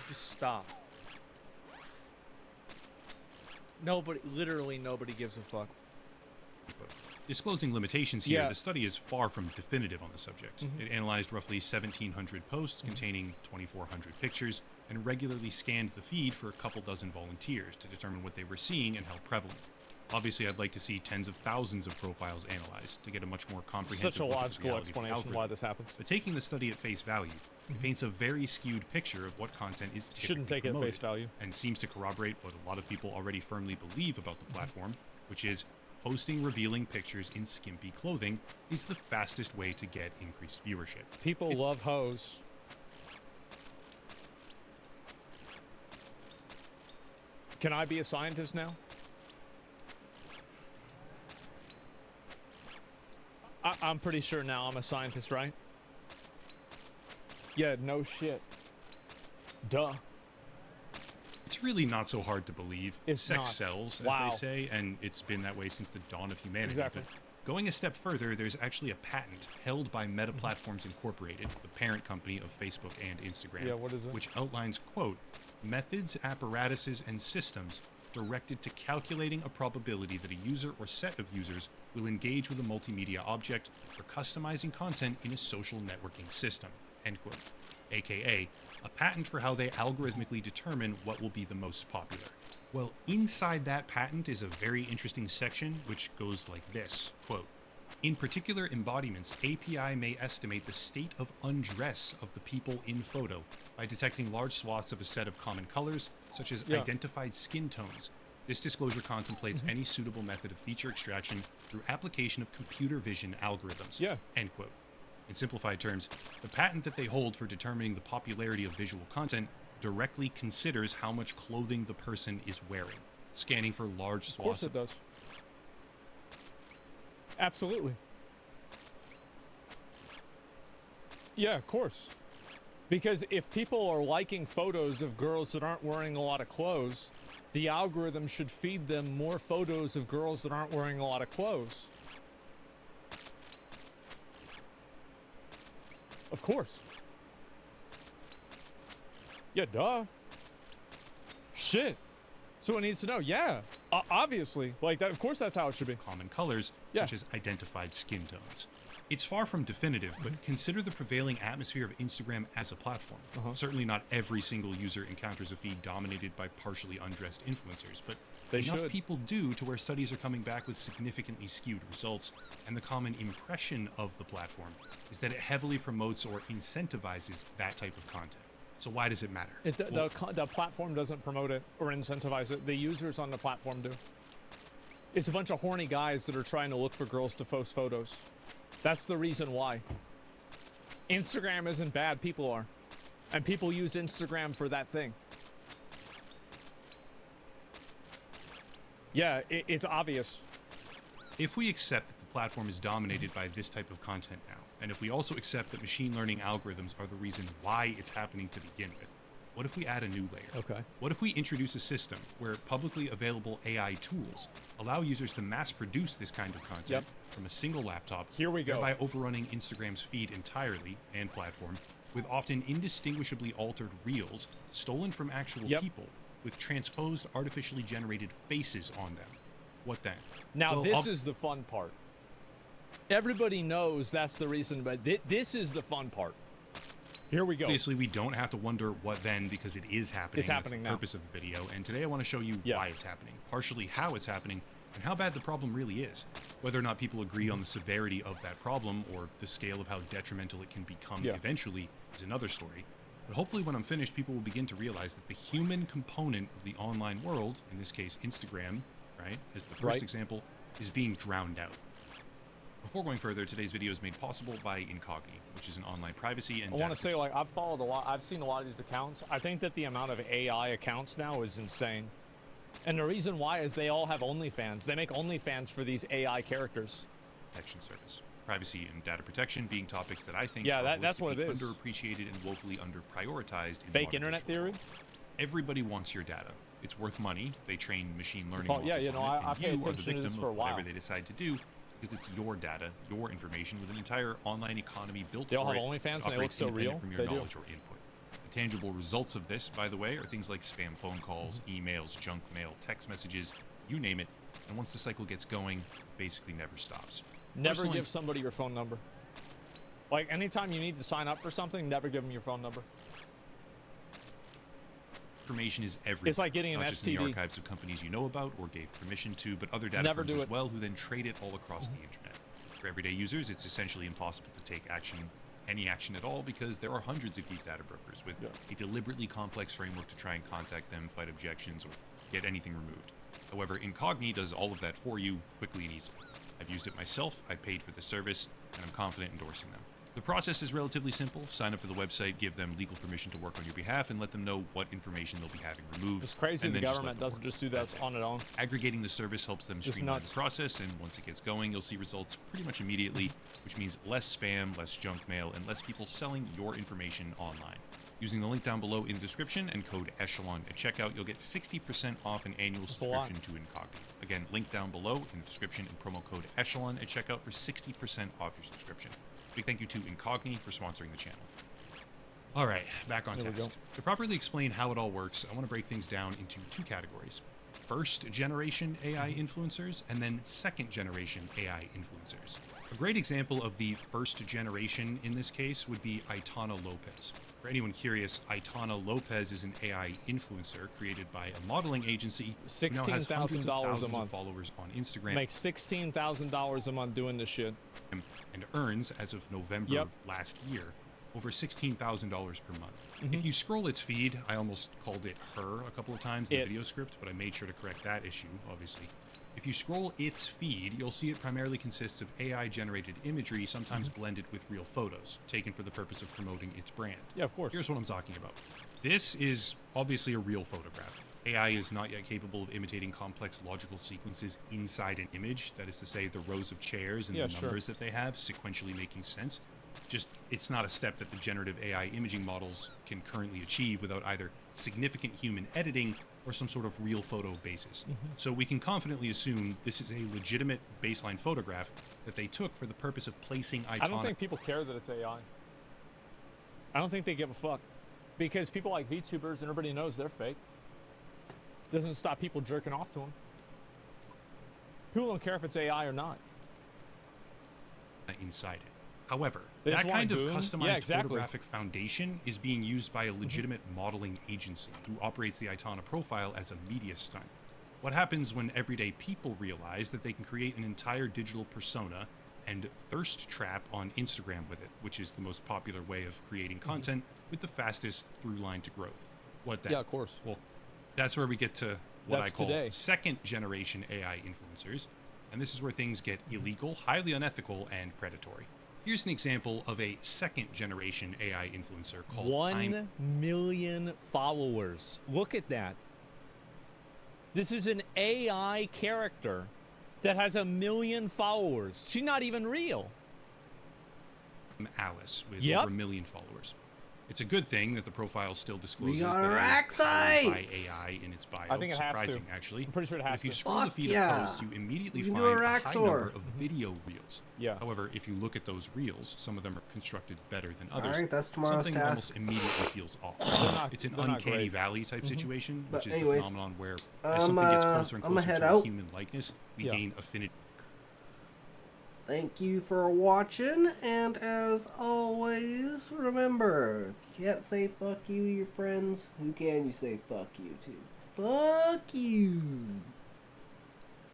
Just stop. Nobody, literally nobody gives a fuck. Disclosing limitations here, Yeah. the study is far from definitive on the subject. It analyzed roughly 1,700 posts containing 2,400 pictures and regularly scanned the feed for a couple dozen volunteers to determine what they were seeing and how prevalent. Obviously, I'd like to see tens of thousands of profiles analyzed to get a much more comprehensive Such a look at the logical reality of the explanation why algorithm. this happens. But taking the study at face value, it paints a very skewed picture of what content is typically Shouldn't take it at promoted, face value. and seems to corroborate what a lot of people already firmly believe about the platform, which is posting revealing pictures in skimpy clothing is the fastest way to get increased viewership. People love hoes. Can I be a scientist now? I'm pretty sure now I'm a scientist, right? Yeah, no shit. Duh. It's really not so hard to believe. It's Sex not. sells, as Wow. they say, and it's been that way since the dawn of humanity. Exactly. But going a step further, there's actually a patent held by Meta Platforms Incorporated, the parent company of Facebook and Instagram. Yeah, what is it? Which outlines, quote, methods, apparatuses, and systems directed to calculating a probability that a user or set of users will engage with a multimedia object or customizing content in a social networking system, end quote. AKA, a patent for how they algorithmically determine what will be the most popular. Well, inside that patent is a very interesting section which goes like this, quote, in particular embodiments, API may estimate the state of undress of the people in photo by detecting large swaths of a set of common colors, such as identified skin tones. This disclosure contemplates any suitable method of feature extraction through application of computer vision algorithms, end quote. In simplified terms, the patent that they hold for determining the popularity of visual content directly considers how much clothing the person is wearing, scanning for large swaths. Of course it does. Absolutely. Yeah, of course. Because if people are liking photos of girls that aren't wearing a lot of clothes, the algorithm should feed them more photos of girls that aren't wearing a lot of clothes. Of course. Yeah, duh. Shit. So it needs to know, yeah, obviously. Like, that, of course that's how it should be. Common colors, such as identified skin tones. It's far from definitive, but consider the prevailing atmosphere of Instagram as a platform. Certainly not every single user encounters a feed dominated by partially undressed influencers, but enough people do to where studies are coming back with significantly skewed results, and the common impression of the platform is that it heavily promotes or incentivizes that type of content. So why does it matter? The platform doesn't promote it or incentivize it. The users on the platform do. It's a bunch of horny guys that are trying to look for girls to post photos. That's the reason why. Instagram isn't bad, people are. And people use Instagram for that thing. Yeah, it's obvious. If we accept that the platform is dominated by this type of content now, and if we also accept that machine learning algorithms are the reason why it's happening to begin with, what if we add a new layer? Okay. What if we introduce a system where publicly available AI tools allow users to mass produce this kind of content from a single laptop, here we go, thereby overrunning Instagram's feed entirely and platform with often indistinguishably altered reels stolen from actual people with transposed artificially generated faces on them? What then? Now Well, this is the fun part. Everybody knows that's the reason, but this is the fun part. Here we go. Obviously, we don't have to wonder what then, because it is happening. It's happening now. That's the purpose of the video, and today I want to show you why it's happening, partially how it's happening, and how bad the problem really is. Whether or not people agree on the severity of that problem or the scale of how detrimental it can become eventually is another story. But hopefully when I'm finished, people will begin to realize that the human component of the online world, in this case Instagram, right, as the first example, is being drowned out. Before going further, today's video is made possible by Incogni, which is an online privacy and I want to say, like, I've followed a lot. I've seen a lot of these accounts. I think that the amount of AI accounts now is insane. And the reason why is they all have OnlyFans. They make OnlyFans for these AI characters. Protection service. Privacy and data protection being topics that I think that's what it is. Underappreciated and woefully underprioritized. Fake internet theory? Everybody wants your data. It's worth money. They train machine learning I pay attention to this for a while. Whatever they decide to do, because it's your data, your information, with an entire online economy built they all for have it. OnlyFans and they look so real. From your knowledge or input. The tangible results of this, by the way, are things like spam phone calls, emails, junk mail, text messages, you name it. And once the cycle gets going, it basically never stops. Never give somebody your phone number. Like, anytime you need to sign up for something, never give them your phone number. Information is everything. It's like getting an not STD. just in the archives of companies you know about or gave permission to, but other data firms as well, who then trade it all across the internet. For everyday users, it's essentially impossible to take any action at all, because there are hundreds of these data brokers with a deliberately complex framework to try and contact them, fight objections, or get anything removed. However, Incogni does all of that for you quickly and easily. I've used it myself, I paid for the service, and I'm confident endorsing them. The process is relatively simple. Sign up for the website, give them legal permission to work on your behalf, and let them know what information they'll be having removed. It's crazy the government doesn't just do that on its own. Aggregating the service helps them streamline the process, and once it gets going, you'll see results pretty much immediately, which means less spam, less junk mail, and less people selling your information online. Using the link down below in the description and code ECHELON at checkout, you'll get 60% off an annual subscription to Incogni. Again, link down below in the description and promo code ECHELON at checkout for 60% off your subscription. Big thank you to Incogni for sponsoring the channel. All right, back on task. To properly explain how it all works, I want to break things down into two categories. First generation AI influencers, and then second generation AI influencers. A great example of the first generation in this case would be Aitana Lopez. For anyone curious, Aitana Lopez is an AI influencer created by a modeling agency who now has hundreds of thousands of followers on Instagram. Makes $16,000 a month doing this shit. And earns, as of November last year, over $16,000 per month. If you scroll its feed, I almost called it her a couple of times in the video script, but I made sure to correct that issue, obviously. If you scroll its feed, you'll see it primarily consists of AI-generated imagery, sometimes blended with real photos, taken for the purpose of promoting its brand. Yeah, of course. Here's what I'm talking about. This is obviously a real photograph. AI is not yet capable of imitating complex logical sequences inside an image, that is to say, the rows of chairs and the numbers that they have sequentially making sense. Just, it's not a step that the generative AI imaging models can currently achieve without either significant human editing or some sort of real photo basis. So we can confidently assume this is a legitimate baseline photograph that they took for the purpose of placing Aitana. I don't think people care that it's AI. I don't think they give a fuck. Because people like VTubers and everybody knows they're fake. Doesn't stop people jerking off to them. People don't care if it's AI or not. Inside it. However, that kind of customized photographic foundation is being used by a legitimate modeling agency who operates the Aitana profile as a media stunt. What happens when everyday people realize that they can create an entire digital persona and thirst trap on Instagram with it, which is the most popular way of creating content with the fastest through line to growth? What then? Yeah, of course. Well, that's where we get to what I call second generation AI influencers, and this is where things get illegal, highly unethical, and predatory. Here's an example of a second generation AI influencer called 1 million followers. Look at that. This is an AI character that has 1 million followers. She's not even real. Alice with over 1 million followers. It's a good thing that the profile still discloses that by AI in its bio. I think it has surprising, to. actually. I'm pretty sure it has if you to. scroll the feed of posts, you immediately find a high number of video reels. Yeah. However, if you look at those reels, some of them are constructed better than others. All right, that's tomorrow's Something task. almost immediately feels off. It's an uncanny valley type situation, which is the phenomenon where as something gets closer and closer to a human likeness, we gain affinity. Thank you for watching, and as always, remember, if you can't say fuck you to your friends, who can you say fuck you to? Fuck you!